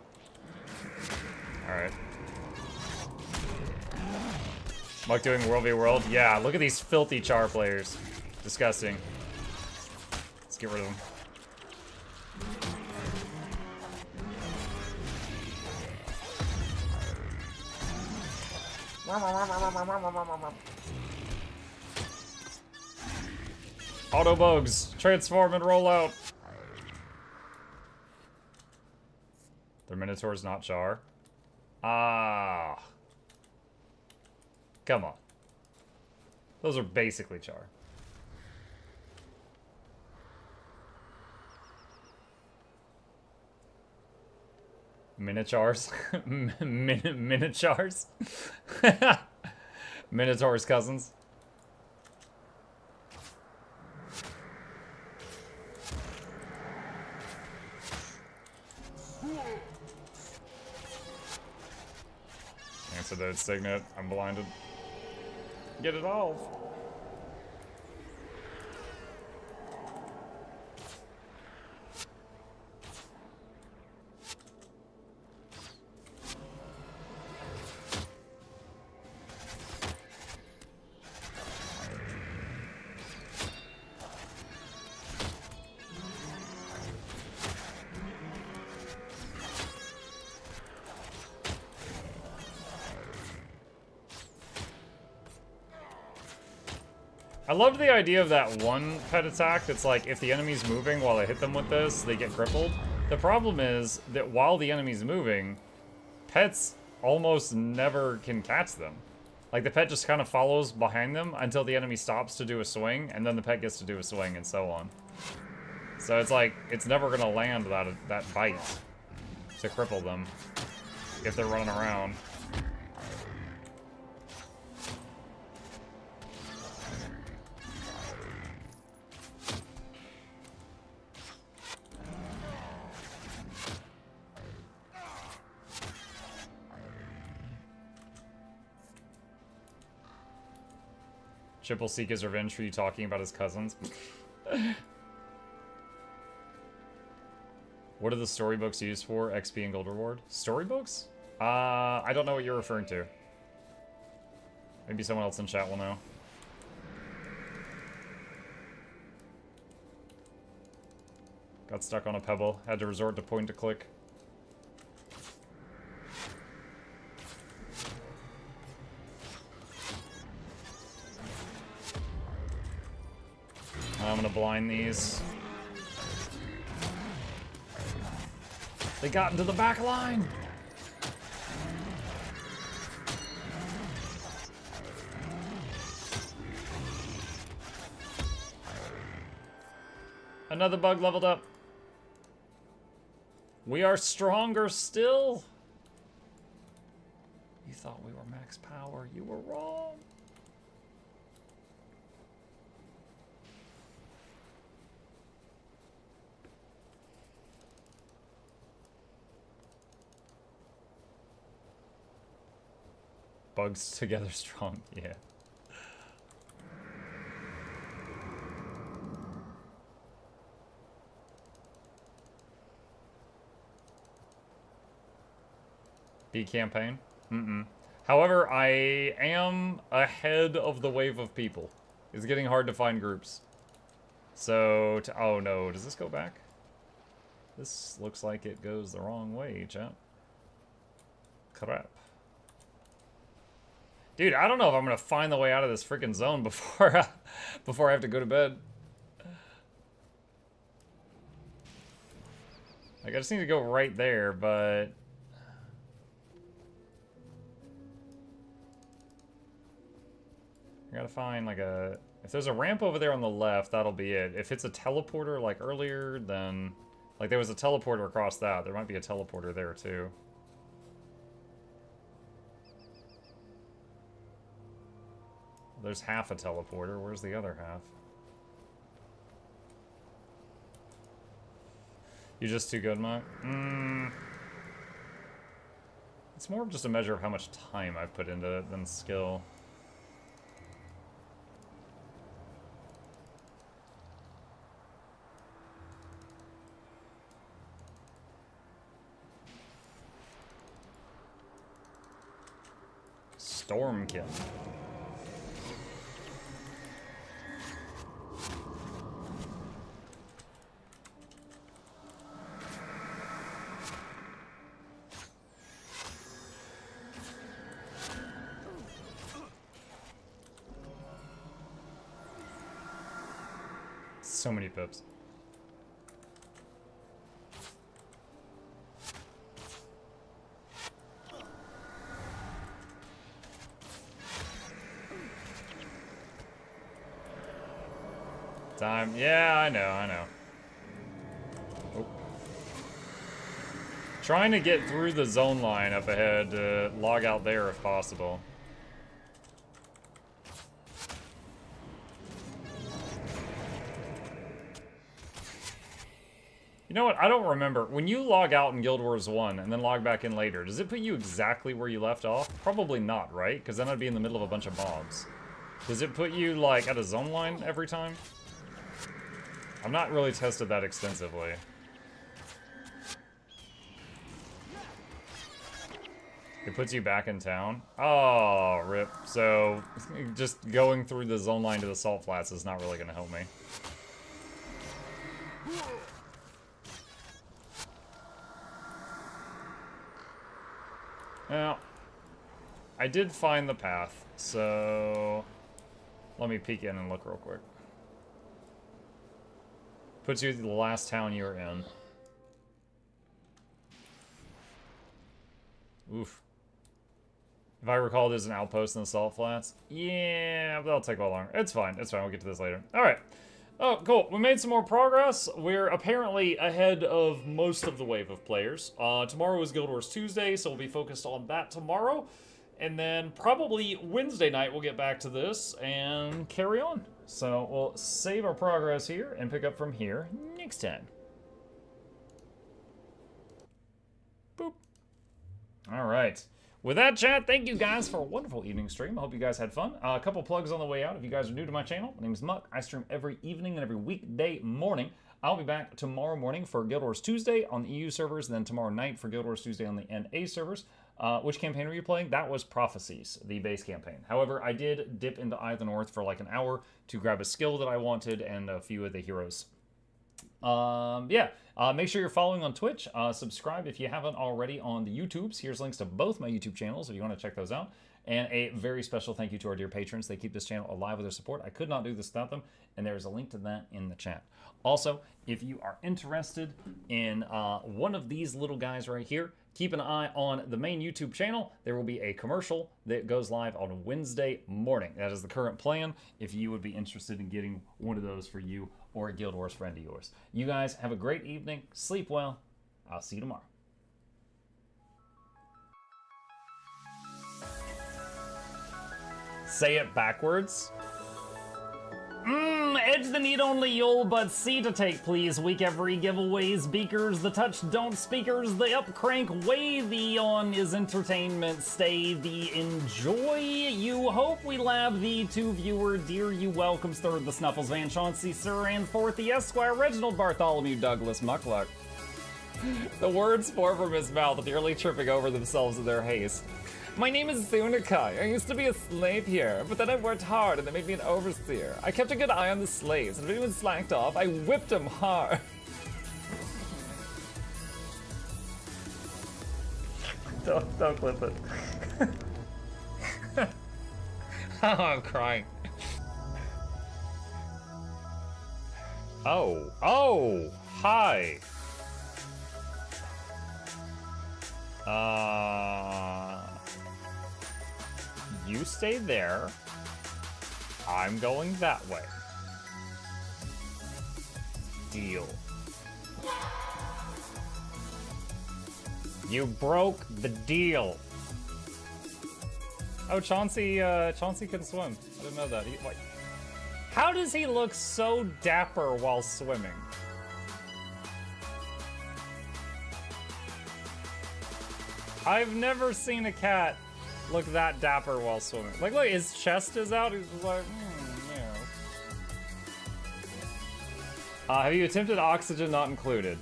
Alright. Muck doing World v World? Yeah, look at these filthy char players. Disgusting. Let's get rid of them. Auto bugs, transform and roll out. Their Minotaur's not char. Ah. Come on. Those are basically char. Minotaurs? Minotaurs? Minotaur's cousins. Antidote Signet. I'm blinded. Get it off. I loved the idea of that one pet attack that's like, if the enemy's moving while I hit them with this, they get crippled. The problem is that while the enemy's moving, pets almost never can catch them. Like, the pet just kind of follows behind them until the enemy stops to do a swing, and then the pet gets to do a swing, and so on. So it's like, it's never going to land that bite to cripple them if they're running around. Chip will seek his revenge for you talking about his cousins. What are the storybooks used for? XP and gold reward? Storybooks? I don't know what you're referring to. Maybe someone else in chat will know. Got stuck on a pebble. Had to resort to point to click. I'm gonna blind these. They got into the back line! Another bug leveled up. We are stronger still. You thought we were max power. You were wrong. Bugs together strong, yeah. B campaign? However, I am ahead of the wave of people. It's getting hard to find groups. So, oh no, does this go back? This looks like it goes the wrong way, chat. Crap. Dude, I don't know if I'm gonna find the way out of this freaking zone before I have to go to bed. Like, I just need to go right there, but I gotta find like a. If there's a ramp over there on the left, that'll be it. If it's a teleporter like earlier, then like there was a teleporter across that. There might be a teleporter there too. There's half a teleporter. Where's the other half? You're just too good, Mike? It's more of just a measure of how much time I've put into it than skill. Stormkin. So many pips. Time. Yeah, I know. Oh. Trying to get through the zone line up ahead to log out there if possible. You You know what? I don't remember. When you log out in Guild Wars 1 and then log back in later, does it put you exactly where you left off? Probably not, right? Because then I'd be in the middle of a bunch of mobs. Does it put you, like, at a zone line every time? I've not really tested that extensively. It puts you back in town? Oh, rip. So, just going through the zone line to the salt flats is not really going to help me. Now, I did find the path, so let me peek in and look real quick. Puts you to the last town you were in. Oof. If I recall, there's an outpost in the salt flats. Yeah, but that'll take a while longer. It's fine. It's fine. We'll get to this later. All right. Oh, cool. We made some more progress. We're apparently ahead of most of the wave of players. Tomorrow is Guild Wars Tuesday, so we'll be focused on that tomorrow. And then probably Wednesday night we'll get back to this and carry on. So we'll save our progress here and pick up from here next time. Boop. All right. With that, chat, thank you guys for a wonderful evening stream. I hope you guys had fun. A couple plugs on the way out. If you guys are new to my channel, my name is Muck. I stream every evening and every weekday morning. I'll be back tomorrow morning for Guild Wars Tuesday on the EU servers, and then tomorrow night for Guild Wars Tuesday on the NA servers. Which campaign were you playing? That was Prophecies, the base campaign. However, I did dip into Eye of the North for like an hour to grab a skill that I wanted and a few of the heroes. Make sure you're following on Twitch. Subscribe if you haven't already on the YouTubes. Here's links to both my YouTube channels if you want to check those out. And a very special thank you to our dear patrons. They keep this channel alive with their support. I could not do this without them, and there is a link to that in the chat. Also, if you are interested in one of these little guys right here, keep an eye on the main YouTube channel. There will be a commercial that goes live on Wednesday morning. That is the current plan if you would be interested in getting one of those for you or a Guild Wars friend of yours. You guys have a great evening. Sleep well. I'll see you tomorrow. Say it backwards. Edge the need only you'll but C to take, please. Week every giveaways, beakers, the touch don't speakers, the up crank way, the on is entertainment, stay the enjoy. You hope we lab the two viewer, dear you welcomes third the Snuffles Van Chauncey, Sir, and fourth the Esquire, Reginald Bartholomew Douglas Mukluk. The words pour from his mouth, nearly tripping over themselves in their haste. My name is Zunikai. I used to be a slave here, but then I worked hard and they made me an overseer. I kept a good eye on the slaves, and if anyone slacked off, I whipped them hard. Don't clip it. Oh, I'm crying. Oh, hi. You stay there. I'm going that way. Deal. You broke the deal. Oh, Chauncey can swim. I didn't know that. How does he look so dapper while swimming? I've never seen a cat look that dapper while swimming. Like, look, his chest is out. He's just like, yeah. Have you attempted Oxygen Not Included?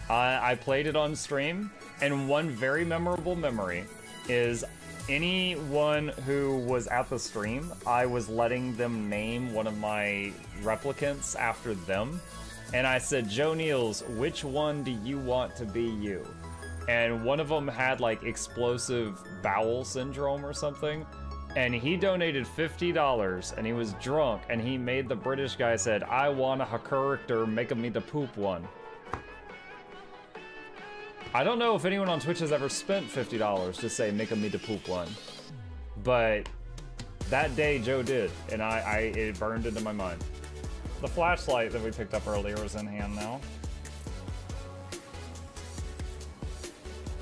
I played it on stream, and one very memorable memory is anyone who was at the stream, I was letting them name one of my replicants after them. And I said, Joe Niels, which one do you want to be you? And one of them had like explosive bowel syndrome or something, and he donated $50 and he was drunk and he made the British guy said, I want a character making me the poop one. I don't know if anyone on Twitch has ever spent $50 to say making me the poop one, but that day Joe did, and it burned into my mind. The flashlight that we picked up earlier is in hand now.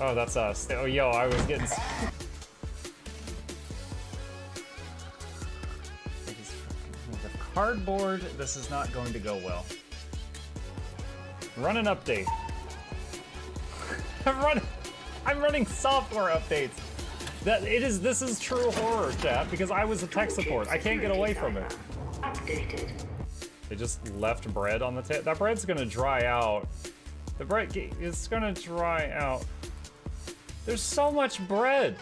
Oh, that's us. Oh, yo, I was getting... Cardboard, this is not going to go well. Run an update. I'm running software updates. This is true horror, chat, because I was a tech support. I can't get away from it. Updated. They just left bread on the table. That bread's gonna dry out. The bread is gonna dry out. There's so much bread.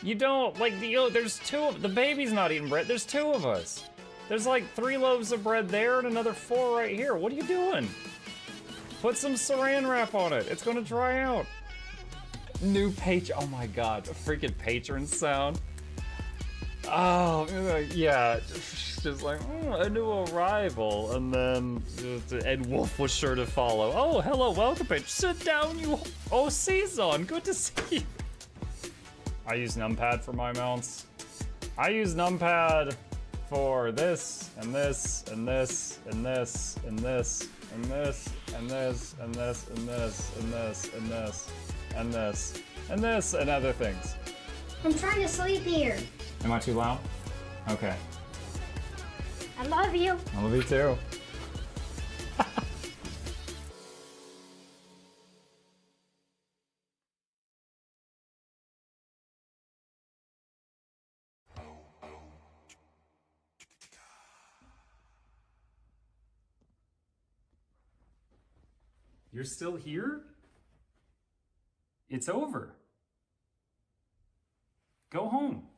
You don't, like, there's two of, the baby's not eating bread. There's two of us. There's like 3 loaves of bread there and another 4 right here. What are you doing? Put some saran wrap on it. It's gonna dry out. New patron, oh my god, a freaking patron sound. Oh, yeah, just like, a new arrival, and then Ed Wolf was sure to follow. Oh, hello, welcome, patron. Sit down, you. Oh, Season, good to see you. I use numpad for my mounts. I use numpad for this, and this, and this, and this, and this, and this, and this, and this, and this, and this, and this, and this, and this, and other things. I'm trying to sleep here. Am I too loud? Okay. I love you. I love you too. You're still here? It's over. Go home.